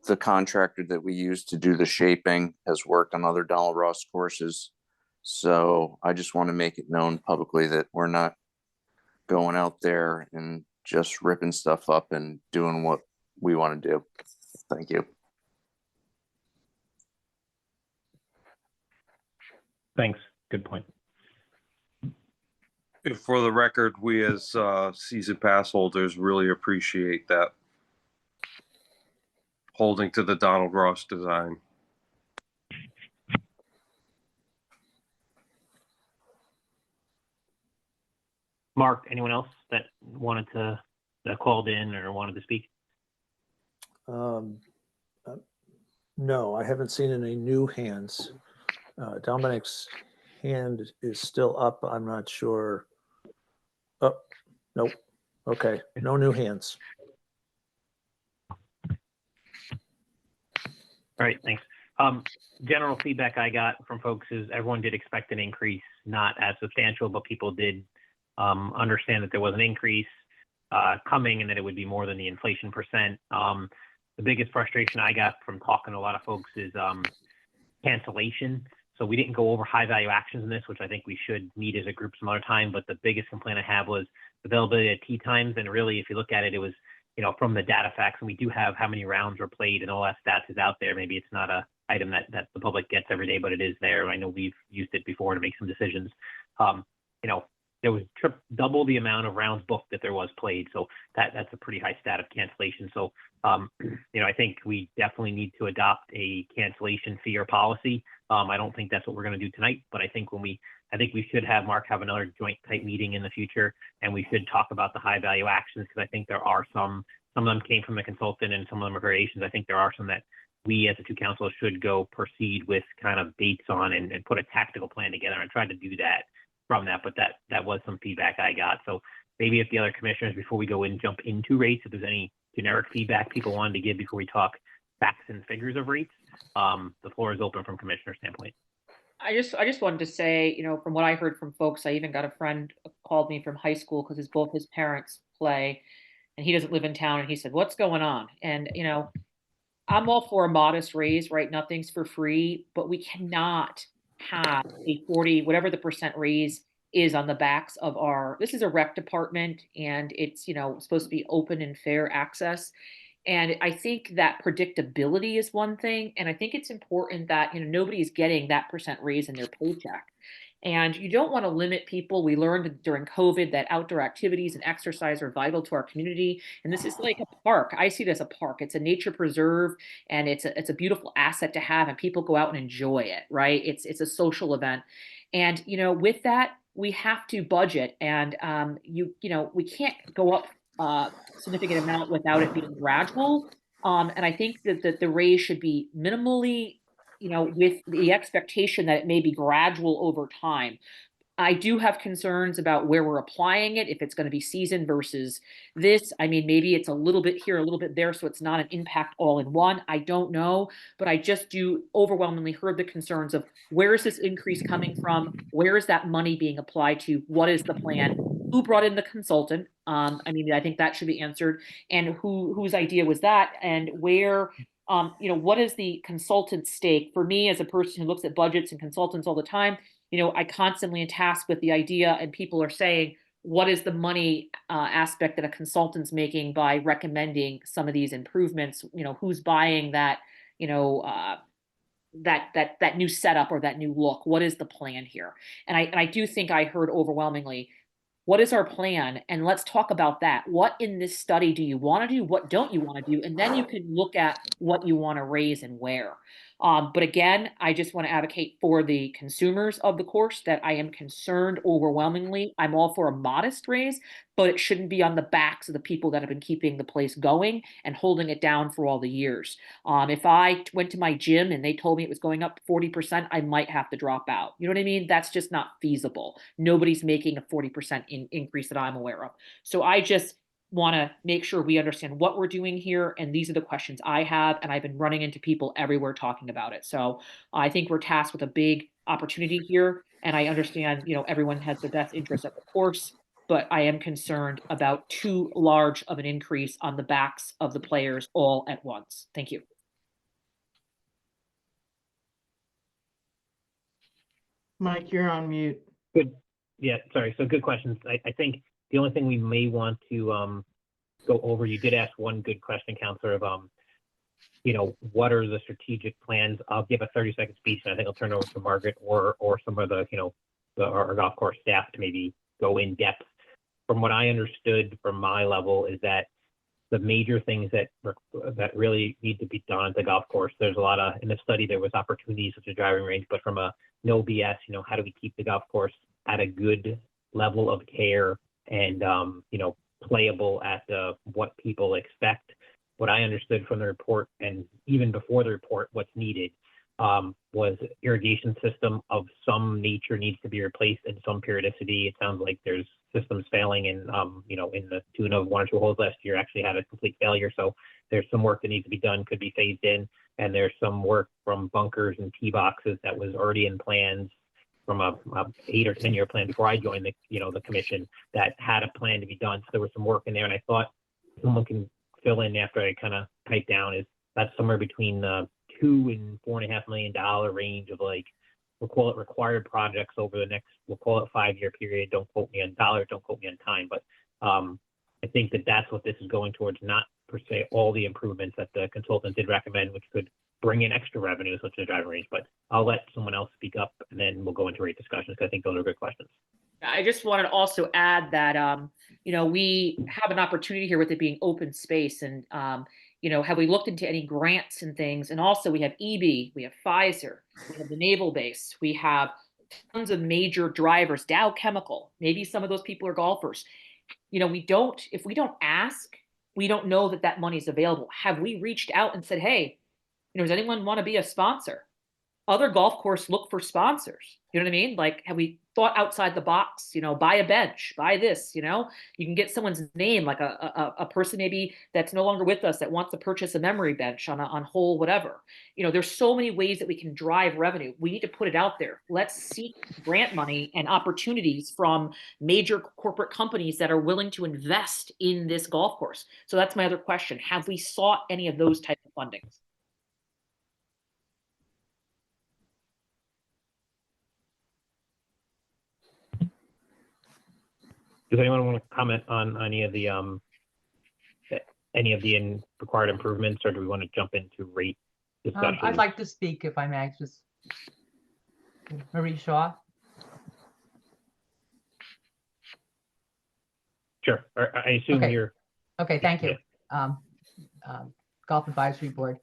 The contractor that we use to do the shaping has worked on other Donald Ross courses. So I just want to make it known publicly that we're not going out there and just ripping stuff up and doing what we want to do. Thank you. Thanks. Good point. For the record, we as season pass holders really appreciate that. Holding to the Donald Ross design. Mark, anyone else that called in or wanted to speak? No, I haven't seen any new hands. Dominic's hand is still up. I'm not sure. Oh, nope. Okay, no new hands. All right, thanks. General feedback I got from folks is everyone did expect an increase, not as substantial, but people did understand that there was an increase coming and that it would be more than the inflation percent. The biggest frustration I got from talking to a lot of folks is cancellation. So we didn't go over high value actions in this, which I think we should meet as a group some other time. But the biggest complaint I have was availability at tea times. And really, if you look at it, it was, from the data facts, and we do have how many rounds were played and all that stats is out there. Maybe it's not a item that the public gets every day, but it is there. I know we've used it before to make some decisions. There was double the amount of rounds booked that there was played. So that's a pretty high stat of cancellation. So, I think we definitely need to adopt a cancellation fee or policy. I don't think that's what we're going to do tonight, but I think we should have Mark have another joint type meeting in the future, and we should talk about the high value actions, because I think there are some of them came from the consultant and some of them are variations. I think there are some that we as the two councils should go proceed with kind of dates on and put a tactical plan together, and try to do that from that. But that was some feedback I got. So maybe if the other commissioners, before we go in, jump into rates, if there's any generic feedback people wanted to give before we talk facts and figures of rates, the floor is open from commissioner standpoint. I just wanted to say, from what I heard from folks, I even got a friend called me from high school because both his parents play, and he doesn't live in town, and he said, "What's going on?" And I'm all for a modest raise, right? Nothing's for free, but we cannot have a 40, whatever the percent raise is on the backs of this is a rec department, and it's, supposed to be open and fair access. And I think that predictability is one thing. And I think it's important that, nobody's getting that percent raise in their paycheck. And you don't want to limit people. We learned during COVID that outdoor activities and exercise are vital to our community. And this is like a park. I see it as a park. It's a nature preserve, and it's a beautiful asset to have, and people go out and enjoy it, right? It's a social event. And, with that, we have to budget, and we can't go up significant amount without it being gradual. And I think that the raise should be minimally, with the expectation that it may be gradual over time. I do have concerns about where we're applying it, if it's going to be season versus this. I mean, maybe it's a little bit here, a little bit there, so it's not an impact all in one. I don't know, but I just do overwhelmingly heard the concerns of where is this increase coming from? Where is that money being applied to? What is the plan? Who brought in the consultant? I think that should be answered. And whose idea was that? And where, what is the consultant's stake? For me, as a person who looks at budgets and consultants all the time, I constantly am tasked with the idea, and people are saying, what is the money aspect that a consultant's making by recommending some of these improvements? Who's buying that, that new setup or that new look? What is the plan here? And I do think I heard overwhelmingly, what is our plan? And let's talk about that. What in this study do you want to do? What don't you want to do? And then you can look at what you want to raise and where. But again, I just want to advocate for the consumers of the course that I am concerned overwhelmingly. I'm all for a modest raise, but it shouldn't be on the backs of the people that have been keeping the place going and holding it down for all the years. If I went to my gym and they told me it was going up 40%, I might have to drop out. You know what I mean? That's just not feasible. Nobody's making a 40% increase that I'm aware of. So I just want to make sure we understand what we're doing here. And these are the questions I have. And I've been running into people everywhere talking about it. So I think we're tasked with a big opportunity here. And I understand, everyone has the best interest at the course, but I am concerned about too large of an increase on the backs of the players all at once. Thank you. Mike, you're on mute. Good. Yeah, sorry. So good questions. I think the only thing we may want to go over, you did ask one good question, Counselor, of what are the strategic plans? I'll give a 30-second speech, and I think I'll turn it over to Margaret or some of the our golf course staff to maybe go in depth. From what I understood from my level is that the major things that really need to be done at the golf course, there's a lot of, in the study, there was opportunities such as driving range, but from a no BS, how do we keep the golf course at a good level of care and playable at what people expect. What I understood from the report, and even before the report, what's needed was irrigation system of some nature needs to be replaced in some periodicity. It sounds like there's systems failing, and in the tune of 1 or 2 holes last year actually had a complete failure. So there's some work that needs to be done, could be phased in, and there's some work from bunkers and tee boxes that was already in plans from a 8 or 10 year plan before I joined the commission that had a plan to be done. So there was some work in there, and I thought someone can fill in after I kind of type down is that's somewhere between the $2 and $4.5 million range of, like, we'll call it required projects over the next, we'll call it 5-year period. Don't quote me on dollars, don't quote me on time, but I think that that's what this is going towards, not per se all the improvements that the consultant did recommend, which could bring in extra revenue, such as driving range. But I'll let someone else speak up, and then we'll go into rate discussions, because I think those are good questions. I just wanted to also add that, we have an opportunity here with it being open space, and, have we looked into any grants and things? And also we have EB, we have Pfizer, we have the Naval Base, we have tons of major drivers, Dow Chemical, maybe some of those people are golfers. If we don't ask, we don't know that money is available. Have we reached out and said, hey, does anyone want to be a sponsor? Other golf courses look for sponsors. You know what I mean? Like, have we thought outside the box? Buy a bench, buy this. You can get someone's name, like a person maybe that's no longer with us that wants to purchase a memory bench on hole whatever. There's so many ways that we can drive revenue. We need to put it out there. Let's seek grant money and opportunities from major corporate companies that are willing to invest in this golf course. So that's my other question. Have we sought any of those type of fundings? Does anyone want to comment on any of the required improvements, or do we want to jump into rate discussion? I'd like to speak, if I may, just Marie Shaw. Sure. I assume you're. Okay, thank you. Yeah. Golf Advisory Board.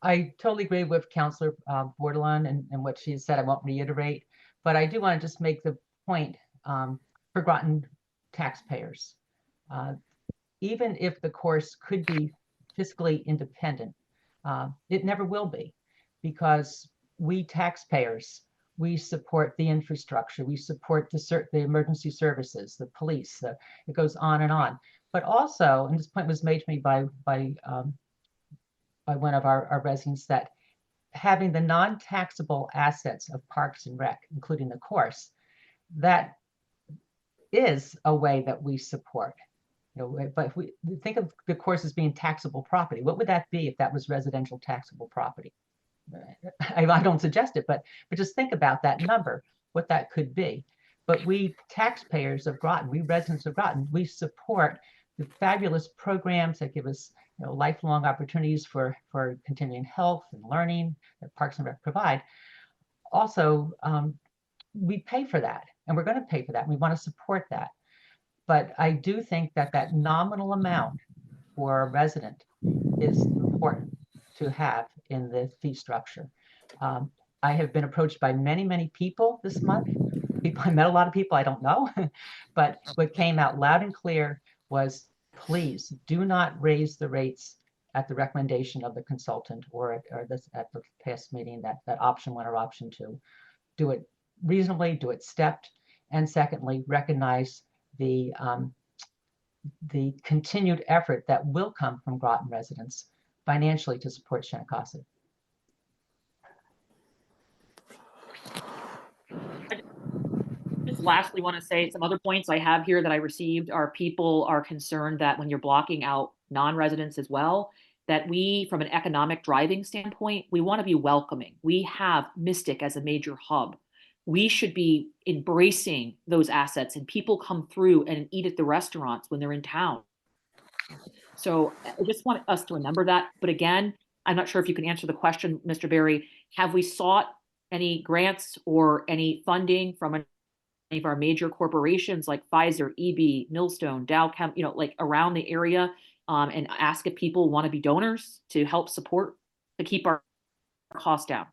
I totally agree with Councilor Bordelon and what she said. I won't reiterate, but I do want to just make the point for Groton taxpayers. Even if the course could be fiscally independent, it never will be, because we taxpayers, we support the infrastructure, we support the emergency services, the police, it goes on and on. But also, and this point was made to me by one of our residents, that having the non-taxable assets of Parks and Rec, including the course, that is a way that we support. But if we think of the course as being taxable property, what would that be if that was residential taxable property? I don't suggest it, but just think about that number, what that could be. But we taxpayers of Groton, we residents of Groton, we support the fabulous programs that give us lifelong opportunities for continuing health and learning that Parks and Rec provide. Also, we pay for that, and we're going to pay for that. And we want to support that. But I do think that nominal amount for a resident is important to have in the fee structure. I have been approached by many, many people this month. I met a lot of people I don't know, but what came out loud and clear was, please do not raise the rates at the recommendation of the consultant or at the past meeting, that option 1 or option 2. Do it reasonably, do it stepped, and secondly, recognize the continued effort that will come from Groton residents financially to support Shinnecock. Just lastly want to say some other points I have here that I received are people are concerned that when you're blocking out non-residents as well, that we, from an economic driving standpoint, we want to be welcoming. We have Mystic as a major hub. We should be embracing those assets, and people come through and eat at the restaurants when they're in town. So I just want us to remember that. But again, I'm not sure if you can answer the question, Mr. Berry. Have we sought any grants or any funding from any of our major corporations like Pfizer, EB, Millstone, Dow Chem, like around the area, and ask if people want to be donors to help support, to keep our costs down?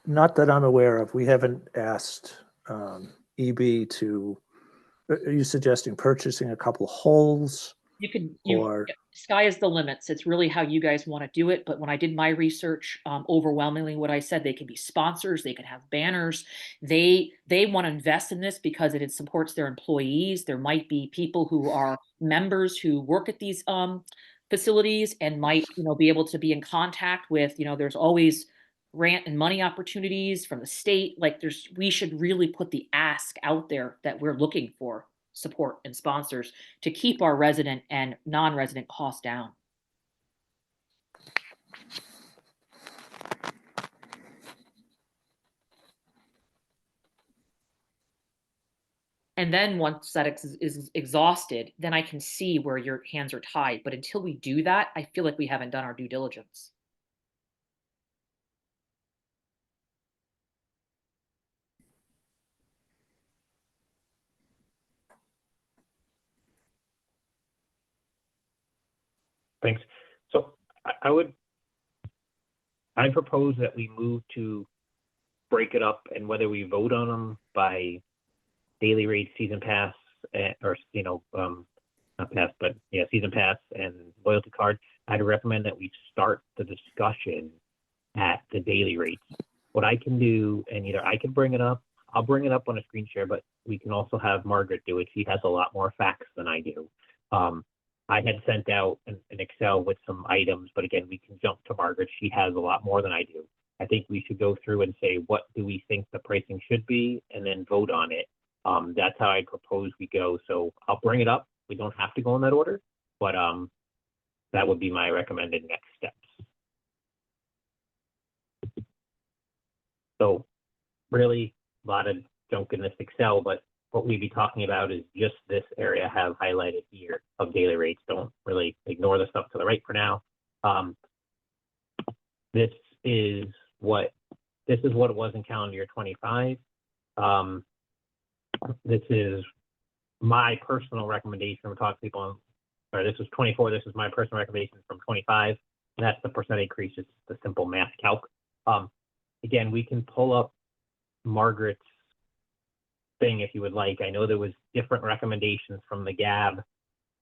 Not that I'm aware of. We haven't asked EB to, are you suggesting purchasing a couple holes? Or sky is the limits. It's really how you guys want to do it. But when I did my research, overwhelmingly what I said, they can be sponsors, they can have banners. They want to invest in this because it supports their employees. There might be people who are members who work at these facilities and might, be able to be in contact with, there's always grant and money opportunities from the state. Like we should really put the ask out there that we're looking for support and sponsors to keep our resident and non-resident costs down. And then once that is exhausted, then I can see where your hands are tied. But until we do that, I feel like we haven't done our due diligence. Thanks. So I propose that we move to break it up, and whether we vote on them by daily rate, season pass, or not pass, but yeah, season pass and loyalty card. I'd recommend that we start the discussion at the daily rates. What I can do, and either I can bring it up, I'll bring it up on a screen share, but we can also have Margaret do it. She has a lot more facts than I do. I had sent out an Excel with some items, but again, we can jump to Margaret. She has a lot more than I do. I think we should go through and say, what do we think the pricing should be, and then vote on it. That's how I propose we go. So I'll bring it up. We don't have to go in that order, but that would be my recommended next steps. So really a lot of junk in this Excel, but what we'd be talking about is just this area I have highlighted here of daily rates. Don't really ignore the stuff to the right for now. This is what it was in calendar year 25. This is my personal recommendation. We're talking to people on, or this was 24. This is my personal recommendation from 25. And that's the percent increase. It's the simple math calc. Again, we can pull up Margaret's thing if you would like. I know there was different recommendations from the GAB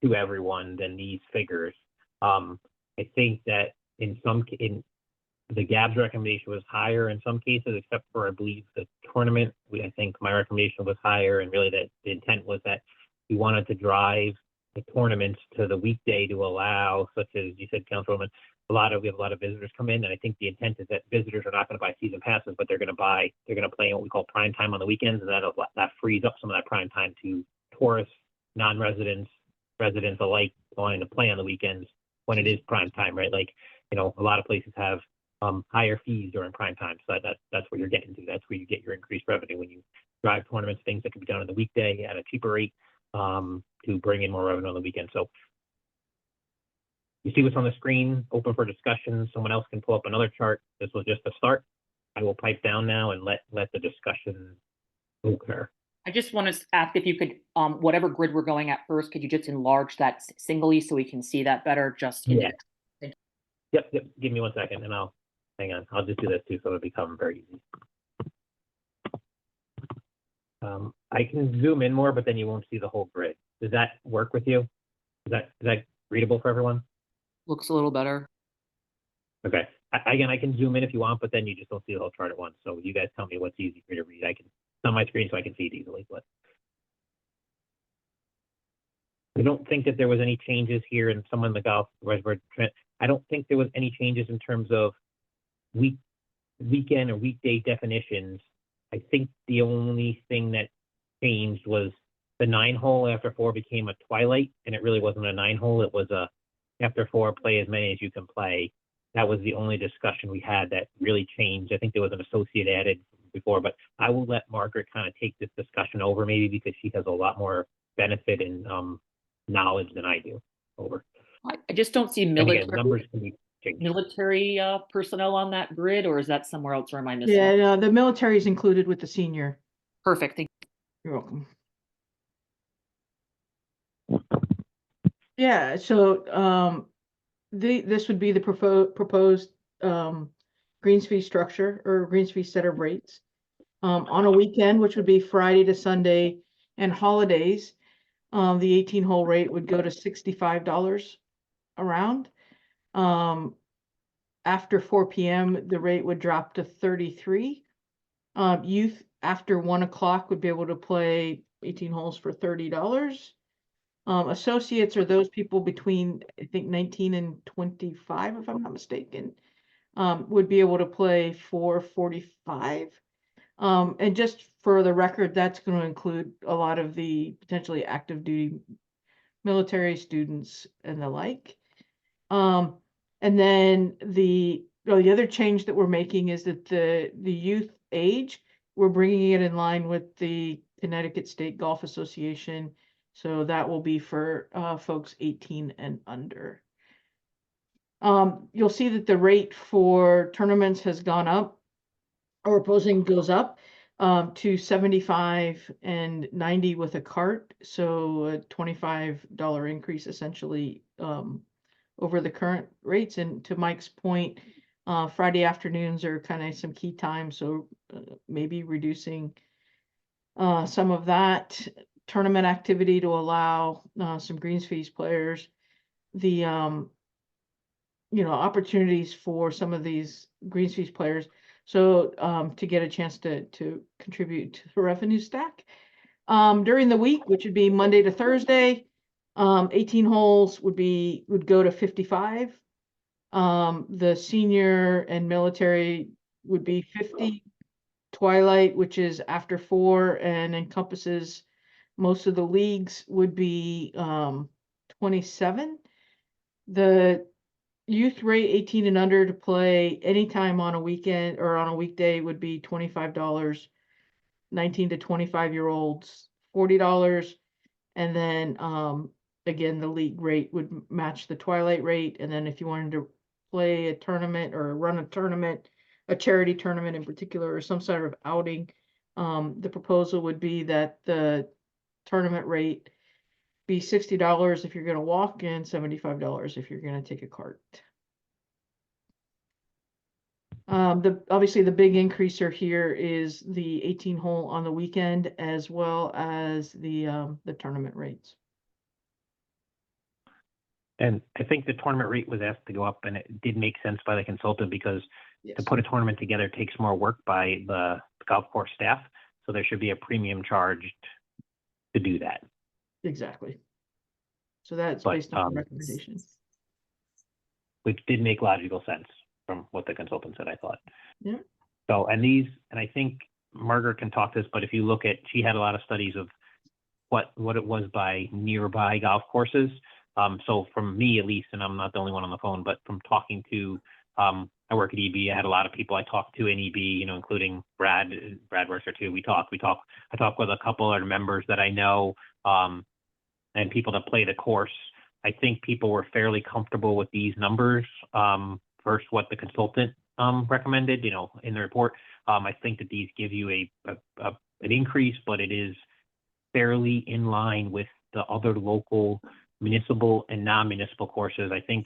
to everyone than these figures. I think that in the GAB's recommendation was higher in some cases, except for, I believe, the tournament. I think my recommendation was higher, and really that the intent was that we wanted to drive the tournaments to the weekday to allow, such as you said, Councilwoman, we have a lot of visitors come in, and I think the intent is that visitors are not going to buy season passes, but they're going to play in what we call prime time on the weekends, and that frees up some of that prime time to tourists, non-residents, residents alike wanting to play on the weekends when it is prime time, right? Like, a lot of places have higher fees during prime time. So that's what you're getting to. That's where you get your increased revenue when you drive tournaments, things that can be done on the weekday at a cheaper rate to bring in more revenue on the weekend. So you see what's on the screen, open for discussion. Someone else can pull up another chart. This was just a start. I will pipe down now and let the discussion occur. I just want to ask if you could, whatever grid we're going at first, could you just enlarge that singly so we can see that better? Yep. Give me 1 second and hang on. I'll just do this too, so it'll become very easy. I can zoom in more, but then you won't see the whole grid. Does that work with you? Is that readable for everyone? Looks a little better. Okay. Again, I can zoom in if you want, but then you just don't see the whole chart at once. So you guys tell me what's easy for you to read. It's on my screen, so I can see it easily. But I don't think that there was any changes here in some of the golf reservoir. I don't think there was any changes in terms of weekend or weekday definitions. I think the only thing that changed was the 9-hole after 4 became a twilight, and it really wasn't a 9-hole. It was a after 4, play as many as you can play. That was the only discussion we had that really changed. I think there was an associate added before, but I will let Margaret kind of take this discussion over, maybe because she has a lot more benefit and knowledge than I do. Over. I just don't see military. Again, numbers can be changed. Military personnel on that grid, or is that somewhere else, or am I missing? Yeah, no, the military is included with the senior. Perfect. Thank you. You're welcome. Yeah, so this would be the proposed greens fee structure or greens fee set of rates. On a weekend, which would be Friday to Sunday and holidays, the 18-hole rate would go to $65 a round. After 4 p.m., the rate would drop to $33. Youth after 1 o'clock would be able to play 18 holes for $30. Associates are those people between, I think, 19 and 25, if I'm not mistaken, would be able to play for $45. And just for the record, that's going to include a lot of the potentially active duty military students and the like. And then the other change that we're making is that the youth age, we're bringing it in line with the Connecticut State Golf Association. So that will be for folks 18 and under. You'll see that the rate for tournaments has gone up, or opposing goes up to 75 and 90 with a cart. So a $25 increase essentially over the current rates. And to Mike's point, Friday afternoons are kind of some key times. So maybe reducing some of that tournament activity to allow some greens fees players the opportunities for some of these greens fees players. So to get a chance to contribute to the revenue stack. During the week, which would be Monday to Thursday, 18 holes would go to 55. The senior and military would be 50. Twilight, which is after 4 and encompasses most of the leagues, would be 27. The youth rate 18 and under to play anytime on a weekend or on a weekday would be $25. 19 to 25-year-olds, $40. And then again, the league rate would match the Twilight rate. And then if you wanted to play a tournament or run a tournament, a charity tournament in particular, or some sort of outing, the proposal would be that the tournament rate be $60 if you're going to walk and $75 if you're going to take a cart. Obviously the big increaser here is the 18 hole on the weekend, as well as the tournament rates. And I think the tournament rate was asked to go up, and it did make sense by the consultant because to put a tournament together takes more work by the golf course staff. So there should be a premium charged to do that. Exactly. So that's based on the recommendations. Which did make logical sense from what the consultant said, I thought. Yeah. So, and I think Margaret can talk this, but if you look at, she had a lot of studies of what it was by nearby golf courses. So from me, at least, and I'm not the only one on the phone, but from talking to, I work at EB, I had a lot of people I talked to in EB, including Brad works there too. I talk with a couple of members that I know, and people that play the course. I think people were fairly comfortable with these numbers, versus what the consultant recommended, in the report. I think that these give you an increase, but it is fairly in line with the other local municipal and non-municipal courses. I think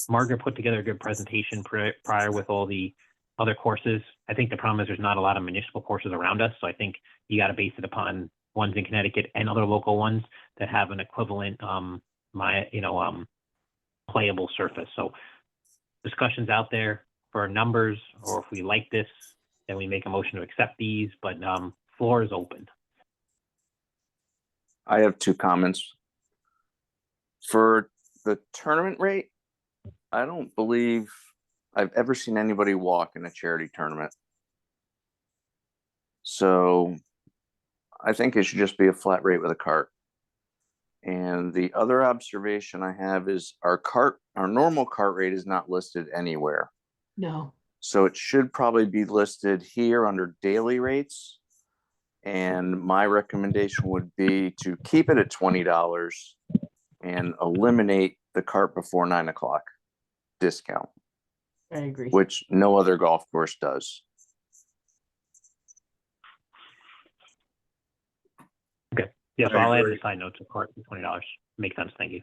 Margaret put together a good presentation prior with all the other courses. I think the problem is there's not a lot of municipal courses around us. So I think you got to base it upon ones in Connecticut and other local ones that have an equivalent, playable surface. So discussions out there for numbers, or if we like this, then we make a motion to accept these, but floor is open. I have 2 comments. For the tournament rate, I don't believe I've ever seen anybody walk in a charity tournament. So I think it should just be a flat rate with a cart. And the other observation I have is our normal cart rate is not listed anywhere. No. So it should probably be listed here under daily rates. And my recommendation would be to keep it at $20 and eliminate the cart before 9 o'clock discount. I agree. Which no other golf course does. Okay. Yeah, so I'll add the side note to cart for $20. Makes sense. Thank you.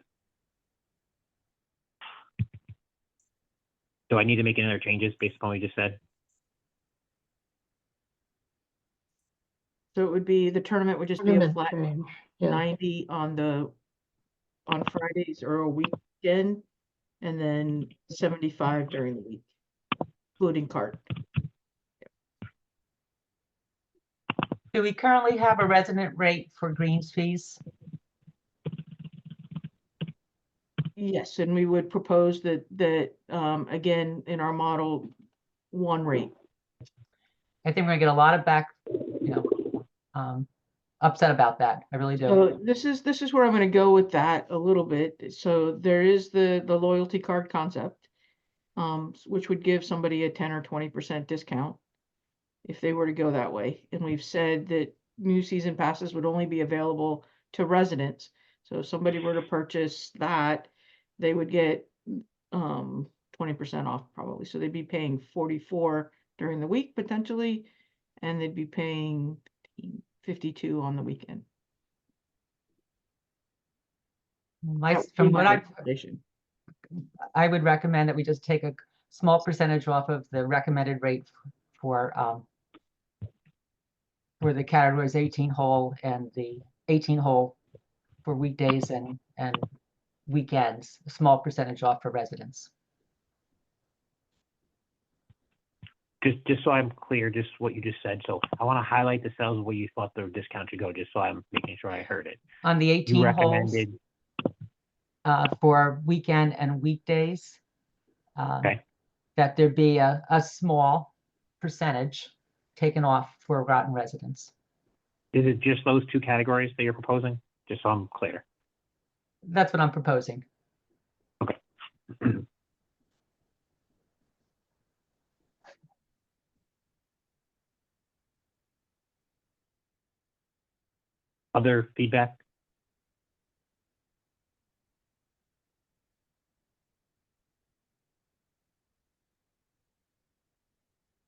Do I need to make any other changes based upon what you just said? So it would be, the tournament would just be a Tournament flat change, yeah. 90 on Fridays or a weekend, and then 75 during the week, including cart. Do we currently have a resident rate for greens fees? Yes, and we would propose that again, in our model, one rate. I think we're gonna get a lot of upset about that. I really do. So this is where I'm gonna go with that a little bit. So there is the loyalty card concept, which would give somebody a 10 or 20% discount if they were to go that way. And we've said that new season passes would only be available to residents. So if somebody were to purchase that, they would get 20% off probably. So they'd be paying 44 during the week potentially, and they'd be paying 52 on the weekend. From what I would recommend that we just take a small percentage off of the recommended rate for the categories 18 hole and the 18 hole for weekdays and weekends, a small percentage off for residents. Just so I'm clear, just what you just said. So I want to highlight the cells where you thought the discount should go, just so I'm making sure I heard it. On the 18 You holes, recommended for weekend and weekdays, okay. that there be a small percentage taken off for Groton residents. Is it just those two categories that you're proposing? Just so I'm clear. That's what I'm proposing. Okay. Other feedback?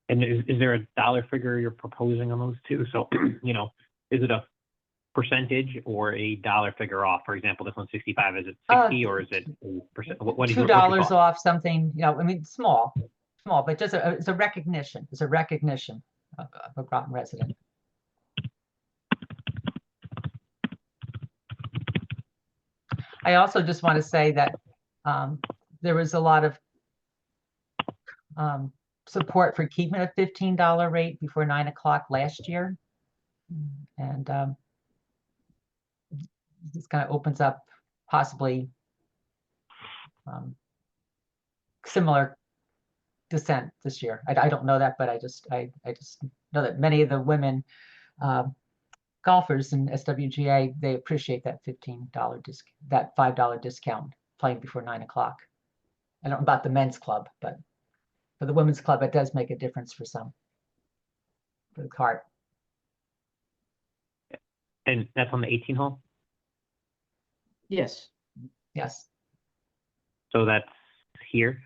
And is there a dollar figure you're proposing on those two? So, you know, is it a percentage or a dollar figure off? For example, this one's 65. Is it 60 or is it a percent? What is $2 off something? You know, I mean, small, but just it's a recognition. It's a recognition of a Groton resident. I also just want to say that there was a lot of support for keeping a $15 rate before 9 o'clock last year. And this kind of opens up possibly similar dissent this year. I don't know that, but I just know that many of the women golfers in SWGA, they appreciate that $15 discount, that $5 discount playing before 9 o'clock. I don't know about the men's club, but for the women's club, it does make a difference for some, for the cart. And that's on the 18 hole? Yes. Yes. So that's here?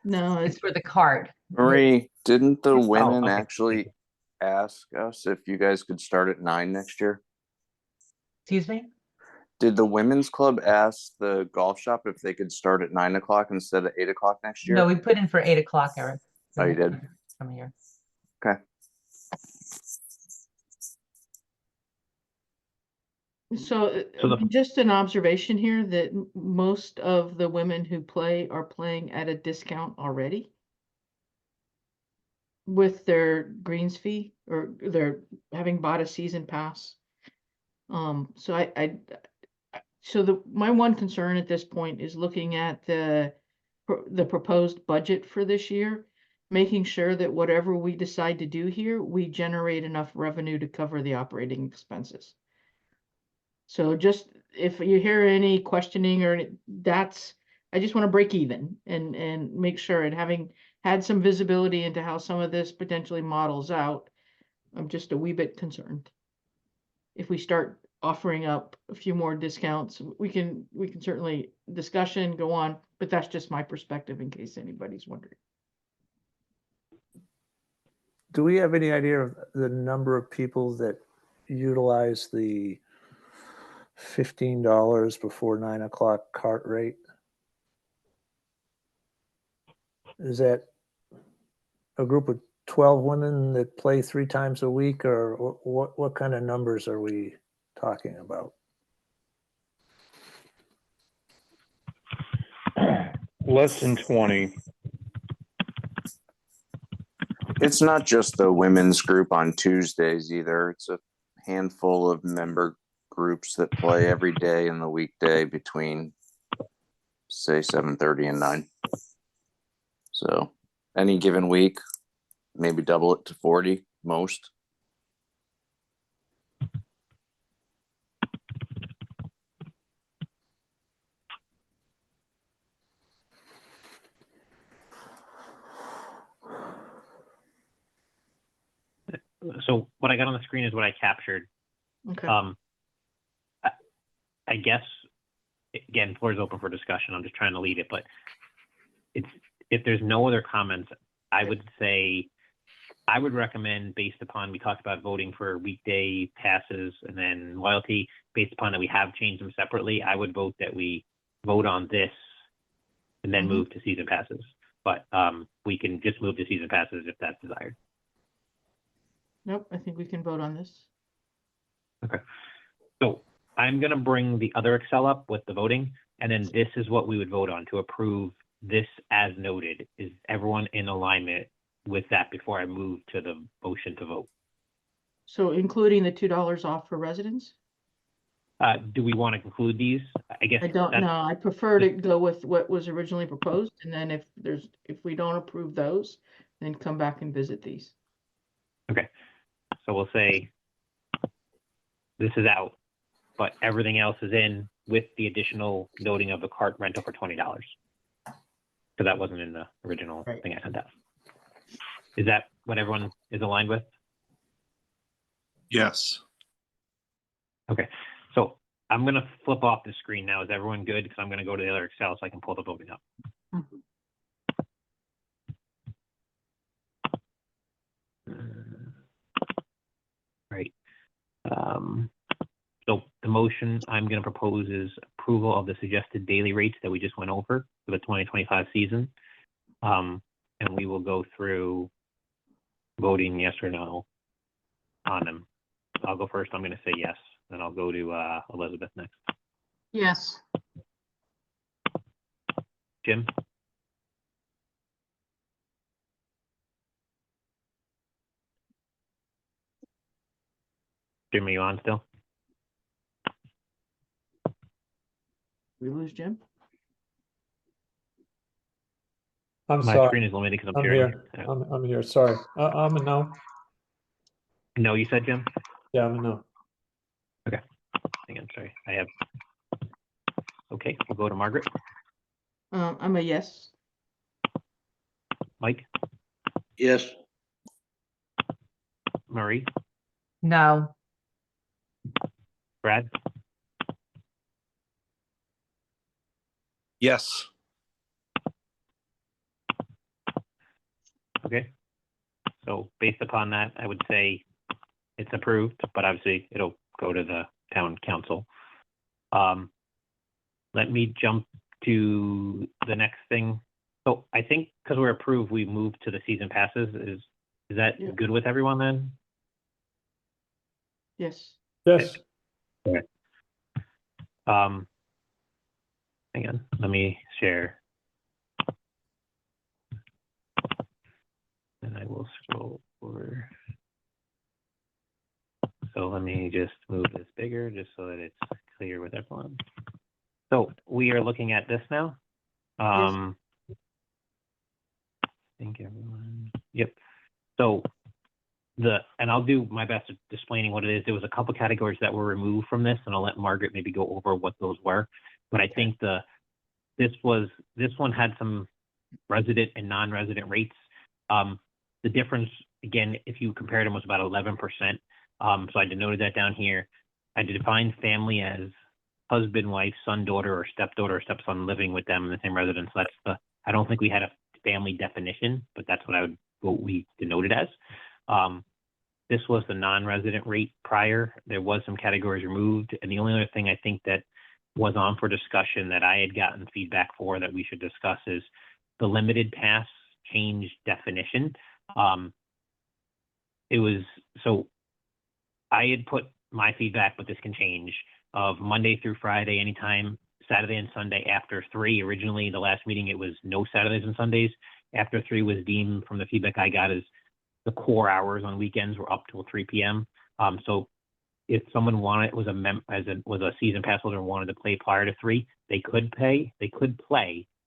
No, it's for the cart. Marie, didn't the women okay. actually ask us if you guys could start at 9 next year? Excuse me? Did the women's club ask the golf shop if they could start at 9 o'clock instead of 8 o'clock next year? No, we put in for 8 o'clock, Eric. Oh, you did? From here. Okay. So just an observation here that most of the women who play are playing at a discount already with their greens fee, or they're having bought a season pass. So my one concern at this point is looking at the proposed budget for this year, making sure that whatever we decide to do here, we generate enough revenue to cover the operating expenses. So just if you hear any questioning or I just want to break even and make sure, and having had some visibility into how some of this potentially models out, I'm just a wee bit concerned. If we start offering up a few more discounts, we can certainly discussion go on, but that's just my perspective in case anybody's wondering. Do we have any idea of the number of people that utilize the $15 before 9 o'clock cart rate? Is that a group of 12 women that play 3 times a week, or what kind of numbers are we talking about? Less than 20. It's not just the women's group on Tuesdays either. It's a handful of member groups that play every day in the weekday between, say, 7:30 and 9. So any given week, maybe double it to 40 most. So what I got on the screen is what I captured. Okay. I guess, again, floor is open for discussion. I'm just trying to lead it, but if there's no other comments, I would say, I would recommend, based upon, we talked about voting for weekday passes and then loyalty, based upon that we have changed them separately, I would vote that we vote on this and then move to season passes. But we can just move to season passes if that's desired. Nope, I think we can vote on this. Okay. So I'm going to bring the other Excel up with the voting, and then this is what we would vote on to approve this as noted. Is everyone in alignment with that before I move to the motion to vote? So including the $2 off for residents? Do we want to conclude these? I guess I don't know. I prefer to go with what was originally proposed, and then if we don't approve those, then come back and visit these. Okay. So we'll say this is out, but everything else is in with the additional noting of the cart rental for $20. So that wasn't in the original thing I sent out. Is that what everyone is aligned with? Yes. Okay. So I'm going to flip off the screen now. Is everyone good? Because I'm going to go to the other Excel so I can pull the voting up. Right. So the motion I'm going to propose is approval of the suggested daily rates that we just went over for the 2025 season. And we will go through voting yes or no on them. I'll go first. I'm going to say yes. Then I'll go to Elizabeth next. Yes. Jim? Jim, are you on still? We lose Jim? I'm My sorry. screen is limited because I'm I'm sharing. here. I'm here. Sorry. I'm a no. No, you said, Jim? Yeah, I'm a no. Okay. Hang on, sorry. I have. Okay, we'll go to Margaret. I'm a yes. Mike? Yes. Marie? No. Brad? Yes. Okay. So based upon that, I would say it's approved, but obviously it'll go to the town council. Let me jump to the next thing. So I think because we're approved, we move to the season passes. Is that good with everyone then? Yes. Yes. Okay. Hang on, let me share. And I will scroll over. So let me just move this bigger just so that it's clear with everyone. So we are looking at this now. I think everyone, yep. So and I'll do my best at explaining what it is. There was a couple categories that were removed from this, and I'll let Margaret maybe go over what those were. But I think this one had some resident and non-resident rates. The difference, again, if you compared them, was about 11%. So I denoted that down here. I defined family as husband, wife, son, daughter, or stepdaughter or stepson living with them in the same residence. That's I don't think we had a family definition, but that's what we denoted as. This was the non-resident rate prior. There was some categories removed. And the only other thing I think that was on for discussion that I had gotten feedback for that we should discuss is the limited pass change definition. it was, so I had put my feedback, but this can change, of Monday through Friday, anytime, Saturday and Sunday after 3. Originally, the last meeting, it was no Saturdays and Sundays. After 3 was deemed, from the feedback I got, as the core hours on weekends were up till 3 p.m. So if someone wanted, was a season pass holder and wanted to play prior to 3, they could play,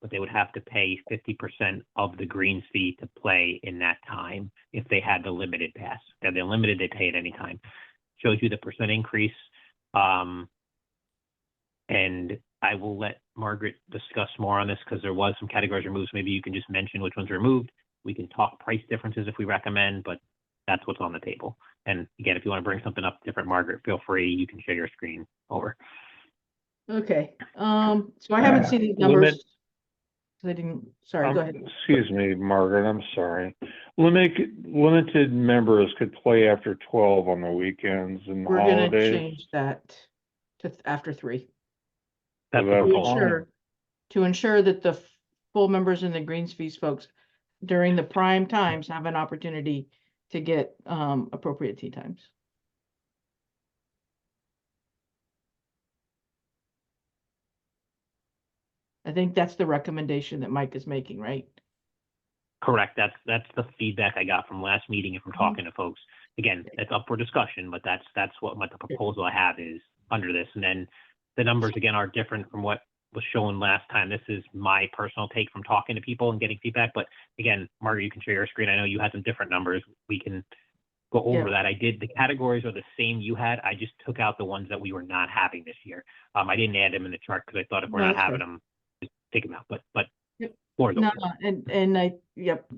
but they would have to pay 50% of the greens fee to play in that time if they had the limited pass. If they had the unlimited, they pay at any time. Shows you the percent increase. And I will let Margaret discuss more on this, because there was some categories removed. So maybe you can just mention which ones are removed. We can talk price differences if we recommend, but that's what's on the table. And again, if you want to bring something up different, Margaret, feel free. You can share your screen over. Okay, so I haven't seen these numbers. I didn't, sorry, go ahead. Excuse me, Margaret, I'm sorry. Limited members could play after 12 on the weekends and We're gonna holidays. change that to after 3. That's To ensure that the full members and the greens fees folks during the prime times have an opportunity to get appropriate tee times. I think that's the recommendation that Mike is making, right? Correct. That's the feedback I got from last meeting and from talking to folks. Again, it's up for discussion, but that's what the proposal I have is under this. And then the numbers again are different from what was shown last time. This is my personal take from talking to people and getting feedback. But again, Margaret, you can share your screen. I know you had some different numbers. We can go over that. The categories are the same you had. I just took out the ones that we were not having this year. I didn't add them in the chart because I thought if we're not having them, just take them out. But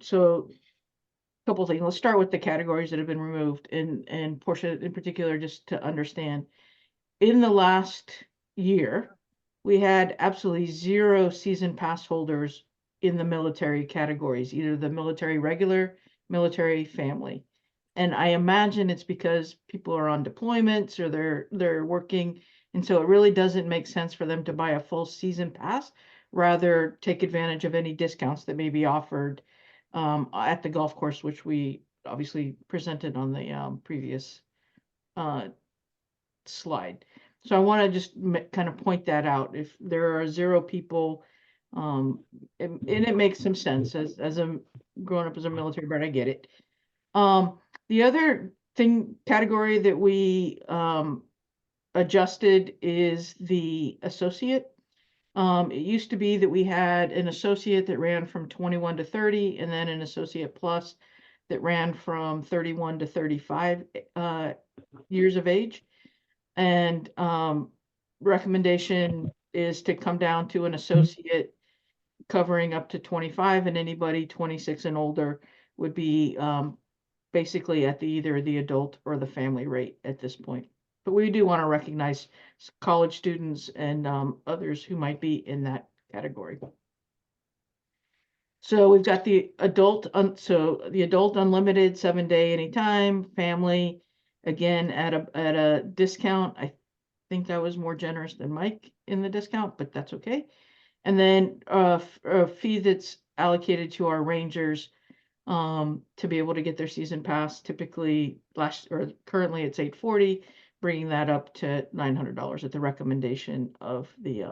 so a couple of things. Let's start with the categories that have been removed, and Portia in particular, just to understand. In the last year, we had absolutely 0 season pass holders in the military categories, either the military regular, military family. And I imagine it's because people are on deployments or they're working. And so it really doesn't make sense for them to buy a full season pass, rather take advantage of any discounts that may be offered at the golf course, which we obviously presented on the previous slide. So I want to just kind of point that out. If there are 0 people, and it makes some sense as a growing up as a military brat, I get it. The other category that we adjusted is the associate. It used to be that we had an associate that ran from 21 to 30, and then an associate plus that ran from 31 to 35 years of age. And recommendation is to come down to an associate covering up to 25, and anybody 26 and older would be basically at either the adult or the family rate at this point. But we do want to recognize college students and others who might be in that category. So we've got the adult, the adult unlimited 7-day anytime, family, again at a discount. I think that was more generous than Mike in the discount, but that's okay. And then a fee that's allocated to our rangers to be able to get their season pass. Typically currently it's $840, bringing that up to $900 at the recommendation of the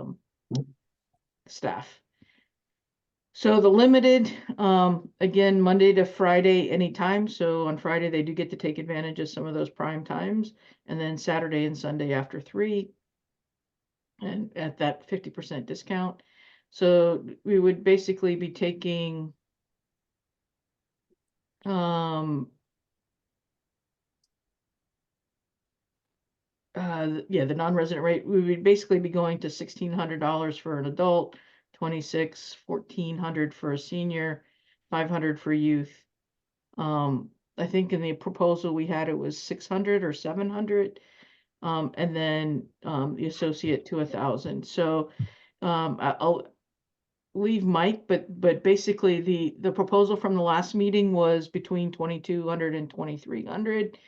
staff. So the limited, again, Monday to Friday, anytime. So on Friday, they do get to take advantage of some of those prime times, and then Saturday and Sunday after 3, and at that 50% discount. So we would basically be taking, the non-resident rate, we would basically be going to $1,600 for an adult, $1,400 for a senior, $500 for youth. I think in the proposal we had, it was $600 or $700, and then the associate to $1,000. So I'll leave Mike, but basically the proposal from the last meeting was between 2,200 and 2,300.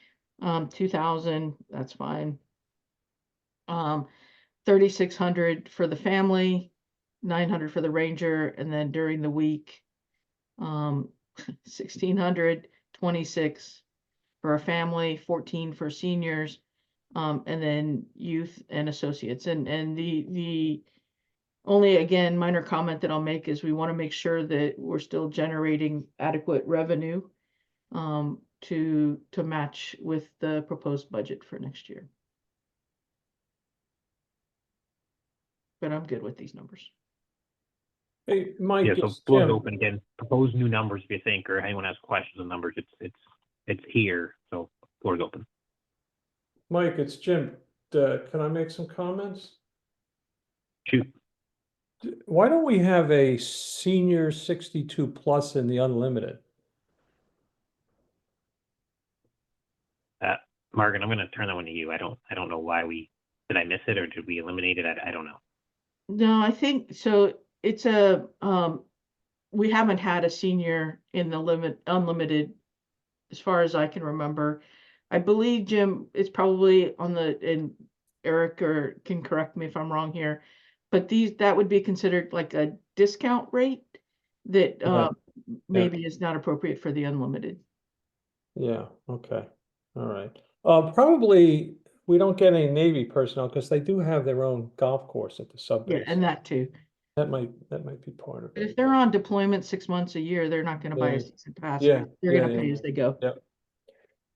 2,000, that's fine. 3,600 for the family, 900 for the ranger, and then during the week, 1,600, 26, for a family, 14 for seniors, and then youth and associates. And the only, again, minor comment that I'll make is we want to make sure that we're still generating adequate revenue to match with the proposed budget for next year. But I'm good with these numbers. Hey, Mike, Yeah, so it's floor is Jim. open again. Propose new numbers if you think, or anyone has questions on numbers. It's here, so floor is open. Mike, it's Jim. Can I make some comments? Shoot. Why don't we have a senior 62 plus in the unlimited? Margaret, I'm going to turn that one to you. I don't know why did I miss it or did we eliminate it? I don't know. No, I think so. It's we haven't had a senior in the unlimited as far as I can remember. I believe, Jim, it's probably and Eric can correct me if I'm wrong here, but that would be considered like a discount rate that maybe is not appropriate for the unlimited. Yeah, okay. All right. Probably we don't get any Navy personnel because they do have their own golf course at the sub base. Yeah, and that too. That might be part of But it. if they're on deployment 6 months a year, they're not going to buy a season pass. Yeah, They're going to pay as they go. Yep.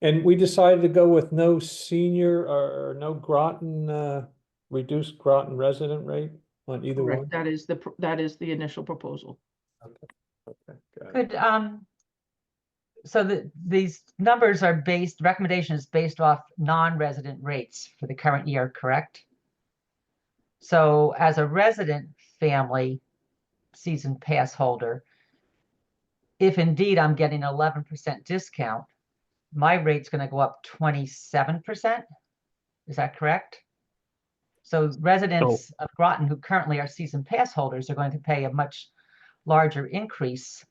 And we decided to go with no senior or no Groton, reduced Groton resident rate on either Correct. one? That is the initial proposal. Okay, got it. Could, so these numbers are recommendations based off non-resident rates for the current year, correct? So as a resident family season pass holder, if indeed I'm getting 11% discount, my rate's going to go up 27%. Is that correct? So residents of Groton who currently are season pass holders are going to pay a much larger increase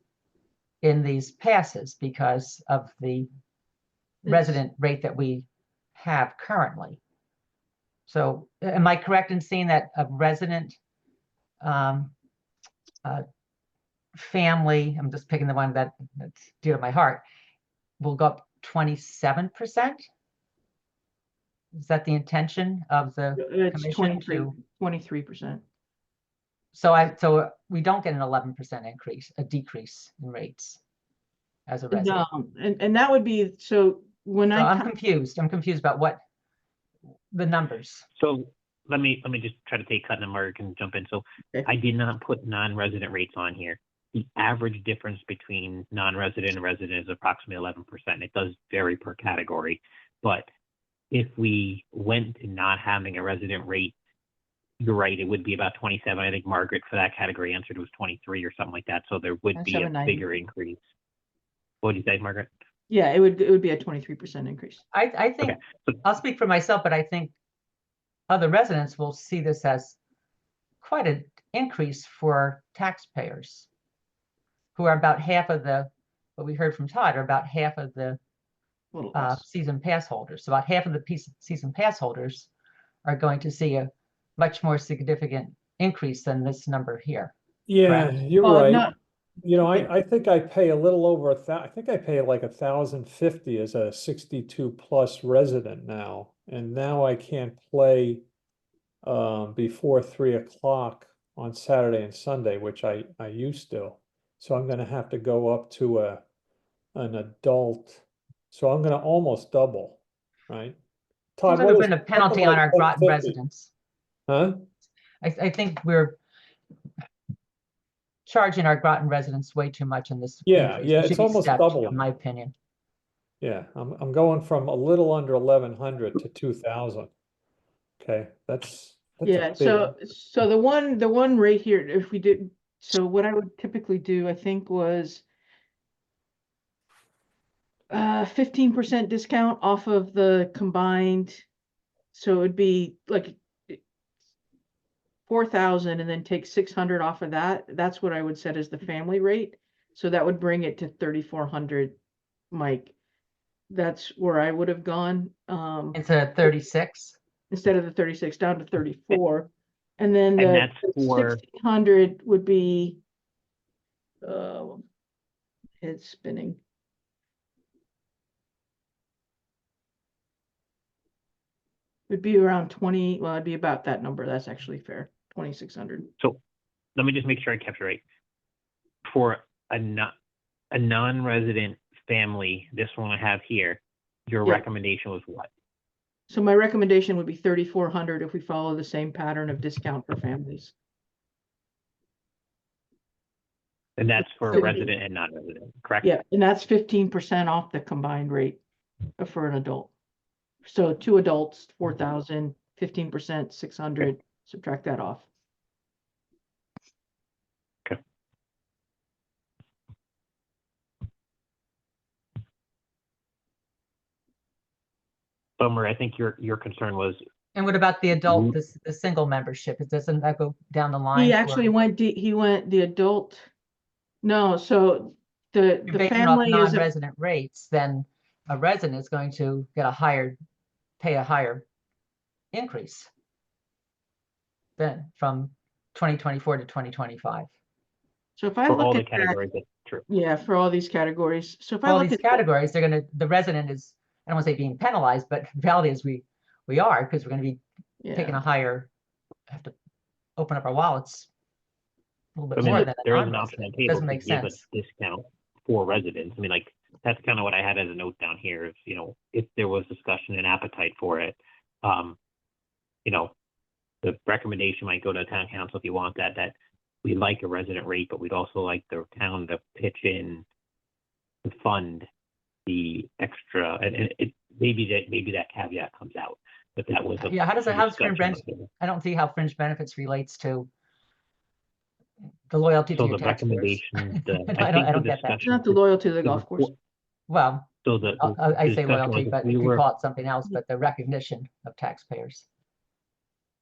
in these passes because of the resident rate that we have currently. So am I correct in saying that a resident family, I'm just picking the one that's dear to my heart, will go up 27%? Is that the intention of the commission? 23%. So we don't get an 11% increase, a decrease in rates as a resident. No, and that would be, so when I'm confused. I'm confused about what the numbers. So let me just try to take cut and Margaret can jump in. So I did not put non-resident rates on here. The average difference between non-resident and resident is approximately 11%. It does vary per category, but if we went to not having a resident rate, you're right, it would be about 27. I think Margaret for that category answered was 23 or something like that. So there would be a bigger increase. What did you say, Margaret? Yeah, it would be a 23% increase. I think, okay. I'll speak for myself, but I think other residents will see this as quite an increase for taxpayers who are about half of what we heard from Todd, are about half of the season pass holders. So about half of the season pass holders are going to see a much more significant increase than this number here. Yeah, correct? You're right. No. You know, I think I pay a little over I think I pay like $1,050 as a 62 plus resident now, and now I can't play before 3 o'clock on Saturday and Sunday, which I used to. So I'm going to have to go up to an adult. So I'm going to almost double, right? Todd, there's been a penalty on our Groton residents. Huh? I think we're charging our Groton residents way too much in this. Yeah, it's almost double, in my opinion. Yeah, I'm going from a little under 1,100 to 2,000. Okay, that's yeah. So the one right here, if we did, so what I would typically do, I think, was 15% discount off of the combined. So it would be like 4,000 and then take 600 off of that. That's what I would set as the family rate. So that would bring it to 3,400, Mike. That's where I would have gone. Instead of 36? Instead of the 36 down to 34. And then the 1,600 would be head spinning. It'd be around 20, well, it'd be about that number. That's actually fair, 2,600. So let me just make sure I capture right. For a non-resident family, this one I have here, your Yeah. recommendation was what? So my recommendation would be 3,400 if we follow the same pattern of discount for families. And that's for So- resident and non-resident, correct? Yeah, and that's 15% off the combined rate for an adult. So 2 adults, 4,000, 15%, 600, subtract that off. Okay. Summer, I think your concern was, And what about the adult, the single membership? It doesn't that go down the line? He for- actually went, he went the adult. No, so the You're basing off family is, non-resident rates, then a resident is going to get pay a higher increase than from 2024 to 2025. so if I for look all the at that, categories, that's true. yeah, for all these categories. So if I All look these at categories, the resident is, I don't want to say being penalized, but reality is we are, because we're going to be taking yeah, a higher, have to open up our wallets a little I bit mean, more than a there is an option on non-resident. the table Doesn't to make give a sense. discount for residents. I mean, like, that's kind of what I had as a note down here, is, you know, if there was discussion and appetite for it, you know, the recommendation might go to town council if you want that we like a resident rate, but we'd also like the town to pitch in to fund the extra, and it maybe that caveat comes out, but that was a Yeah, how does fringe discussion benefits? on the table. I don't see how fringe benefits relates to the loyalty to So your the taxpayers. recommendation, I don't get that. it's not the loyalty to the golf course. Well, So I say discussion loyalty, was if but we you can were, call it something else, but the recognition of taxpayers.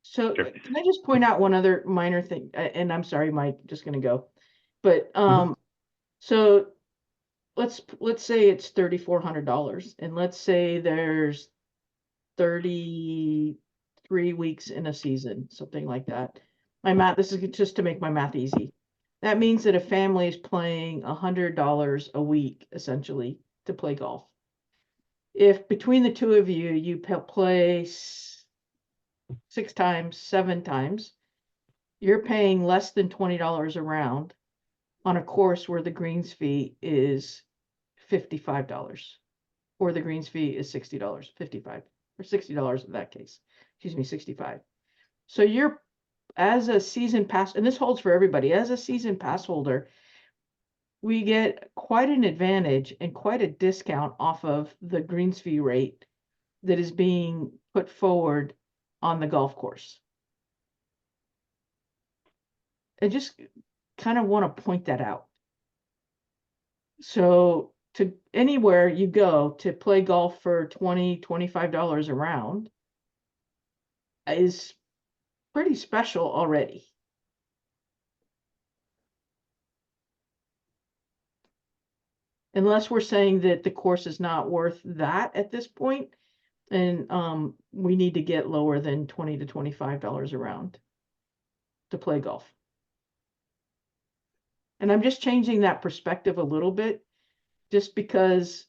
So Sure. can I just point out one other minor thing? And I'm sorry, Mike, just gonna go. But so let's say it's $3,400, and let's say there's 33 weeks in a season, something like that. My math, this is just to make my math easy. That means that a family is playing $100 a week essentially to play golf. If between the two of you, you play 6 times, 7 times, you're paying less than $20 a round on a course where the greens fee is $55, or the greens fee is $60, 55, or $60 in that case. Excuse me, 65. So you're, as a season pass, and this holds for everybody, as a season pass holder, we get quite an advantage and quite a discount off of the greens fee rate that is being put forward on the golf course. I just kind of want to point that out. So to anywhere you go to play golf for $20, $25 a round is pretty special already. Unless we're saying that the course is not worth that at this point, and we need to get lower than $20 to $25 a round to play golf. And I'm just changing that perspective a little bit, just because,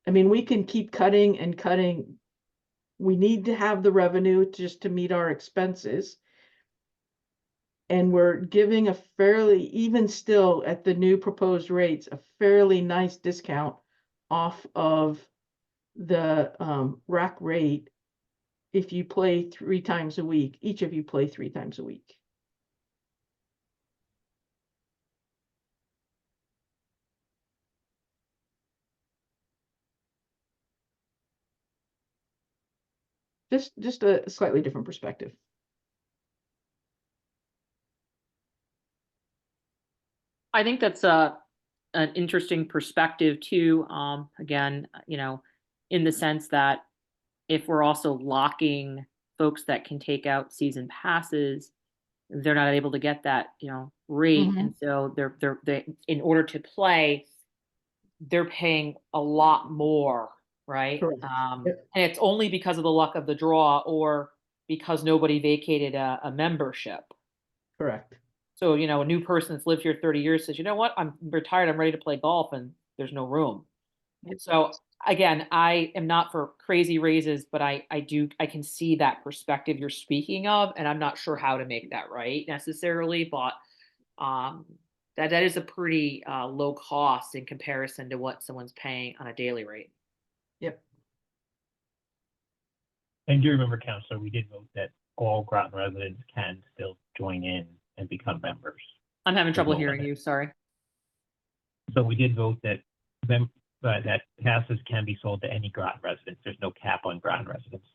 I mean, we can keep cutting and cutting. We need to have the revenue just to meet our expenses. And we're giving a fairly, even still at the new proposed rates, a fairly nice discount off of the rack rate if you play 3 times a week. Each of you play 3 times a week. Just a slightly different perspective. I think that's an interesting perspective too. Again, you know, in the sense that if we're also locking folks that can take out season passes, they're not able to get that, you know, rate, and so they in order to play, they're paying a lot more, right? Correct. And it's only because of the luck of the draw or because nobody vacated a membership. Correct. So, you know, a new person that's lived here 30 years says, you know what, I'm retired, I'm ready to play golf, and there's no room. And so again, I am not for crazy raises, but I can see that perspective you're speaking of, and I'm not sure how to make that right necessarily, but that is a pretty low cost in comparison to what someone's paying on a daily rate. Yep. And do you remember, Counselor, we did vote that all Groton residents can still join in and become members. I'm having trouble no hearing limit. you, sorry. So we did vote that that passes can be sold to any Groton residents. There's no cap on Groton residents.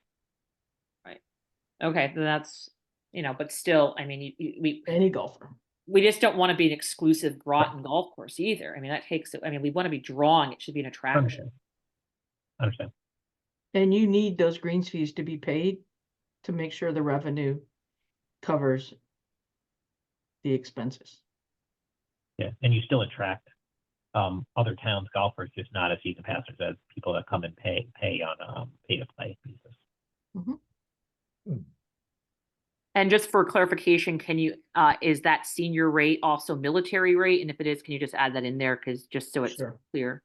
Okay, then that's, but still, I mean, Any golfer. we just don't want to be an exclusive Groton golf course either. I mean, that takes it. I mean, we want to be drawing. It should be an attraction. Understand. And you need those greens fees to be paid to make sure the revenue covers the expenses. Yeah, and you still attract other towns golfers, just not as season passers, as people that come and pay on pay to play basis. Mm-hmm. And just for clarification, can you is that senior rate also military rate? And if it is, can you just add that in there, because just so it's clear?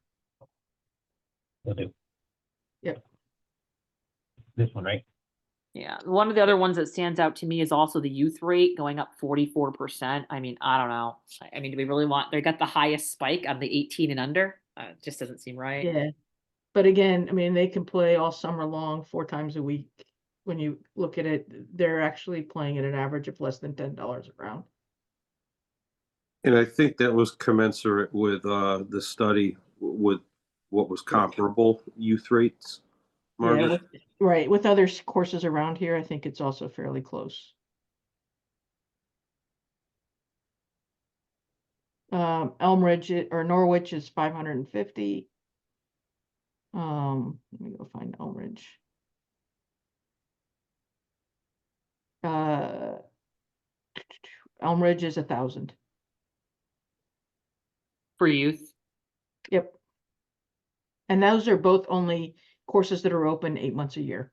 Will do. Yep. This one, right? Yeah, one of the other ones that stands out to me is also the youth rate going up 44%. I mean, I don't know. I mean, do we really want? They got the highest spike on the 18 and under. It just doesn't seem right. Yeah, but again, I mean, they can play all summer long, 4 times a week. When you look at it, they're actually playing at an average of less than $10 a round. And I think that was commensurate with the study with what was comparable youth rates. Margaret? Yeah, right. With other courses around here, I think it's also fairly close. Elmridge or Norwich is 550. Let me go find Elmridge. Elmridge is 1,000 for youth. Yep. And those are both only courses that are open 8 months a year.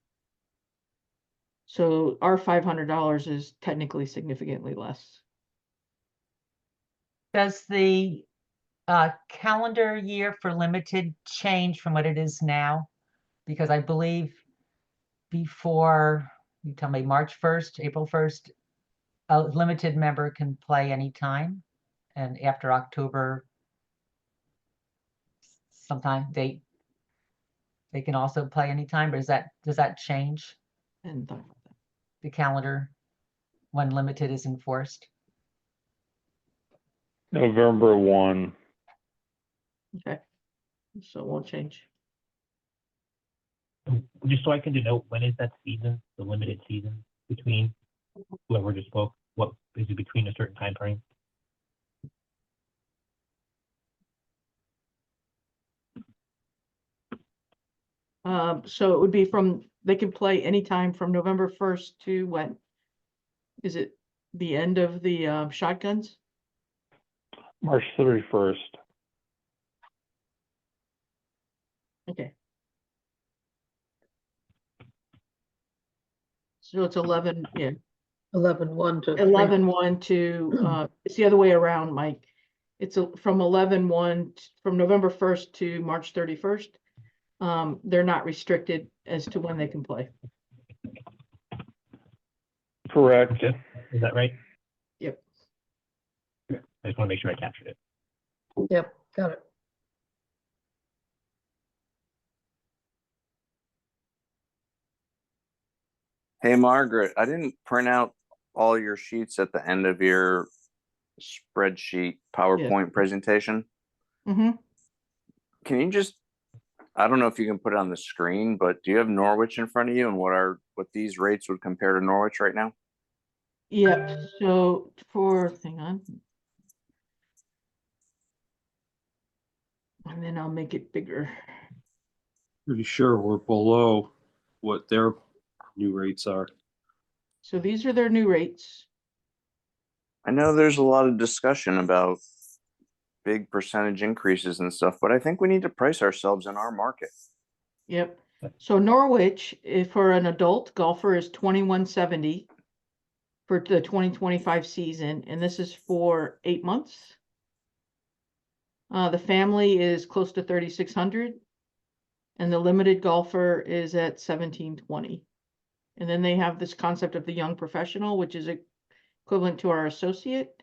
So our $500 is technically significantly less. Does the calendar year for limited change from what it is now? Because I believe before, you tell me, March 1st, April 1st, a limited member can play anytime, and after October sometime they can also play anytime. But does that change? And the calendar when limited is enforced? November 1. Okay, so it won't change. Just so I can denote, when is that season, the limited season, between whoever just spoke? What is it between a certain time frame? So it would be they can play anytime from November 1st to when? Is it the end of the shotguns? March 31st. Okay. So it's 11, yeah. 11/1 to 11/1 to, it's the other way around, Mike. It's from 11/1, from November 1st to March 31st. They're not restricted as to when they can play. Correct. Is that right? Yep. I just want to make sure I captured it. Yep, got it. Hey, Margaret, I didn't print out all your sheets at the end of your spreadsheet PowerPoint presentation. Mm-hmm. Can you just, I don't know if you can put it on the screen, but do you have Norwich in front of you and what these rates would compare to Norwich right now? Yep, so hang on. And then I'll make it bigger. Pretty sure we're below what their new rates are. So these are their new rates. I know there's a lot of discussion about big percentage increases and stuff, but I think we need to price ourselves in our market. Yep. So Norwich, for an adult golfer, is $2,170 for the 2025 season, and this is for 8 months. The family is close to $3,600, and the limited golfer is at 1720. And then they have this concept of the young professional, which is equivalent to our associate.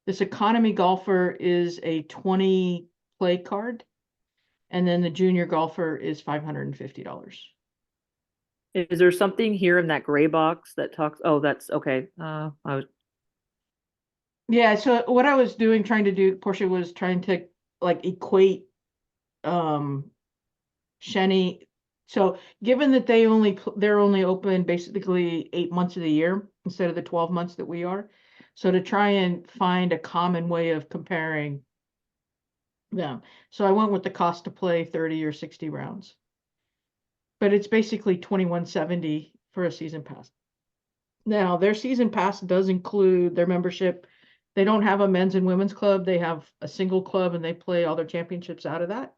This economy golfer is a 20 play card, and then the junior golfer is $550. Is there something here in that gray box that talks, oh, that's okay. I was, Yeah, so what I was doing, trying to do, Portia, was trying to like equate Shenny. So given that they're only open basically 8 months of the year instead of the 12 months that we are. So to try and find a common way of comparing them. So I went with the cost to play 30 or 60 rounds. But it's basically $21.70 for a season pass. Now, their season pass does include their membership. They don't have a men's and women's club. They have a single club and they play all their championships out of that.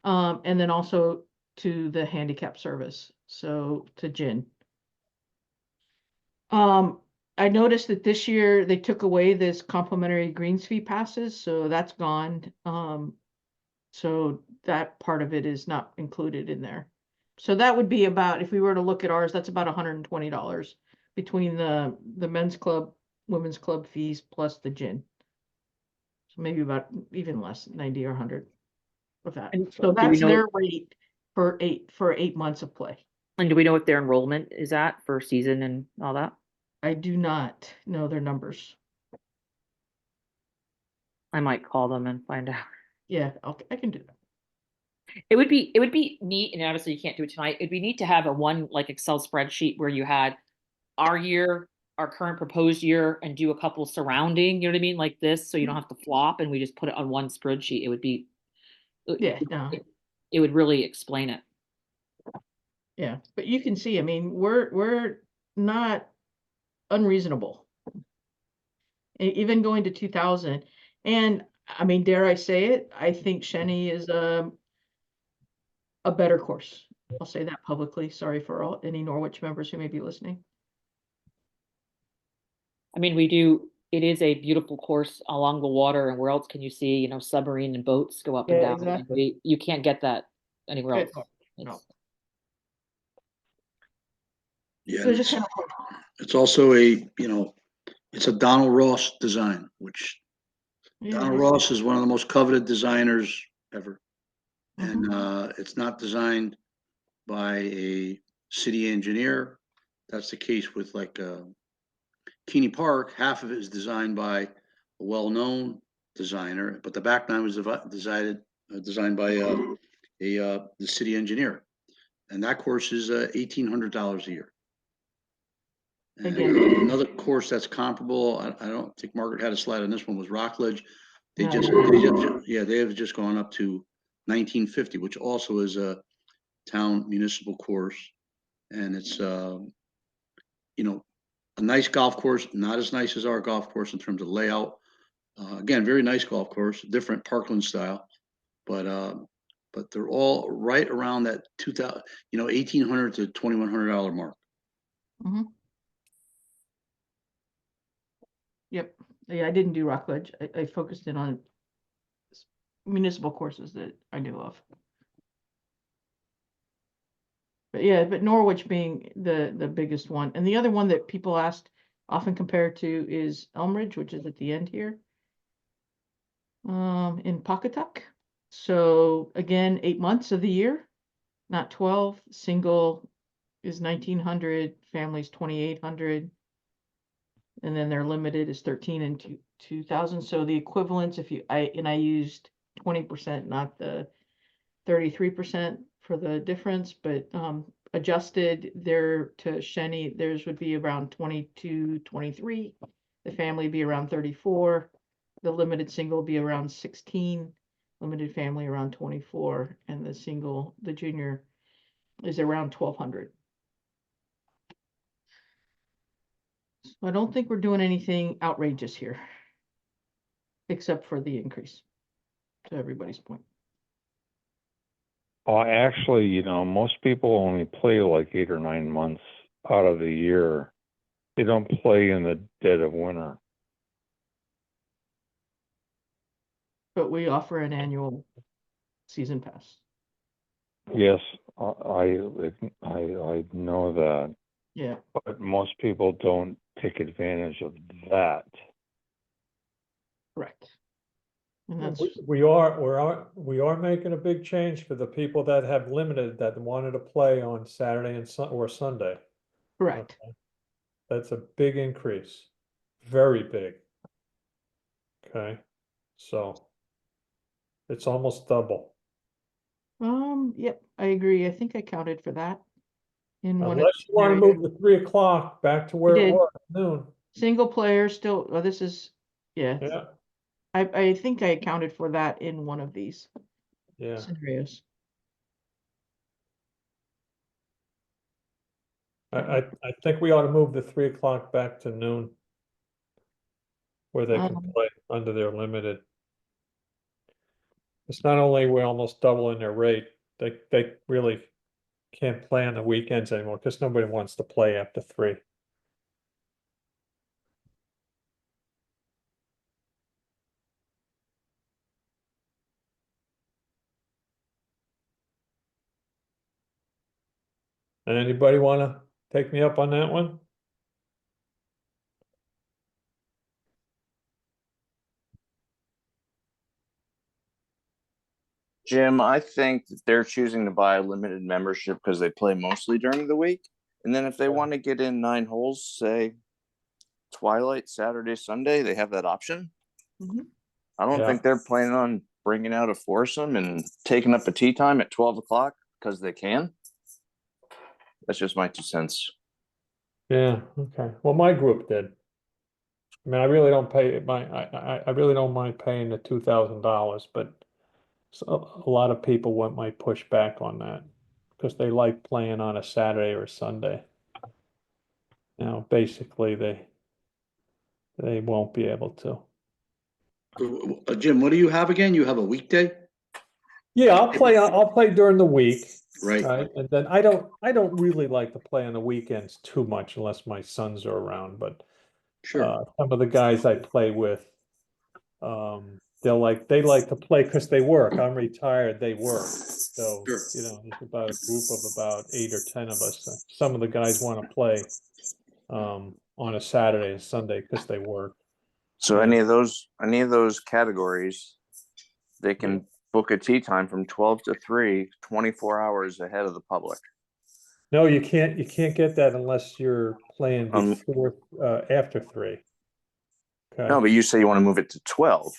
And then also to the handicap service, so to GIN. I noticed that this year they took away this complimentary greens fee passes, so that's gone. So that part of it is not included in there. So that would be about, if we were to look at ours, that's about $120 between the men's club, women's club fees plus the GIN. So maybe about even less, 90 or 100 of that. And So do we that's know- their rate for 8 months of play. and do we know what their enrollment is at for season and all that? I do not know their numbers. I might call them and find out. Yeah, I can do that. It would be neat, and obviously you can't do it tonight. It'd be neat to have a one like Excel spreadsheet where you had our year, our current proposed year, and do a couple surrounding, you know what I mean, like this, so you don't have to flop, and we just put it on one spreadsheet. It would be, Yeah, no. it would really explain it. Yeah, but you can see, I mean, we're not unreasonable. Even going to 2000, and I mean, dare I say it, I think Shenny is a better course. I'll say that publicly. Sorry for any Norwich members who may be listening. I mean, it is a beautiful course along the water, and where else can you see, submarine and boats go up and Yeah, down? exactly. You can't get that anywhere else. No. Yeah, So just kind of, it's also it's a Donald Ross design, which yeah, Donald Ross is one of the most coveted designers ever. And Mm-hmm. it's not designed by a city engineer. That's the case with like Keeney Park. Half of it is designed by a well-known designer, but the back nine was designed by the city engineer. And that course is $1,800 a year. And Again. another course that's comparable, I don't think Margaret had a slide on this one, was Rockledge. They No. they have just gone up to 1950, which also is a town municipal course. And it's, a nice golf course, not as nice as our golf course in terms of layout. Again, very nice golf course, different Parkland style, but they're all right around that $1,800 to $2,100 mark. Mm-hmm. Yep. Yeah, I didn't do Rockledge. I focused in on municipal courses that I knew of. But yeah, but Norwich being the biggest one. And the other one that people often compare to is Elmridge, which is at the end here. In Pawcatuck. So again, 8 months of the year, not 12. Single is 1,900, families 2,800. And then their limited is 13 and 2,000. So the equivalents, I used 20%, not the 33% for the difference, but adjusted there to Shenny, theirs would be around 22, 23. The family would be around 34. The limited single would be around 16. Limited family around 24. And the junior is around 1,200. I don't think we're doing anything outrageous here, except for the increase, to everybody's point. Well, actually, most people only play like 8 or 9 months out of the year. They don't play in the dead of winter. But we offer an annual season pass. Yes, I know that, Yeah, but most people don't take advantage of that. correct. And that's, We are making a big change for the people that have limited that wanted to play on Saturday and or Sunday. correct. Okay. That's a big increase, very big. Okay, so it's almost double. Yep, I agree. I think I counted for that in one of Unless the you want to scenarios. move the 3 o'clock back to where it did. was, noon. Single player still, oh, this is, yeah, Yeah, I think I accounted for that in one of these yeah. scenarios. I think we ought to move the 3 o'clock back to noon. Where they can play under their limited. It's not only we're almost doubling their rate, they really can't play on the weekends anymore because nobody wants to play after 3. And anybody want to take me up on that one? Jim, I think that they're choosing to buy a limited membership because they play mostly during the week. And then if they want to get in 9 holes, say Twilight, Saturday, Sunday, they have that option. Mhm. I don't think they're planning on bringing out a foursome and taking up a tee time at 12 o'clock because they can. That's just my 2 cents. Yeah, okay. Well, my group did. I mean, I really don't pay I really don't mind paying the $2,000, but a lot of people might push back on that because they like playing on a Saturday or Sunday. Now, basically, they won't be able to. Jim, what do you have again? You have a weekday? Yeah, I'll play during the week. Right. Right. And then I don't really like to play on the weekends too much unless my sons are around, but Sure. some of the guys I play with, they like to play because they work. I'm retired, they work. So, Sure. there's about a group of about 8 or 10 of us. Some of the guys want to play on a Saturday and Sunday because they work. So Yeah. any of those categories, they can book a tee time from 12 to 3, 24 hours ahead of the public. No, you can't get that unless you're playing before after 3. Okay. No, but you say you want to move it to 12.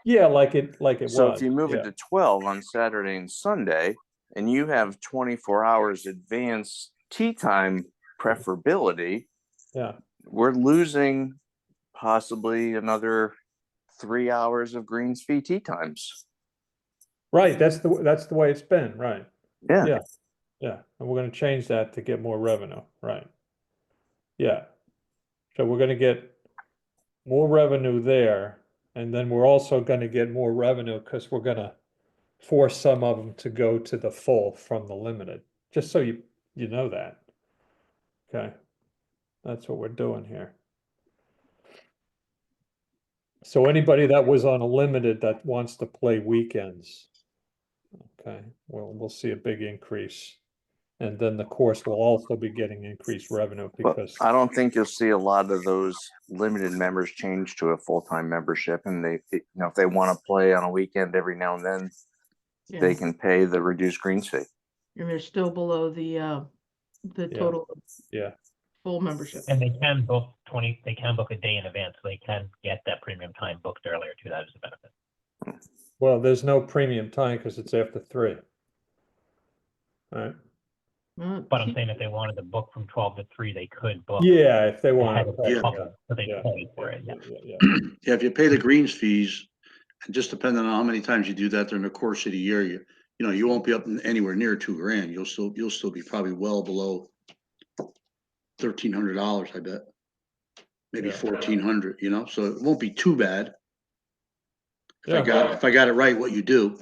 Yeah, like it So was. if you move it to 12 on Saturday and Sunday, and you have 24 hours advance tee time preferability, yeah, we're losing possibly another 3 hours of greens fee tee times. Right, that's the way it's been, right? Yeah. Yeah, and we're going to change that to get more revenue, right? Yeah, so we're going to get more revenue there, and then we're also going to get more revenue because we're going to force some of them to go to the full from the limited, just so you know that. Okay, that's what we're doing here. So anybody that was on a limited that wants to play weekends, okay, well, we'll see a big increase. And then the course will also be getting increased revenue because I don't think you'll see a lot of those limited members change to a full-time membership. And if they want to play on a weekend every now and then, they can pay the reduced greens fee. And they're still below the total full membership. And they can book a day in advance, so they can get that premium time booked earlier too. That is a benefit. Well, there's no premium time because it's after 3. All right. But I'm saying if they wanted to book from 12 to 3, they could book. Yeah, if they want to play, play. so they pay for it. Yeah. Yeah, if you pay the greens fees, and just depending on how many times you do that during the course of the year, you won't be up anywhere near $2,000. You'll still be probably well below $1,300, I bet. Maybe 1,400, so it won't be too bad. If I got it right, what you do.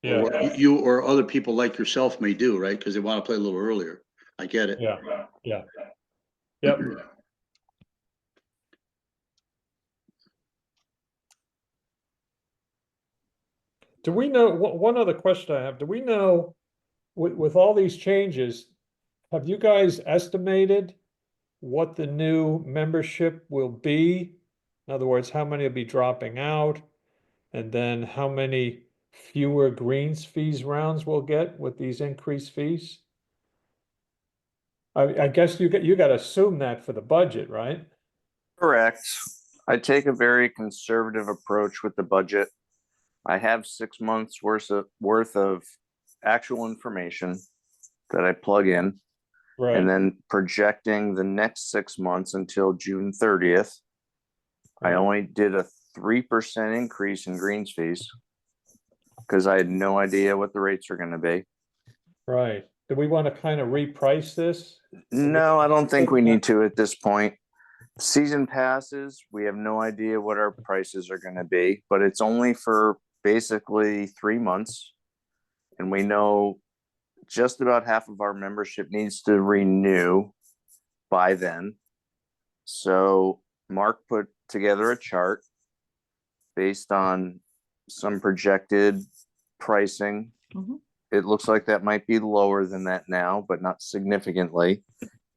Or what you or other people like yourself may do, right? Because they want to play a little earlier. I get it. Yeah. Yep. Do we know, one other question I have, do we know, with all these changes, have you guys estimated what the new membership will be? In other words, how many will be dropping out? And then how many fewer greens fees rounds we'll get with these increased fees? I guess you got to assume that for the budget, right? Correct. I take a very conservative approach with the budget. I have 6 months worth of actual information that I plug in, Right. and then projecting the next 6 months until June 30th. I Right. only did a 3% increase in greens fees because I had no idea what the rates are going to be. Right. Do we want to kind of reprice this? No, I don't think we need to at this point. Season passes, we have no idea what our prices are going to be, but it's only for basically 3 months. And we know just about half of our membership needs to renew by then. So Mark put together a chart based on some projected pricing. Mhm. It looks like that might be lower than that now, but not significantly.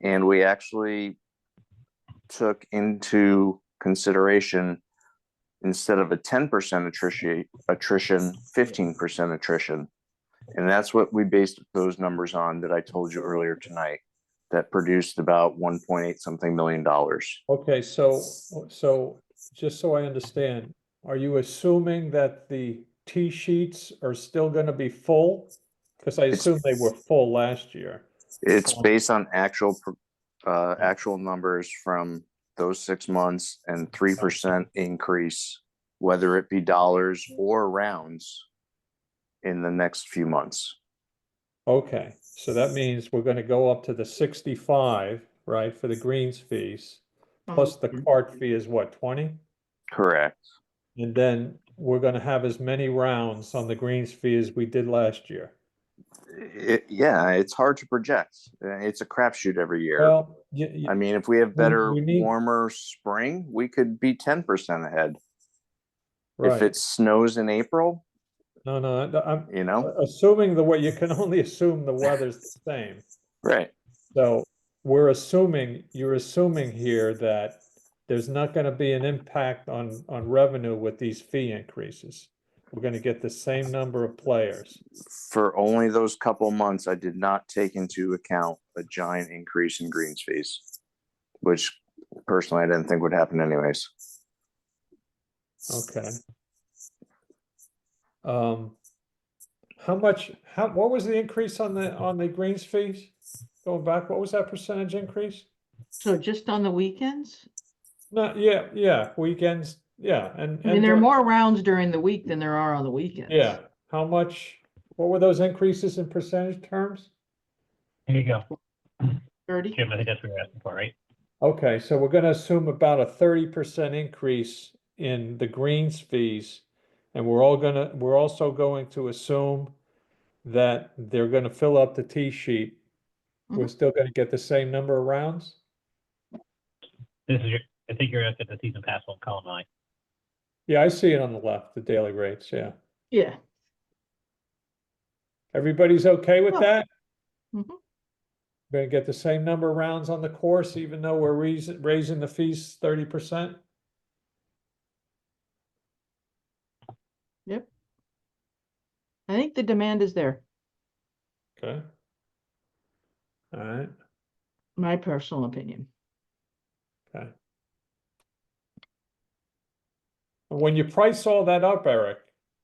And we actually took into consideration, instead of a 10% attrition, 15% attrition. And that's what we based those numbers on that I told you earlier tonight, that produced about 1.8 something million dollars. Okay, so just so I understand, are you assuming that the T sheets are still going to be full? Because I assume they were full last year. It's based on actual numbers from those 6 months and 3% increase, whether it be dollars or rounds, in the next few months. Okay, so that means we're going to go up to the 65, right, for the greens fees, plus the cart fee is what, 20? Correct. And then we're going to have as many rounds on the greens fee as we did last year. Yeah, it's hard to project. It's a crapshoot every year. Well, I mean, if we have better, we need- warmer spring, we could be 10% ahead. If right. it snows in April, No, I'm you know, assuming the way, you can only assume the weather's the same. right. So you're assuming here that there's not going to be an impact on revenue with these fee increases. We're going to get the same number of players. For only those couple months, I did not take into account a giant increase in greens fees, which personally I didn't think would happen anyways. Okay. What was the increase on the greens fees? Going back, what was that percentage increase? So just on the weekends? No, yeah, weekends, yeah, and I mean, there are more rounds during the week than there are on the weekends. yeah. How much, what were those increases in percentage terms? There you go. 30? Jim, I think that's what you're asking for, right? Okay, so we're gonna assume about a 30% increase in the greens fees. And we're also going to assume that they're gonna fill up the T sheet. We're still gonna get the same number of rounds? I think you're at the season pass on column 9. Yeah, I see it on the left, the daily rates, yeah. Yeah. Everybody's okay with Yeah. that? Mhm. Gonna get the same number of rounds on the course, even though we're raising the fees 30%? Yep. I think the demand is there, Okay. All right, my personal opinion. okay. When you price all that up, Eric,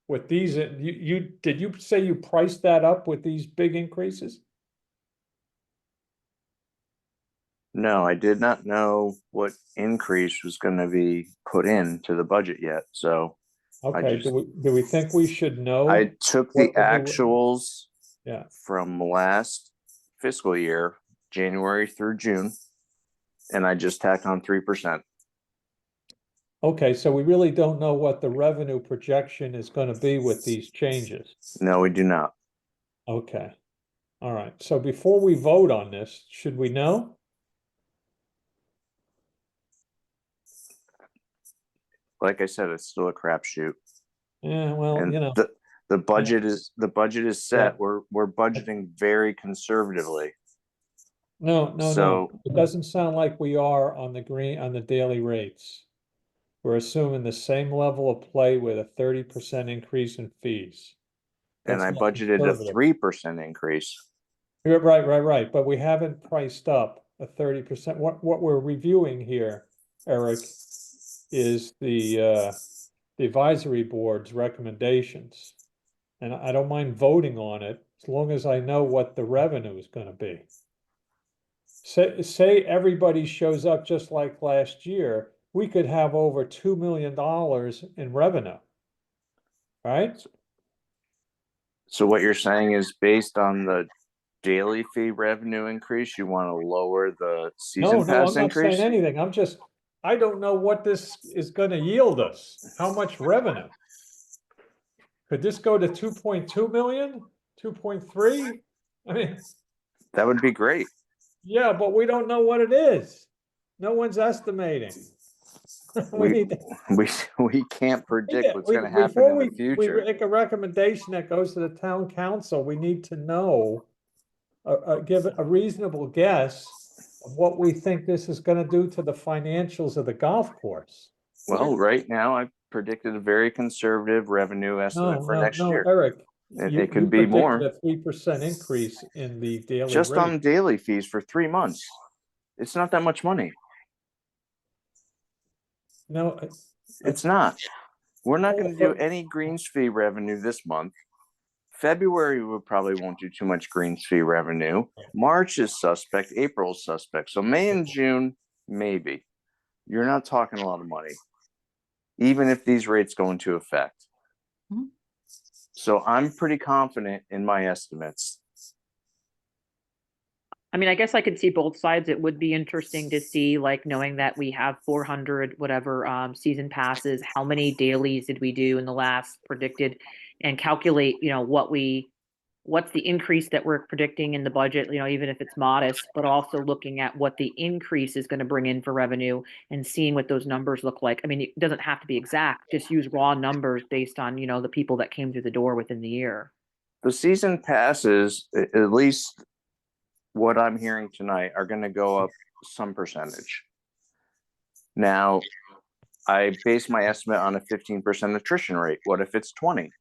with these, did you say you priced that up with these big increases? No, I did not know what increase was going to be put into the budget yet. So Okay, do we think we should know? I took the what the new- actuals Yeah, from last fiscal year, January through June, and I just tacked on 3%. okay, so we really don't know what the revenue projection is gonna be with these changes. No, we do not. Okay, all right, so before we vote on this, should we know? Like I said, it's still a crapshoot. Yeah, well, And you know, The budget is set. Yeah. We're budgeting very conservatively. No, So- it doesn't sound like we are on the daily rates. We're assuming the same level of play with a 30% increase in fees. And I That's not budgeted a conservative. 3% increase. Yeah, right. But we haven't priced up a 30%. What we're reviewing here, Eric, is the advisory board's recommendations. And I don't mind voting on it as long as I know what the revenue is gonna be. Say everybody shows up just like last year, we could have over $2 million in revenue. Right? So what you're saying is based on the daily fee revenue increase, you want to lower the season No, pass I'm not saying increase? anything. I don't know what this is gonna yield us. How much revenue? Could this go to 2.2 million, 2.3? I mean, That would be great. yeah, but we don't know what it is. No one's estimating. We need to. We can't predict what's going to happen Before in the we future. make a recommendation that goes to the town council, we need to know, give a reasonable guess of what we think this is gonna do to the financials of the golf course. Well, right now I predicted a very conservative revenue estimate for next year. Eric. It could be more. A 3% increase in the daily Just rate. on daily fees for 3 months. It's not that much money. No, It's not. We're not going to do any greens fee revenue this month. February, we probably won't do too much greens fee revenue. March is suspect. April is suspect. So May and June, maybe. You're not talking a lot of money, even if these rates go into effect. Mhm. So I'm pretty confident in my estimates. I mean, I guess I could see both sides. It would be interesting to see, like, knowing that we have 400 whatever season passes, how many dailies did we do in the last predicted, and calculate, what's the increase that we're predicting in the budget, even if it's modest, but also looking at what the increase is going to bring in for revenue and seeing what those numbers look like. I mean, it doesn't have to be exact, just use raw numbers based on, the people that came through the door within the year. The season passes, at least what I'm hearing tonight, are going to go up some percentage. Now, I base my estimate on a 15% attrition rate. What if it's 20?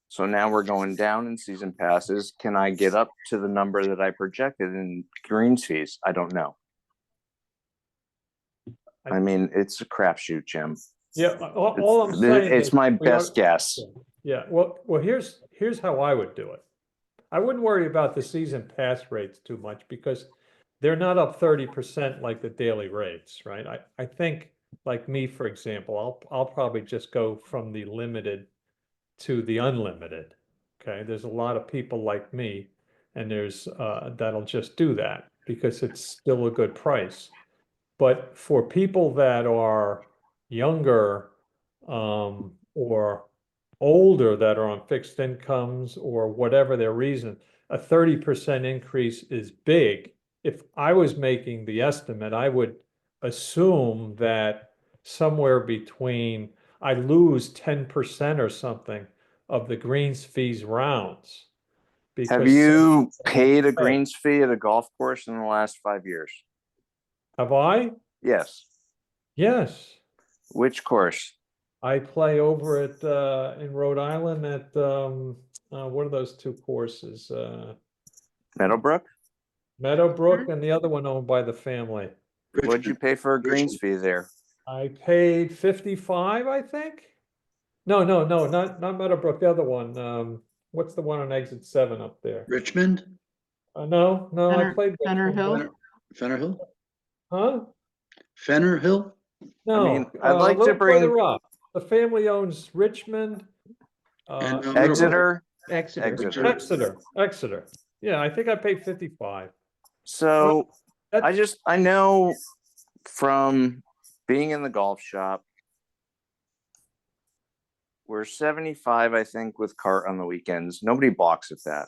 So now we're going down in season passes. Can I get up to the number that I projected in greens fees? I don't know. I mean, it's a crapshoot, Jim. Yeah, all I'm saying It's is my best guess. Yeah, well, here's how I would do it. I wouldn't worry about the season pass rates too much because they're not up 30% like the daily rates, right? I think, like me, for example, I'll probably just go from the limited to the unlimited. Okay, there's a lot of people like me, and there's that'll just do that because it's still a good price. But for people that are younger or older that are on fixed incomes or whatever their reason, a 30% increase is big. If I was making the estimate, I would assume that somewhere between, I lose 10% or something of the greens fees rounds. Have you paid a greens fee at a golf course in the last 5 years? Have I? Yes. Yes. Which course? I play over at in Rhode Island at what are those two courses? Meadowbrook? Meadowbrook and the other one owned by the family. What'd you pay for a greens fee there? I paid 55, I think. No, not Meadowbrook, the other one. What's the one on exit 7 up there? Richmond? No, I played Fenner Hill? Fenner Hill? Huh? Fenner Hill? No, I mean, I'd like a little to bring further up. The family owns Richmond. And, Exeter. Exeter. Exeter. Yeah, I think I paid 55. So I know from being in the golf shop, we're 75, I think, with cart on the weekends. Nobody balks at that.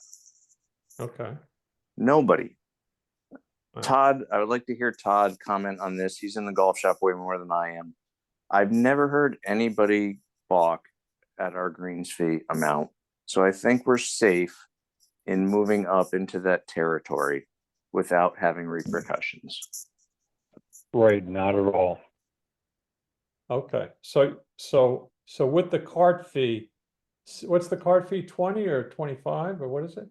Okay. Nobody. Right. Todd, I would like to hear Todd comment on this. He's in the golf shop way more than I am. I've never heard anybody balk at our greens fee amount. So I think we're safe in moving up into that territory without having repercussions. Right, not at all. Okay, so with the cart fee, what's the cart fee, 20 or 25, or what is it?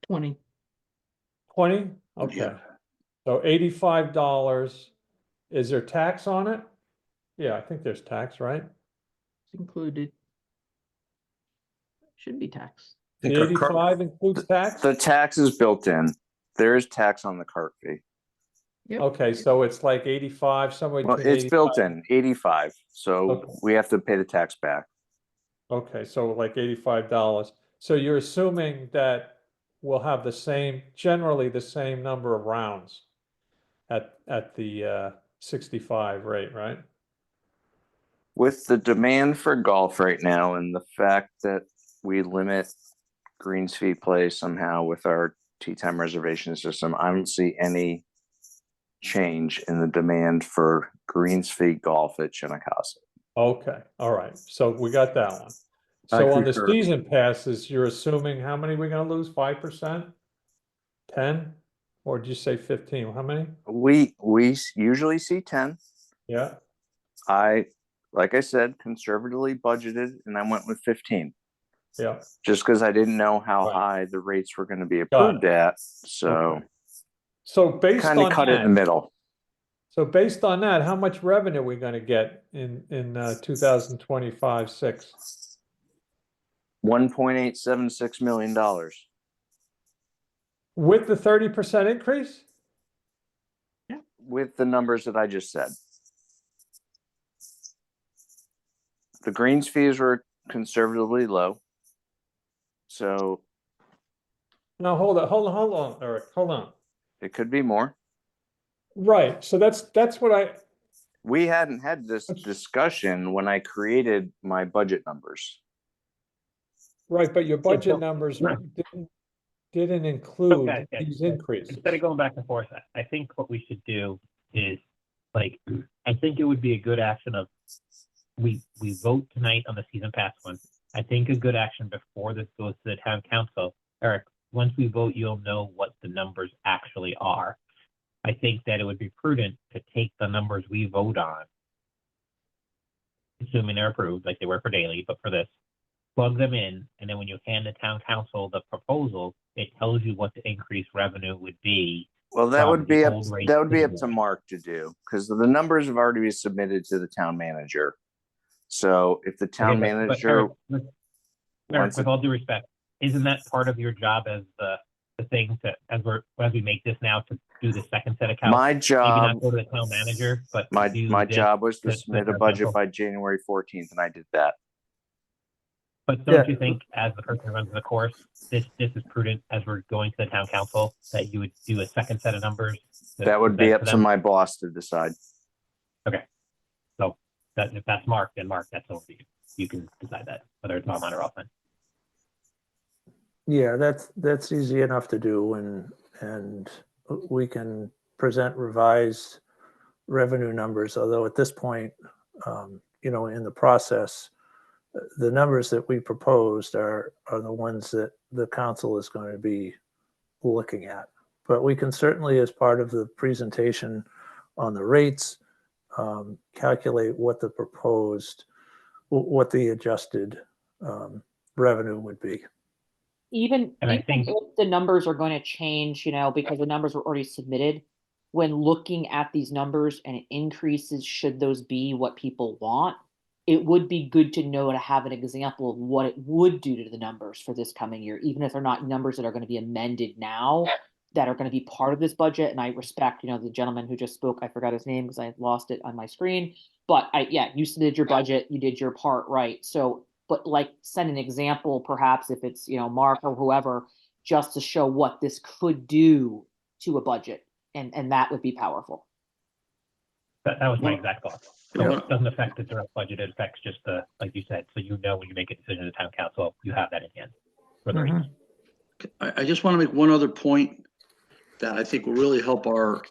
20. 20? Okay. Yeah. So $85. Is there tax on it? Yeah, I think there's tax, right? It's included. Should be taxed. The 85 includes tax? The tax is built in. There is tax on the cart fee. Yep. Okay, so it's like 85, somewhere Well, between it's 85. built in, 85. So Okay. we have to pay the tax back. Okay, so like $85. So you're assuming that we'll have the same, generally the same number of rounds at the 65 rate, right? With the demand for golf right now and the fact that we limit greens fee play somehow with our tee time reservation system, I don't see any change in the demand for greens fee golf at Shinnecock. Okay, all right, so we got that one. I So on the concur. season passes, you're assuming how many we're gonna lose, 5%? 10? Or did you say 15? How many? We usually see 10. Yeah, Like I said, conservatively budgeted, and I went with 15. yeah, Just because I didn't know how Right. high the rates were going to be Got approved at. So okay. So based kind of on cut it in the that, middle. so based on that, how much revenue are we gonna get in 2025-6? $1.876 million. With the 30% increase? With the numbers that I just said. The greens fees were conservatively low. So No, hold on, Eric, hold on. it could be more. Right, so that's what We hadn't had this discussion when I created my budget numbers. right, but your budget numbers didn't include Okay, these increases. Instead of going back and forth, I think what we should do is, like, I think it would be a good action of, we vote tonight on the season pass one. I think a good action before this goes to the town council, Eric, once we vote, you'll know what the numbers actually are. I think that it would be prudent to take the numbers we vote on, assuming they're approved, like they were for daily, but for this, plug them in, and then when you hand the town council the proposal, it tells you what the increased revenue would be. Well, that would be up to to Mark to do, because the numbers have already been submitted to the town manager. So if the town manager Eric, with all due respect, isn't that part of your job as the thing to, as we make this now, to do the second set of counts? My Maybe job, not go to the town manager, but my do this job was to to submit a town budget council. by January 14th, and I did that. But don't you think, as the person who runs the course, this is prudent as we're going to the town council, that you would do a second set of numbers? That would be up to my boss to decide. Okay. So that, if that's Mark, then Mark, that's over to you. You can decide that, whether it's on or off then. Yeah, that's easy enough to do, and we can present revised revenue numbers, although at this point, in the process, the numbers that we proposed are the ones that the council is going to be looking at. But we can certainly, as part of the presentation on the rates, calculate what the adjusted revenue would be. Even I think if the numbers are going to change, because the numbers were already submitted, when looking at these numbers and increases, should those be what people want, it would be good to know, to have an example of what it would do to the numbers for this coming year, even if they're not numbers that are going to be amended now, that are going to be part of this budget. And I respect, the gentleman who just spoke, I forgot his name because I lost it on my screen, but you submitted your budget, you did your part, right? So, but send an example, perhaps if it's, Mark or whoever, just to show what this could do to a budget. And that would be powerful. that was my exact thought. So it doesn't affect the direct budget, it affects just the, like you said, so when you make a decision to town council, you have that in hand for the rates. I just want to make one other point that I think will really help our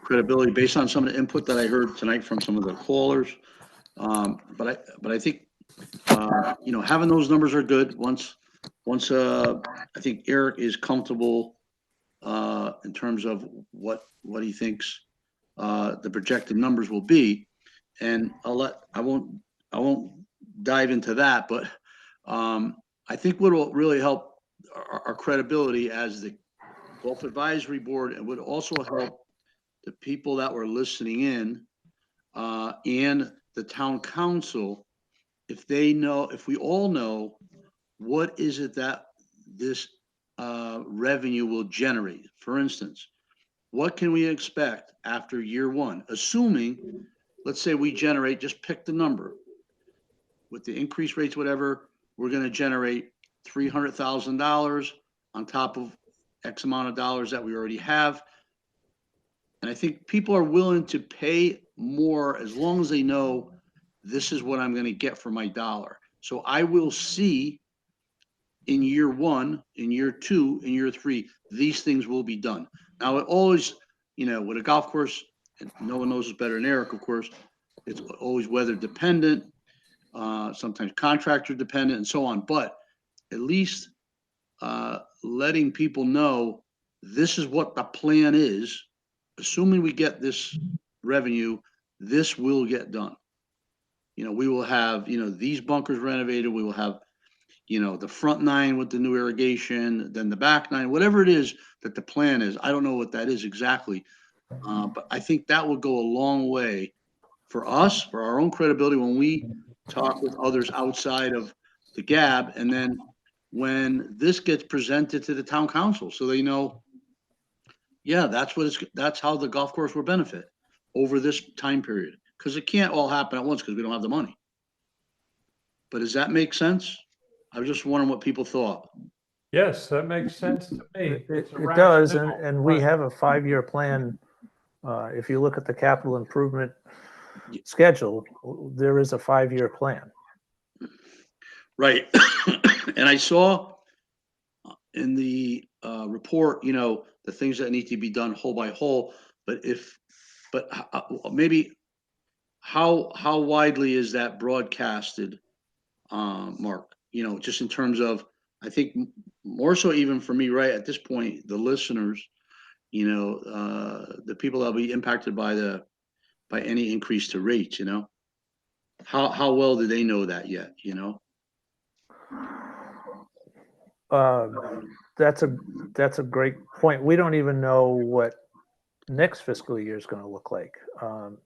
credibility based on some of the input that I heard tonight from some of the callers. But I think Having those numbers are good. Once I think Eric is comfortable in terms of what he thinks the projected numbers will be, and I won't dive into that, but I think what will really help our credibility as the Golf Advisory Board, and would also help the people that were listening in and the town council, if we all know what is it that this revenue will generate. For instance, what can we expect after year one? Assuming, let's say we generate, just pick the number. With the increased rates, whatever, we're gonna generate $300,000 on top of X amount of dollars that we already have. And I think people are willing to pay more as long as they know this is what I'm gonna get for my dollar. So I will see in year one, in year two, in year three, these things will be done. Now, it always, with a golf course, and no one knows this better than Eric, of course, it's always weather dependent, sometimes contractor dependent and so on, but at least letting people know this is what the plan is. Assuming we get this revenue, this will get done. We will have, these bunkers renovated, we will have, the front 9 with the new irrigation, then the back 9, whatever it is that the plan is. I don't know what that is exactly. But I think that will go a long way for us, for our own credibility when we talk with others outside of the GAB. And then when this gets presented to the town council, so they know, yeah, that's how the golf course will benefit over this time period. Because it can't all happen at once because we don't have the money. But does that make sense? I was just wondering what people thought. Yes, that makes sense to me. It It's a does, rationale, and we but- have a 5-year plan. If you look at the capital improvement schedule, there is a 5-year plan. Right. And I saw in the report, the things that need to be done hole by hole, but maybe how widely is that broadcasted, Mark? Just in terms of, I think more so even for me, right at this point, the listeners, the people that'll be impacted by any increase to rates, how well do they know that yet? That's a great point. We don't even know what next fiscal year is going to look like.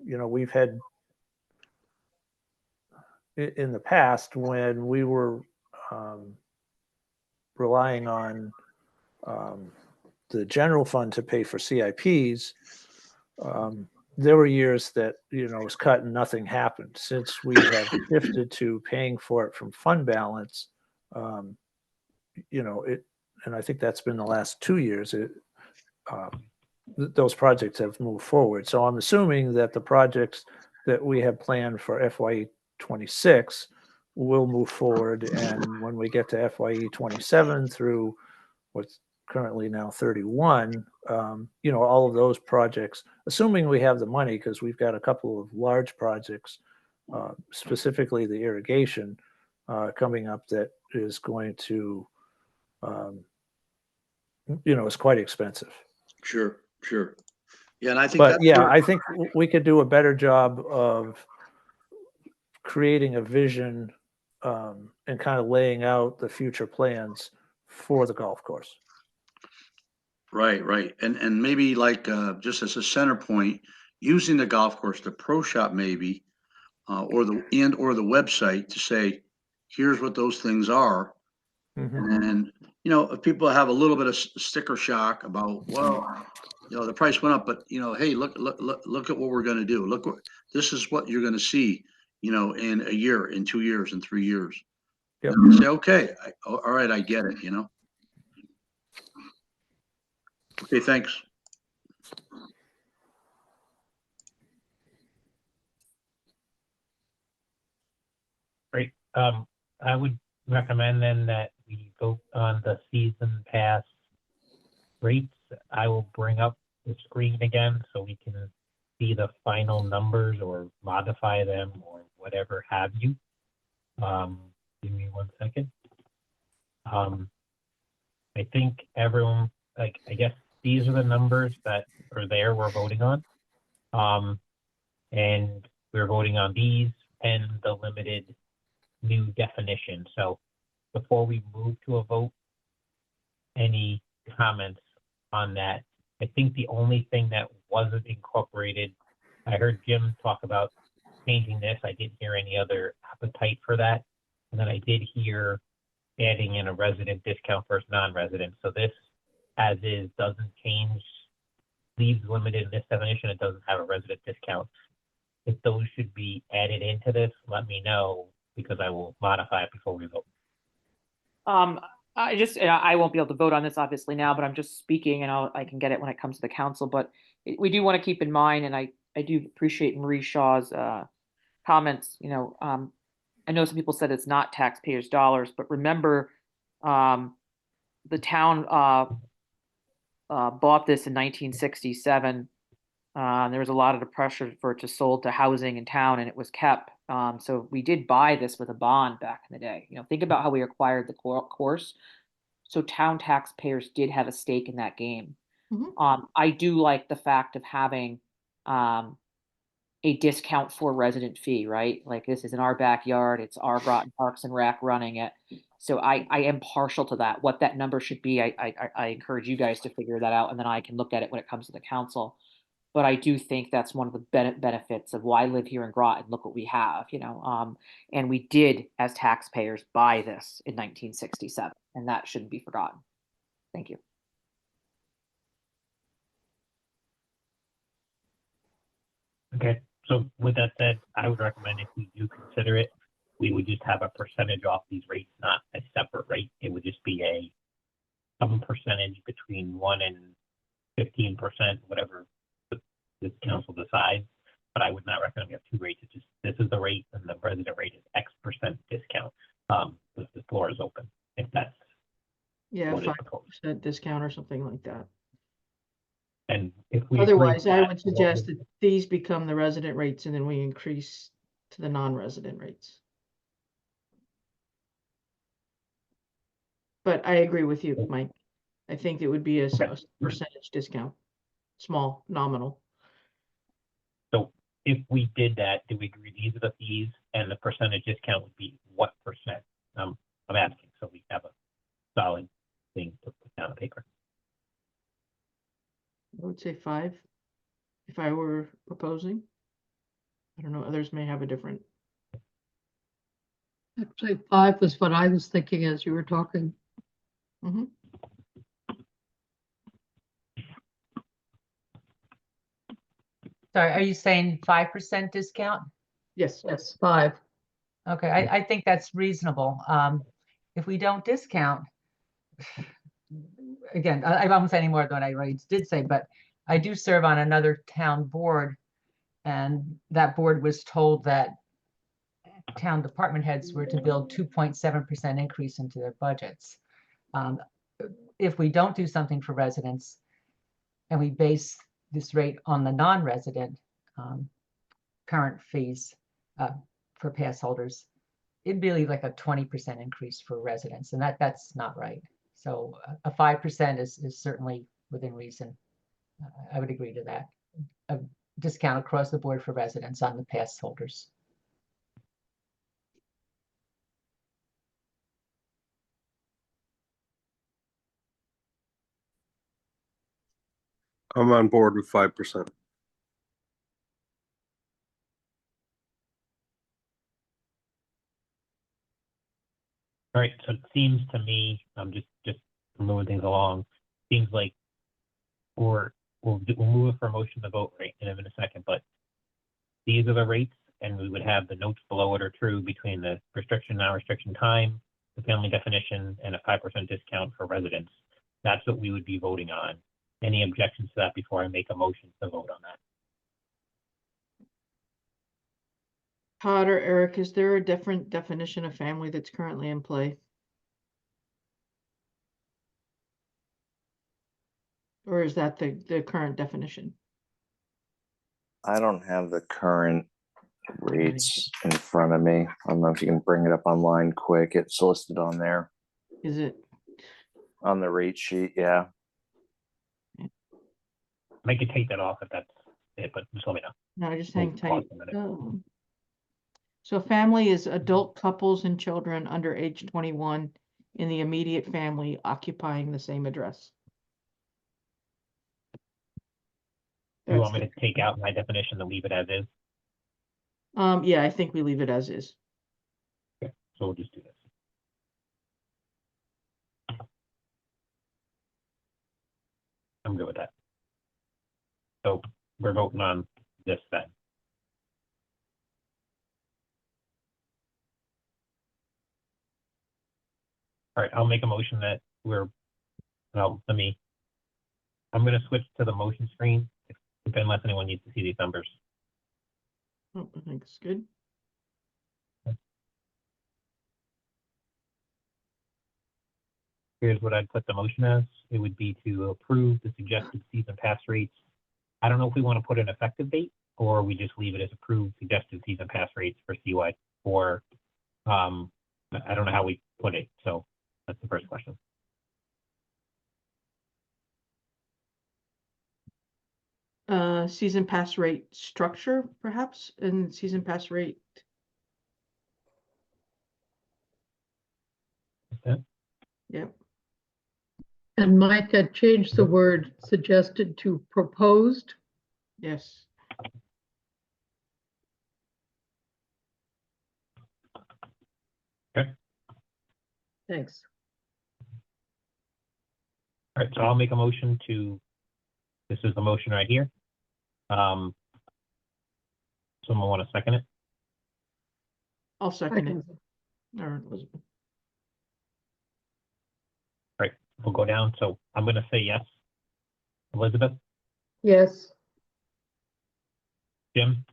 We've had in the past when we were relying on the general fund to pay for CIPs, there were years that, it was cut and nothing happened. Since we have shifted to paying for it from fund balance, and I think that's been the last 2 years, those projects have moved forward. So I'm assuming that the projects that we have planned for FY 26 will move forward. And when we get to FY 27 through what's currently now 31, all of those projects, assuming we have the money, because we've got a couple of large projects, specifically the irrigation coming up, that is going to, it's quite expensive. Sure. Yeah, and I think But I think we could do a better job of creating a vision and kind of laying out the future plans for the golf course. Right. And maybe like just as a center point, using the golf course, the pro shop maybe, or the website to say, here's what those things are. Mm-hmm. And, if people have a little bit of sticker shock about, well, the price went up, but hey, look at what we're going to do. This is what you're going to see, in a year, in 2 years, in 3 years. Yep. Say, okay, all right, I get it, Okay, thanks. Great. I would recommend then that we vote on the season pass rates. I will bring up the screen again so we can see the final numbers or modify them or whatever have you. Give me 1 second. I think everyone, like, I guess these are the numbers that are there we're voting on. And we're voting on these and the limited new definition. So before we move to a vote, any comments on that? I think the only thing that wasn't incorporated, I heard Jim talk about changing this. I didn't hear any other appetite for that. And then I did hear adding in a resident discount versus non-resident. So this, as is, doesn't change, leaves limited in this definition. It doesn't have a resident discount. If those should be added into this, let me know, because I will modify it before we vote. I won't be able to vote on this obviously now, but I'm just speaking, and I can get it when it comes to the council. But we do want to keep in mind, and I do appreciate Marie Shaw's comments. I know some people said it's not taxpayers' dollars, but remember, the town bought this in 1967. There was a lot of the pressure for it to sold to housing in town, and it was kept. So we did buy this with a bond back in the day. Think about how we acquired the course. So town taxpayers did have a stake in that game. I do like the fact of having a discount for resident fee, right? Like, this is in our backyard. It's our Groton Parks and Rec running it. So I am partial to that. What that number should be, I encourage you guys to figure that out, and then I can look at it when it comes to the council. But I do think that's one of the benefits of why I live here in Groton. Look what we have, and we did, as taxpayers, buy this in 1967, and that shouldn't be forgotten. Thank you. Okay, so with that said, I would recommend, if we do consider it, we would just have a percentage off these rates, not a separate rate. It would just be some percentage between 1 and 15%, whatever this council decides. But I would not recommend we have two rates. It's just, this is the rate, and the resident rate is X% discount. The floor is open if that's 5% discount or something like that. And if we otherwise, I would suggest that these become the resident rates, and then we increase to the non-resident rates. But I agree with you, Mike. I think it would be a percentage discount, small, nominal. So if we did that, do we agree these are the fees and the percentage discount would be what percent? I'm asking, so we have a solid thing to put down on paper. I would say 5 if I were proposing. I don't know, others may have a different. Actually, 5 was what I was thinking as you were talking. Sorry, are you saying 5% discount? Yes. Yes, 5. Okay, I think that's reasonable. If we don't discount, again, I won't say any more than I already did say, but I do serve on another town board, and that board was told that town department heads were to build 2.7% increase into their budgets. If we don't do something for residents and we base this rate on the non-resident current fees for pass holders, it'd be like a 20% increase for residents, and that's not right. So a 5% is certainly within reason. I would agree to that. A discount across the board for residents on the pass holders. I'm on board with 5%. All right, so it seems to me, I'm just moving things along. Seems like we'll move it for a motion to vote right in a second, but these are the rates, and we would have the notes below it are true between the restriction, non-restriction time, the family definition, and a 5% discount for residents. That's what we would be voting on. Any objections to that before I make a motion to vote on that? Todd or Eric, is there a different definition of family that's currently in play? Or is that the current definition? I don't have the current rates in front of me. I don't know if you can bring it up online quick. It's listed on there Is it? on the rate sheet. Yeah. I could take that off if that's it, but just let me know. No, just We'll hang pause tight. a minute. So family is adult couples and children under age 21 in the immediate family occupying the same address. Do you want me to take out my definition to leave it as is? Yeah, I think we leave it as is. Okay, so we'll just do this. I'm good with that. So we're voting on this then. All right, I'll make a motion that I'm going to switch to the motion screen unless anyone needs to see these numbers. Oh, I think it's good. Here's what I'd put the motion as. It would be to approve the suggested season pass rates. I don't know if we want to put an effective date or we just leave it as approved suggested season pass rates for CY or I don't know how we put it. So that's the first question. Season pass rate structure, perhaps, and season pass rate. Okay. Yep. And Mike had changed the word suggested to proposed. Yes. Okay. Thanks. All right, so I'll make a motion to, this is the motion right here. Someone want to second it? I'll second it. Or Elizabeth. Right, we'll go down. So I'm going to say yes. Elizabeth, Yes. Jim,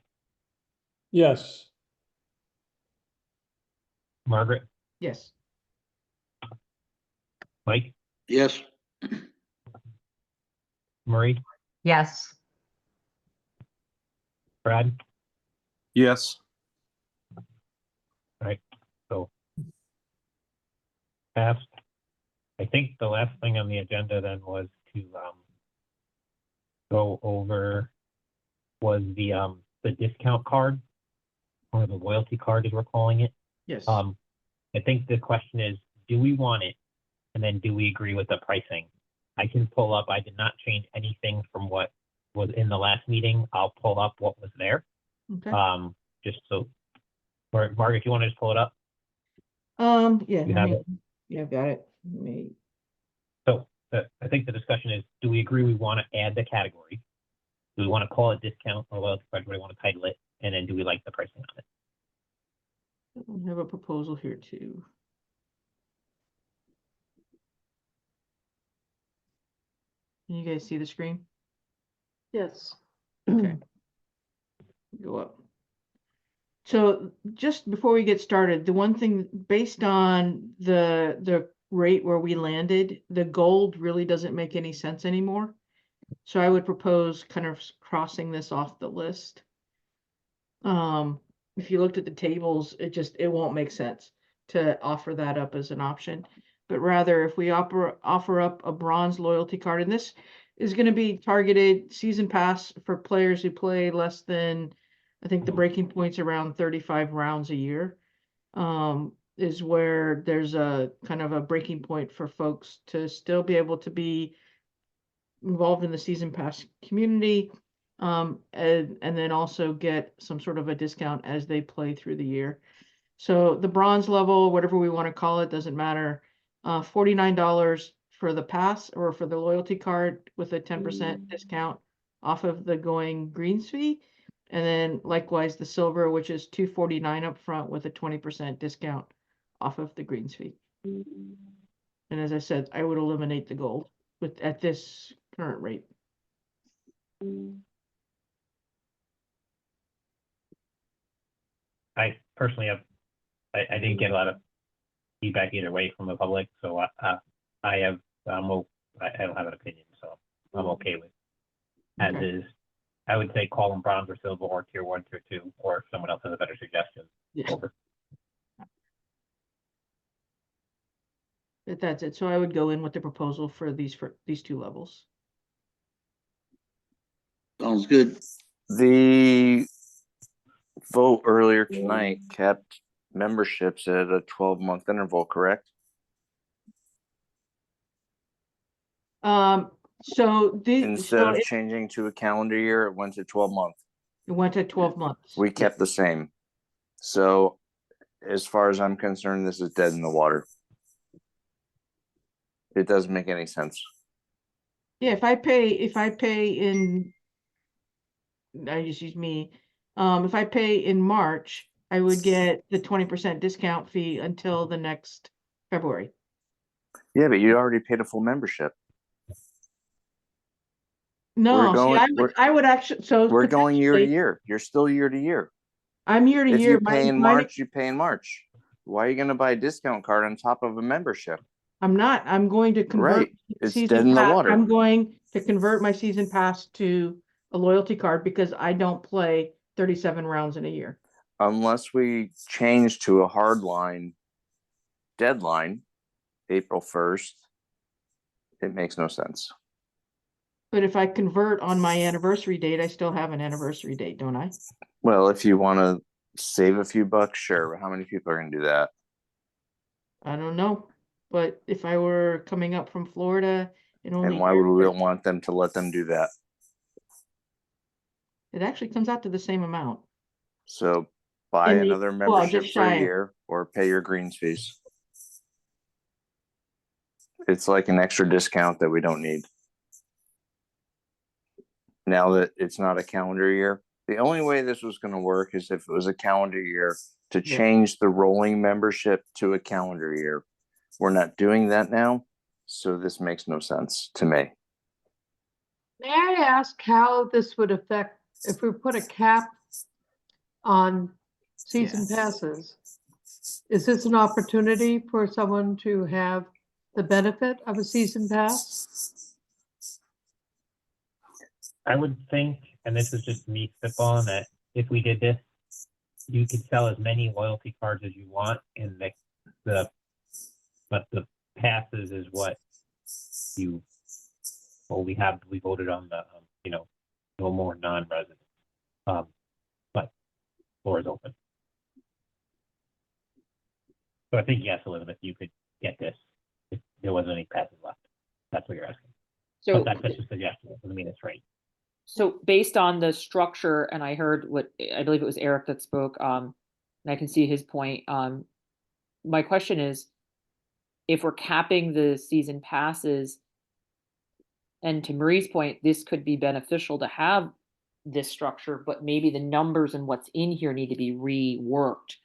Yes. Margaret, Yes. Mike, Yes. Marie, Yes. Brad. Yes. All right, so passed. I think the last thing on the agenda then was to go over was the discount card or the loyalty card as we're calling it. Yes. I think the question is, do we want it? And then do we agree with the pricing? I can pull up, I did not change anything from what was in the last meeting. I'll pull up what was there. Okay. Just so, Margaret, if you want to just pull it up? Yeah. You have it? Yeah, I've got it. Me. So I think the discussion is, do we agree we want to add the category? Do we want to call it discount or loyalty card? Do we want to title it? And then do we like the pricing on it? I have a proposal here too. Can you guys see the screen? Yes. Okay. Go up. So just before we get started, the one thing based on the rate where we landed, the gold really doesn't make any sense anymore. So I would propose kind of crossing this off the list. If you looked at the tables, it won't make sense to offer that up as an option. But rather, if we offer up a bronze loyalty card, and this is going to be targeted season pass for players who play less than, I think the breaking point's around 35 rounds a year, is where there's a kind of a breaking point for folks to still be able to be involved in the season pass community, and then also get some sort of a discount as they play through the year. So the bronze level, whatever we want to call it, doesn't matter. $49 for the pass or for the loyalty card with a 10% discount off of the going greens fee. And then likewise the silver, which is $249 up front with a 20% discount off of the greens fee. And as I said, I would eliminate the gold at this current rate. I personally I didn't get a lot of feedback either way from the public, so I don't have an opinion, so I'm okay with as Okay. is. I would say call them bronze or silver or tier 1, tier 2, or if someone else has a better suggestion. Yeah. Silver. But that's it. So I would go in with the proposal for these two levels. Sounds good. The vote earlier tonight kept memberships at a 12-month interval, correct? So Instead of changing to a calendar year, it went to 12 months. it went to 12 months. We kept the same. So as far as I'm concerned, this is dead in the water. It doesn't make any sense. Yeah, if I pay in, I just use me. If I pay in March, I would get the 20% discount fee until the next February. Yeah, but you already paid a full membership. No, I would actually, so we're going year to potentially- year. You're still year to year. I'm year to If year. you pay in March, you pay in March. Why are you going to buy a discount card on top of a membership? I'm not. I'm going to convert Right. It's season dead in the pass. water. I'm going to convert my season pass to a loyalty card because I don't play 37 rounds in a year. Unless we change to a hard line deadline, April 1st, it makes no sense. But if I convert on my anniversary date, I still have an anniversary date, don't I? Well, if you want to save a few bucks, sure. But how many people are going to do that? I don't know. But if I were coming up from Florida And why would we want them to let them do that? It actually comes out to the same amount. So buy another membership just for a shy of- year or pay your greens fees. It's like an extra discount that we don't need. Now that it's not a calendar year, the only way this was going to work is if it was a calendar year to Yeah. change the rolling membership to a calendar year. We're not doing that now, so this makes no sense to me. May I ask how this would affect if we put a cap on season passes? Is this an opportunity for someone to have the benefit of a season pass? I would think, and this is just me spitballing, that if we did this, you could sell as many loyalty cards as you want, and but the passes is what we voted on the no more non-residents. But floor is open. So I think yes, Elizabeth, you could get this if there wasn't any passes left. That's what you're asking. So But that's just a suggestion. It doesn't mean it's right. So based on the structure, and I heard what I believe it was Eric that spoke, and I can see his point. My question is, if we're capping the season passes, and to Marie's point, this could be beneficial to have this structure, but maybe the numbers and what's in here need to be reworked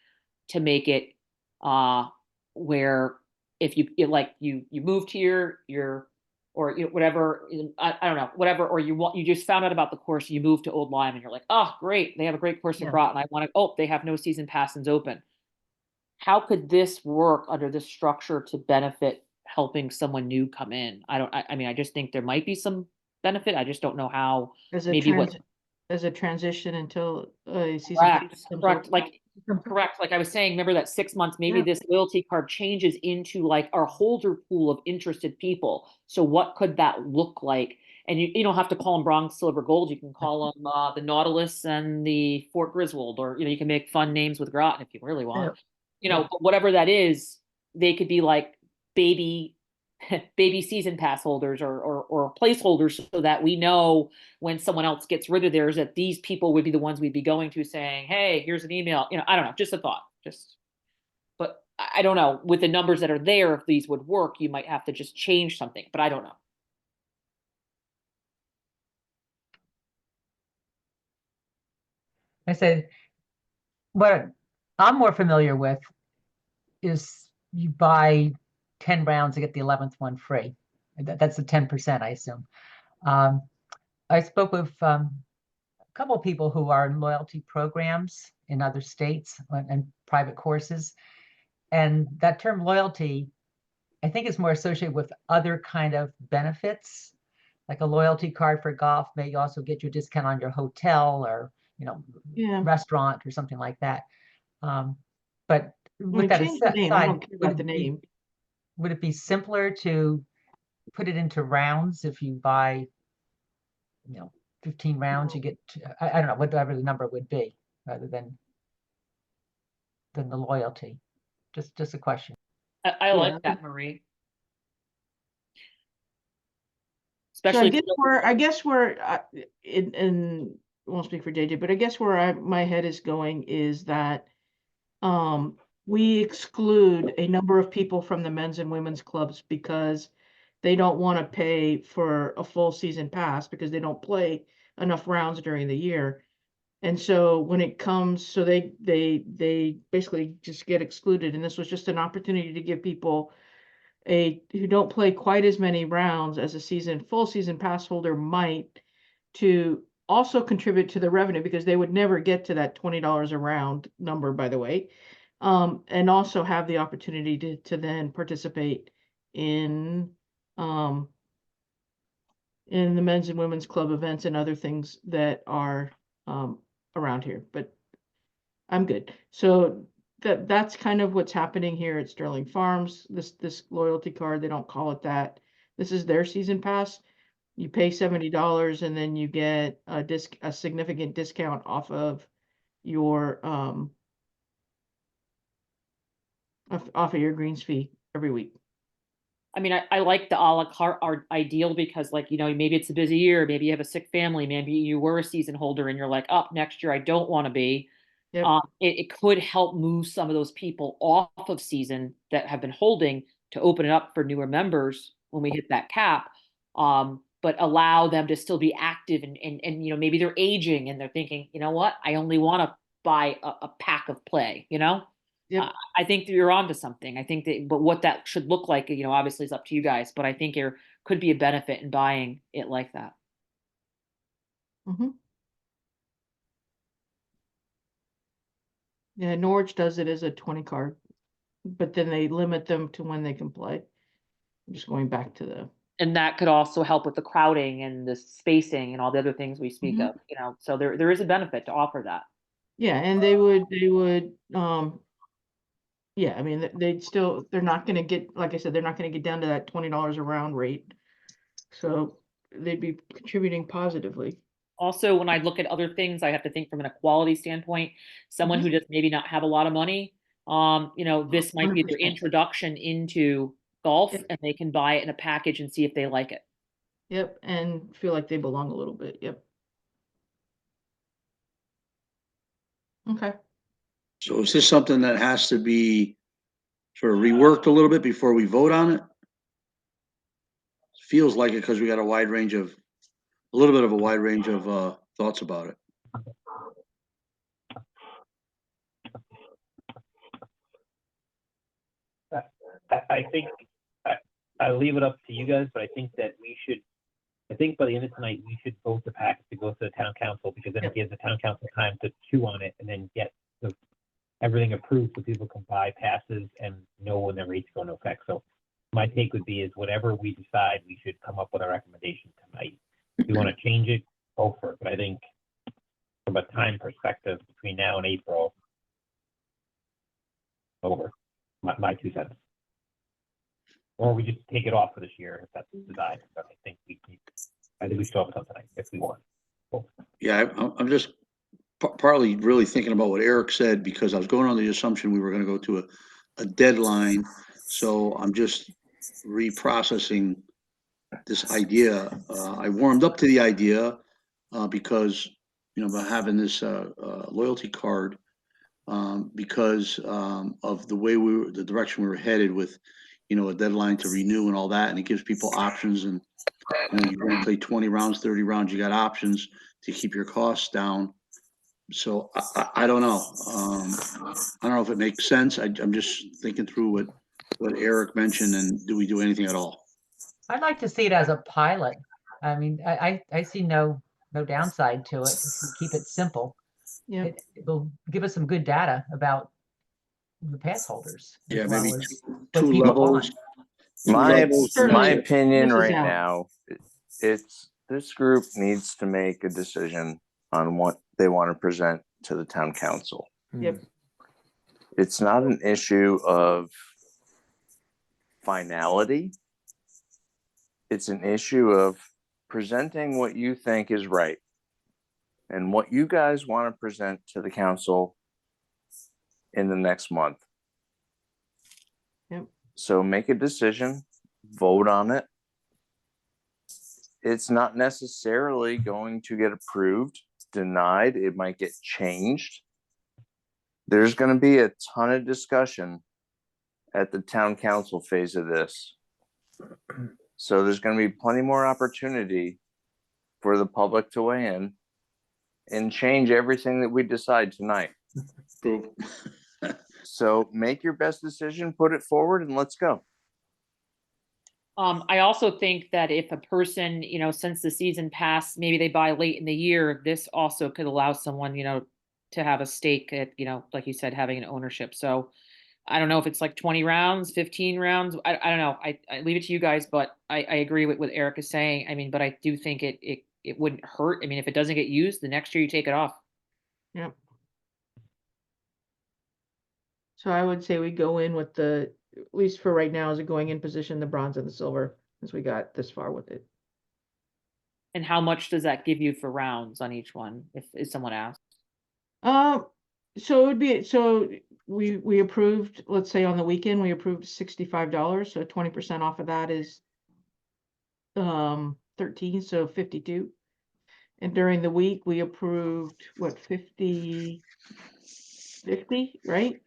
to make it where if you moved here, or whatever, I don't know, whatever, or you just found out about the course, you moved to Old Lyme and you're like, oh great, they have a great course in Groton, they have no season passes open. How could this work under this structure to benefit helping someone new come in? I mean, I just think there might be some benefit. I just don't know how. As a transition until a season pass comes Correct. open. Correct. Like I was saying, remember that 6 months, maybe this loyalty card changes into like our holder pool of interested people. So what could that look like? And you don't have to call them bronze, silver, gold. You can call them the Nautilus and the Fort Griswold, or you can make fun names with Groton if you really want. But whatever that is, they could be like baby season pass holders or placeholders, so that we know when someone else gets rid of theirs that these people would be the ones we'd be going to saying, hey, here's an email. I don't know, just a thought. But I don't know, with the numbers that are there, if these would work, you might have to just change something, but I don't know. I said, what I'm more familiar with is you buy 10 rounds to get the 11th one free. That's the 10%, I assume. I spoke with a couple of people who are in loyalty programs in other states and private courses. And that term loyalty, I think, is more associated with other kind of benefits. like a loyalty card for golf may also get you a discount on your hotel or, Yeah. restaurant or something like that. But When with you that change the name, I aside, don't care about the name. would it be simpler to put it into rounds if you buy, 15 rounds, you get, I don't know, whatever the number would be, rather than the loyalty? Just a question. I Yeah. like that, Marie. So Especially I guess where I won't speak for JJ, but I guess where my head is going is that we exclude a number of people from the men's and women's clubs because they don't want to pay for a full season pass because they don't play enough rounds during the year. And so when it comes, so they basically just get excluded. And this was just an opportunity to give people who don't play quite as many rounds as a full season pass holder might, to also contribute to the revenue, because they would never get to that $20 a round number, by the way. And also have the opportunity to then participate in the men's and women's club events and other things that are around here. But I'm good. So that's kind of what's happening here at Sterling Farms. This loyalty card, they don't call it that. This is their season pass. You pay $70 and then you get a significant discount off of your off of your greens fee every week. I mean, I like the a la carte ideal because, like, maybe it's a busy year, maybe you have a sick family, maybe you were a season holder and you're like, oh, next year I don't want to be. Yep. It could help move some of those people off of season that have been holding to open it up for newer members when we hit that cap, but allow them to still be active and maybe they're aging and they're thinking, you know what, I only want to buy a pack of play, Yep. I think that you're onto something. I think that, but what that should look like, obviously is up to you guys, but I think there could be a benefit in buying it like that. Mm-hmm. Yeah, Norwich does it as a 20 card, but then they limit them to when they can play. I'm just going back to and that could also help with the crowding and the spacing and all the other things we speak of, so there is a benefit to offer that. Yeah, and they would yeah, I mean, they're not going to get, like I said, they're not going to get down to that $20 a round rate. So they'd be contributing positively. Also, when I look at other things, I have to think from an equality standpoint. Someone who does maybe not have a lot of money, this might be their 100%. introduction into golf, and they can buy it in a package and see if they like it. Yep, and feel like they belong a little bit. Yep. Okay. So is this something that has to be sort of reworked a little bit before we vote on it? Feels like it because we got a little bit of a wide range of thoughts about it. I think I leave it up to you guys, but I think that I think by the end of tonight, we should vote the package to go to the town council, because then it gives the town council time to chew on it and then get everything approved so people can buy passes and know when their rates go into effect. So my take would be is whatever we decide, we should come up with a recommendation tonight. If you want to change it, go for it. But I think from a time perspective, between now and April, over my 2 cents. Or we just take it off for this year if that's desired. But I think we should have something tonight if we want. Yeah, I'm just partly really thinking about what Eric said, because I was going on the assumption we were going to go to a deadline. So I'm just reprocessing this idea. I warmed up to the idea because, by having this loyalty card, because of the direction we were headed with, a deadline to renew and all that, and it gives people options. And you want to play 20 rounds, 30 rounds, you got options to keep your costs down. So I don't know. I don't know if it makes sense. I'm just thinking through what Eric mentioned, and do we do anything at all? I'd like to see it as a pilot. I mean, I see no downside to it if we keep it simple. Yeah. It will give us some good data about the pass holders. Yeah, as maybe well as two what people levels. want. My opinion right now this group needs to make a decision on what they want to present to the town council. Yep. It's not an issue of finality. It's an issue of presenting what you think is right and what you guys want to present to the council in the next month. Yep. So make a decision, vote on it. It's not necessarily going to get approved, denied. It might get changed. There's going to be a ton of discussion at the town council phase of this. So there's going to be plenty more opportunity for the public to weigh in and change everything that we decide tonight. True. So make your best decision, put it forward, and let's go. I also think that if a person, since the season pass, maybe they buy late in the year, this also could allow someone, to have a stake at, like you said, having an ownership. So I don't know if it's like 20 rounds, 15 rounds. I don't know. I leave it to you guys, but I agree with what Eric is saying. I mean, but I do think it wouldn't hurt. I mean, if it doesn't get used, the next year you take it off. Yep. So I would say we go in with at least for right now, as a going in position, the bronze and the silver, since we got this far with it. And how much does that give you for rounds on each one, if someone asks? So it would be, so we approved, let's say on the weekend, we approved $65. So 20% off of that is 13, so 52. And during the week, we approved what, 50, right?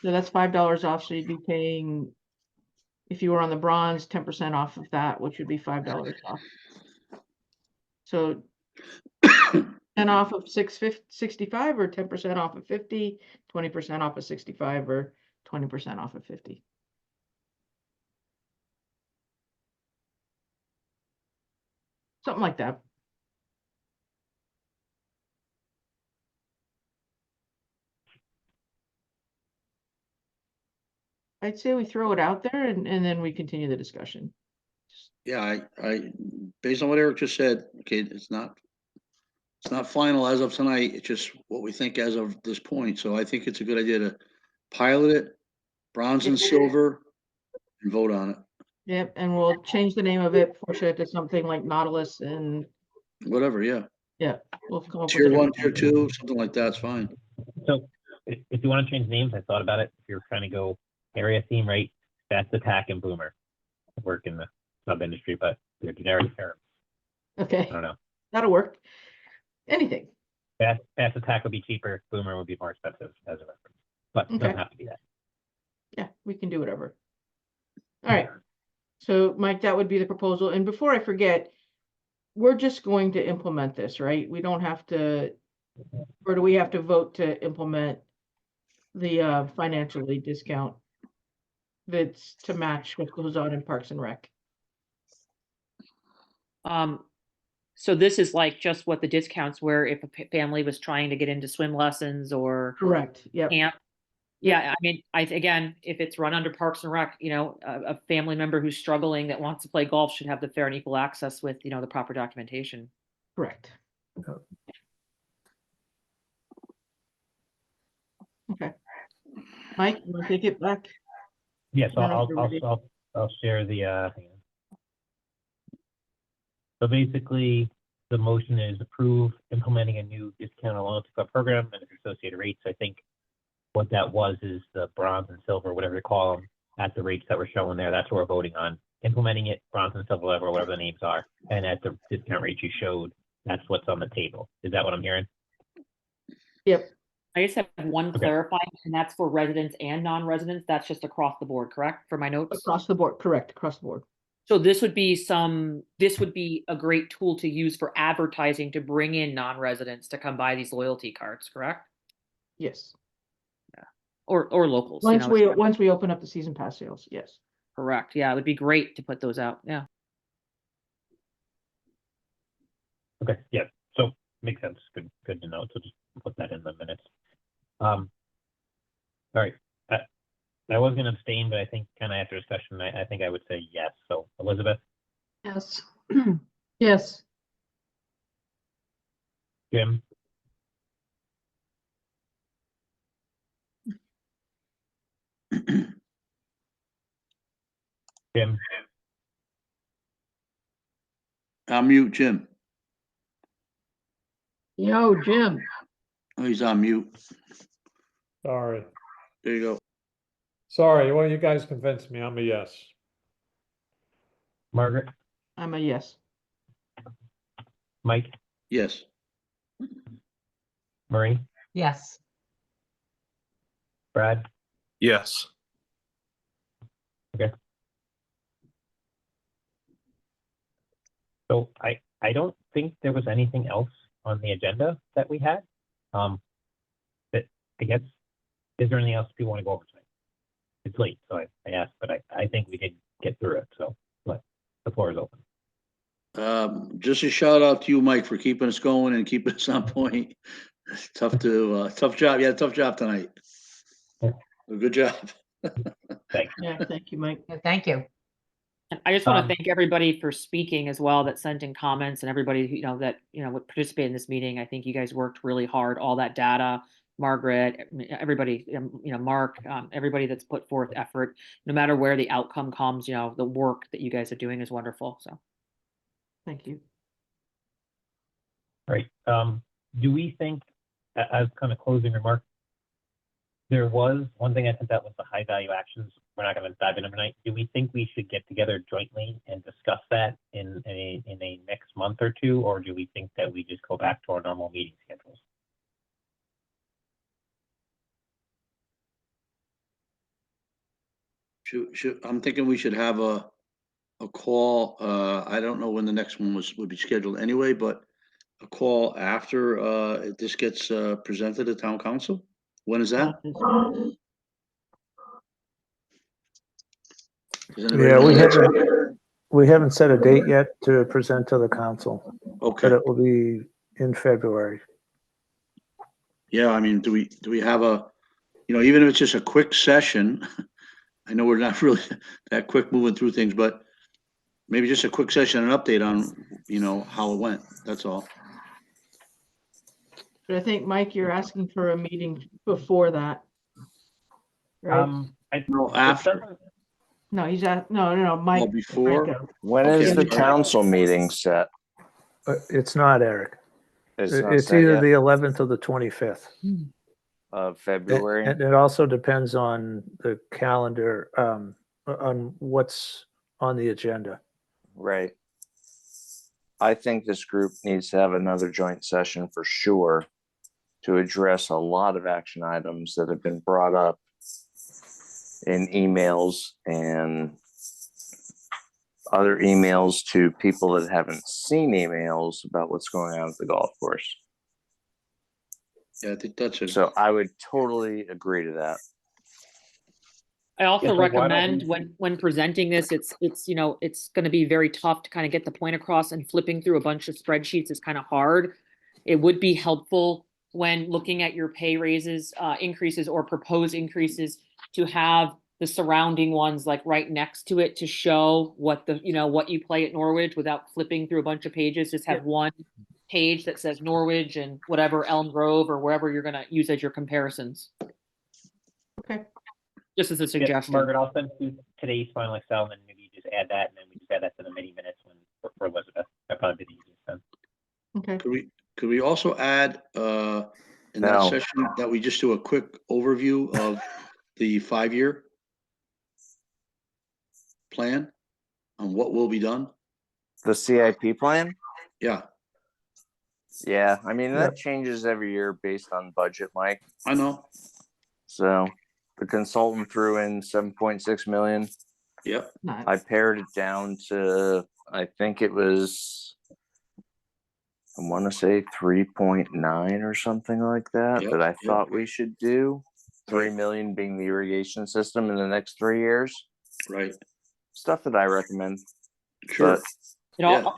So that's $5 off. So you'd be paying, if you were on the bronze, 10% off of that, which would be $5 off. So 10 off of 65 or 10% off of 50, 20% off of 65 or 20% off of 50. Something like that. I'd say we throw it out there and then we continue the discussion. Yeah, I, based on what Eric just said, okay, it's not final as of tonight. It's just what we think as of this point. So I think it's a good idea to pilot it, bronze and silver, and vote on it. Yep, and we'll change the name of it, Portia, to something like Nautilus and Whatever, yeah. yeah, we'll come up with Tier a 1, different tier name. 2, something like that's fine. So if you want to change names, I thought about it. If you're trying to go area theme, right? Fast Attack and Boomer work in the sub industry, but they're generic terms. Okay, I don't know. that'll work. Anything. Fast Attack would be cheaper. Boomer would be more expensive as a reference, but it doesn't have to be that. Yeah, we can do whatever. All right. So Mike, that would be the proposal. And before I forget, we're just going to implement this, right? We don't have to, or do we have to vote to implement the financial aid discount that's to match what goes on in Parks and Rec? So this is like just what the discounts were if a family was trying to get into swim lessons or Correct. Yep. camp. Yeah, I mean, again, if it's run under Parks and Rec, a family member who's struggling that wants to play golf should have the fair and equal access with, the proper documentation. Correct. Okay. Mike, you want to take it back? Yes, I don't know I'll if you're ready. I'll share the. So basically, the motion is approve implementing a new discount loyalty club program and its associated rates. I think what that was is the bronze and silver, whatever you call them, at the rates that we're showing there. That's what we're voting on. Implementing it, bronze and silver, whatever the names are, and at the discount rate you showed, that's what's on the table. Is that what I'm hearing? Yep. I just have one clarifying, and that's for residents and non-residents. That's just across the board, correct? For my notes? Across the board, correct, across the board. So this would be a great tool to use for advertising to bring in non-residents to come buy these loyalty cards, correct? Yes. Yeah. Or locals. Once we open up the season pass sales, yes. Correct. Yeah, it would be great to put those out. Yeah. Okay. Yeah. So makes sense. Good to know. So just put that in the minutes. All right. I was going to abstain, but I think kind of after discussion, I think I would say yes. So Elizabeth? Yes. Yes. Jim, Jim, I'll mute Jim. Yo, Jim. Oh, he's on mute. Sorry. There you go. Sorry, well, you guys convinced me. I'm a yes. Margaret, I'm a yes. Mike, Yes. Marie, Yes. Brad. Yes. So I don't think there was anything else on the agenda that we had. That I guess, is there anything else people want to go over tonight? It's late, so I asked, but I think we did get through it, so but the floor is open. Just a shout out to you, Mike, for keeping us going and keeping us on point. Tough job. You had a tough job tonight. Yeah. Good job. Thanks. Yeah, thank you, Mike. Yeah, thank you. And I just want to thank everybody for speaking as well, that sent in comments, and everybody who, that, would participate in this meeting. I think you guys worked really hard, all that data, Margaret, everybody, Mark, everybody that's put forth effort, no matter where the outcome comes, the work that you guys are doing is wonderful. So. Thank you. Right. Do we think, as kind of closing remarks, there was one thing I think that was the high value actions. We're not going to dive into tonight. Do we think we should get together jointly and discuss that in a next month or two, or do we think that we just go back to our normal meeting schedules? I'm thinking we should have a call. I don't know when the next one would be scheduled anyway, but a call after this gets presented to town council. When is that? Yeah, we haven't set a date yet to present to the council. Okay. But it will be in February. Yeah, I mean, do we have even if it's just a quick session, I know we're not really that quick moving through things, but maybe just a quick session, an update on, how it went. That's all. But I think, Mike, you're asking for a meeting before that. Right? After. No, he's at, no, Mike. Before? Mike, When is the council meeting set? It's not, Eric. It's not It's set either yet? the 11th or the 25th. Of February? And it also depends on the calendar, on what's on the agenda. Right. I think this group needs to have another joint session for sure to address a lot of action items that have been brought up in emails and other emails to people that haven't seen emails about what's going on at the golf course. Yeah, I think that's it. So I would totally agree to that. I also Yeah, so why don't recommend we- when presenting this, it's going to be very tough to kind of get the point across, and flipping through a bunch of spreadsheets is kind of hard. It would be helpful when looking at your pay raises, increases or proposed increases, to have the surrounding ones like right next to it to show what what you play at Norwich without flipping through a bunch of pages. Just have one page that says Norwich and whatever Elm Grove or wherever you're going to use as your comparisons. Okay. Just as a suggestion. Margaret, I'll send you today's final Excel, and then maybe you just add that, and then we just add that to the mini minutes for Elizabeth. That probably be the easiest then. Okay. Could we also add in that session that we just do a quick overview of the 5-year plan on what will be done? The CIP plan? Yeah. Yeah, I mean, that changes every year based on budget, Mike. I know. So the consultant threw in 7.6 million. Yep. I pared it down to, I think it was, I want to say 3.9 or something like that, that I thought we should do. 3 million being the irrigation system in the next 3 years. Right. Stuff that I recommend. Sure. But,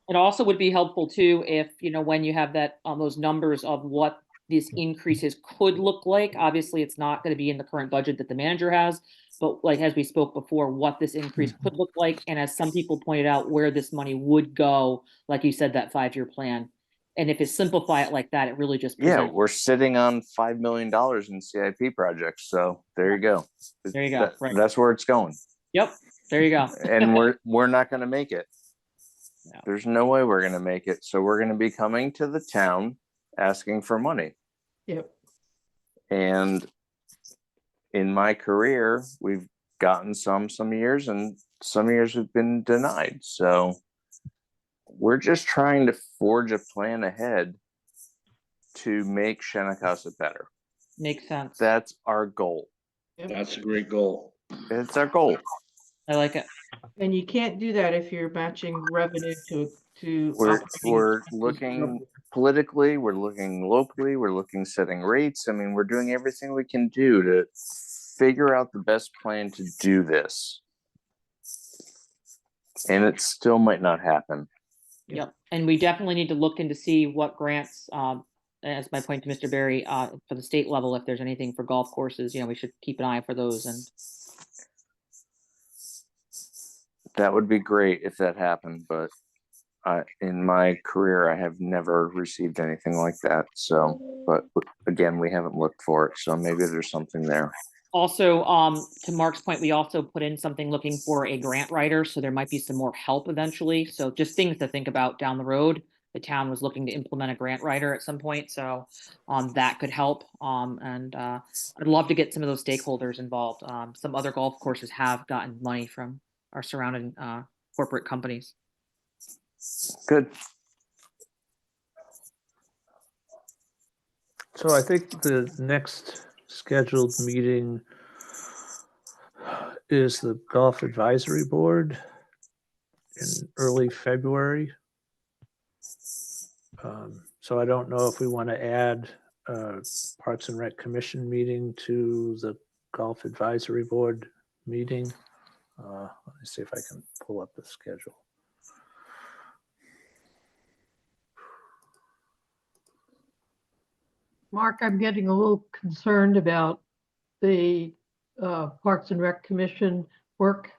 It also would be helpful too if, when you have that on those numbers of what these increases could look like. Obviously, it's not going to be in the current budget that the manager has, but like, as we spoke before, what this increase could look like. And as some people pointed out, where this money would go, like you said, that 5-year plan. And if it simplify it like that, it really just Yeah, presents. we're sitting on $5 million in CIP projects. So there you go. There you go. Right. That's where it's going. Yep. There you go. And we're not going to make it. No. There's no way we're going to make it. So we're going to be coming to the town asking for money. Yep. And in my career, we've gotten some years, and some years have been denied. So we're just trying to forge a plan ahead to make Shenectady better. Makes sense. That's our goal. That's a great goal. It's our goal. I like it. And you can't do that if you're matching revenue to. We're looking politically, we're looking locally, we're looking setting rates. I mean, we're doing everything we can do to figure out the best plan to do this. And it still might not happen. Yep. And we definitely need to look into see what grants, as my point to Mr. Berry, for the state level, if there's anything for golf courses, we should keep an eye for those. And that would be great if that happened, but in my career, I have never received anything like that. So, but again, we haven't looked for it. So maybe there's something there. also, to Mark's point, we also put in something looking for a grant writer. So there might be some more help eventually. So just things to think about down the road. The town was looking to implement a grant writer at some point. So that could help. And I'd love to get some of those stakeholders involved. Some other golf courses have gotten money from our surrounding corporate companies. Good. So I think the next scheduled meeting is the Golf Advisory Board in early February. So I don't know if we want to add Parks and Rec Commission meeting to the Golf Advisory Board meeting. Let me see if I can pull up the schedule. Mark, I'm getting a little concerned about the Parks and Rec Commission work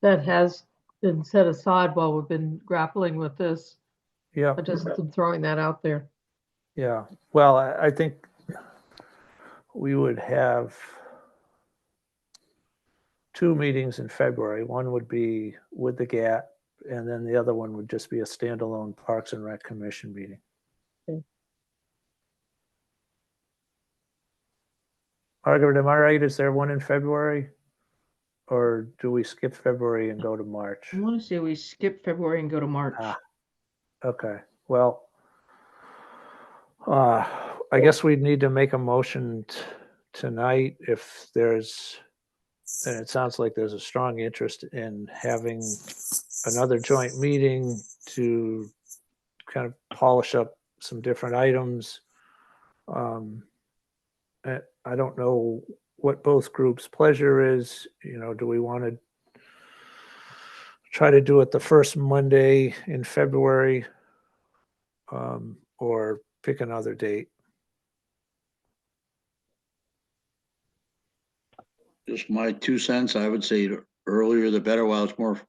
that has been set aside while we've been grappling with this. Yeah. I just am throwing that out there. Yeah. Well, I think we would have 2 meetings in February. One would be with the GAT, and then the other one would just be a standalone Parks and Rec Commission meeting. Okay. Margaret, am I right? Is there one in February? Or do we skip February and go to March? I want to say we skip February and go to March. Okay. Well, I guess we'd need to make a motion tonight if there's, and it sounds like there's a strong interest in having another joint meeting to kind of polish up some different items. I don't know what both groups' pleasure is. Do we want to try to do it the first Monday in February, or pick another date? Just my 2 cents, I would say the earlier the better while it's more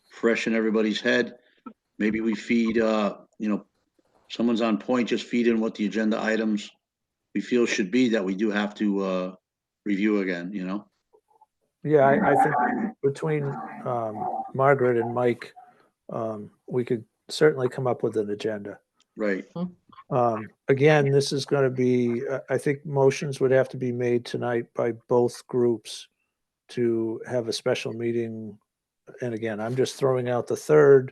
fresh in everybody's head. Maybe we feed, someone's on point, just feed in what the agenda items we feel should be that we do have to review again, Yeah, I think between Margaret and Mike, we could certainly come up with an agenda. Right. Again, this is going to be, I think motions would have to be made tonight by both groups to have a special meeting. And again, I'm just throwing out the 3rd.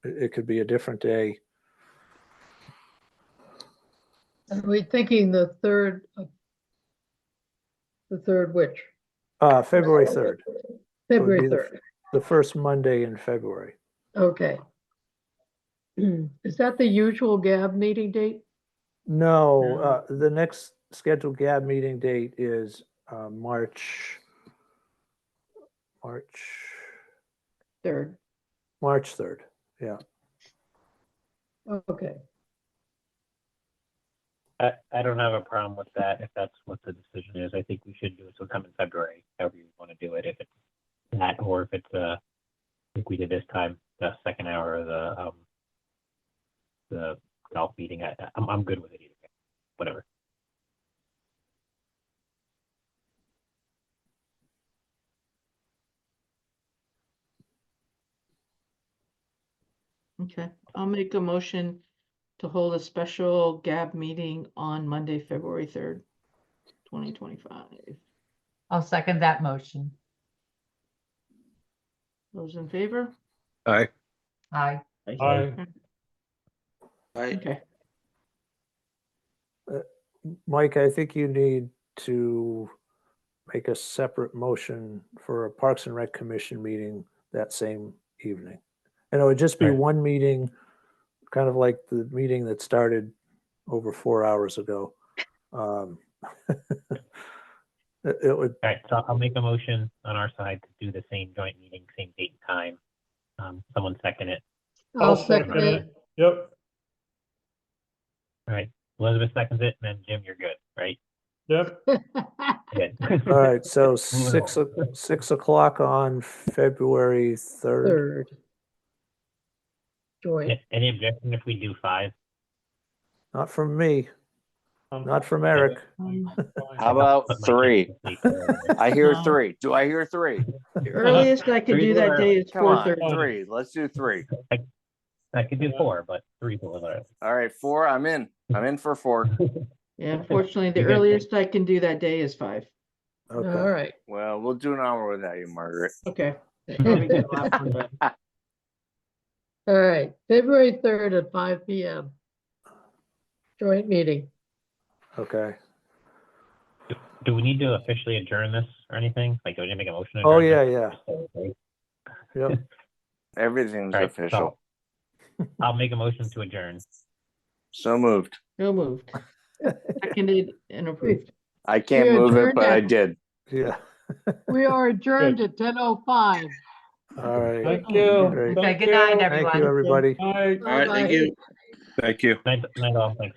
It could be a different day. Are we thinking the 3rd? The 3rd which? February 3rd. February 3rd. The first Monday in February. Okay. Is that the usual GAB meeting date? No, the next scheduled GAB meeting date is March 3rd. March 3rd. Yeah. Okay. I don't have a problem with that if that's what the decision is. I think we should do it sometime in February, however you want to do it. If it's that, or if it's like we did this time, the second hour of the golf meeting. I'm good with it either way. Whatever. Okay, I'll make a motion to hold a special GAB meeting on Monday, February 3rd, 2025. I'll second that motion. Those in favor? Aye. Aye. Aye. Okay, Mike, I think you need to make a separate motion for a Parks and Rec Commission meeting that same evening. And it would just be Right. one meeting, kind of like the meeting that started over 4 hours ago. It would, All right, so I'll make a motion on our side to do the same joint meeting, same date and time. Someone second it. I'll second it. Yep, All right, Elizabeth seconds it, and then Jim, you're good, right? yep. Good. all right, so 6 o'clock on February 3rd. Third. Joint. Any objection if we do 5? Not from me, Um, not from Eric. How about Put my 3? kids to sleep. I hear No. 3. Do I hear 3? the earliest I can do that day is Come on, 4:30. 3. Let's do 3. I could do 4, but 3 is a little early. All right, 4. I'm in. I'm in for 4. Yeah, unfortunately, the You guys- earliest I can do that day is 5. All Okay, right. Well, we'll do an hour without you, Margaret. Okay. All right, February 3rd at 5 PM. Joint meeting. okay. Do we need to officially adjourn this or anything? Like, do we need to make a motion? to Oh, adjourn yeah, this? Yep. Everything's All right, official. I'll make a motion to adjourn. So moved. So moved. Seconded and approved. I can't You're move it, adjourned but I at- did. Yeah, We are adjourned at 10:05. all right. Thank you. Great. Okay, Thank good night, you. Thank you, everyone. everybody. Bye. All right, thank you. Thank you. Night all, thanks.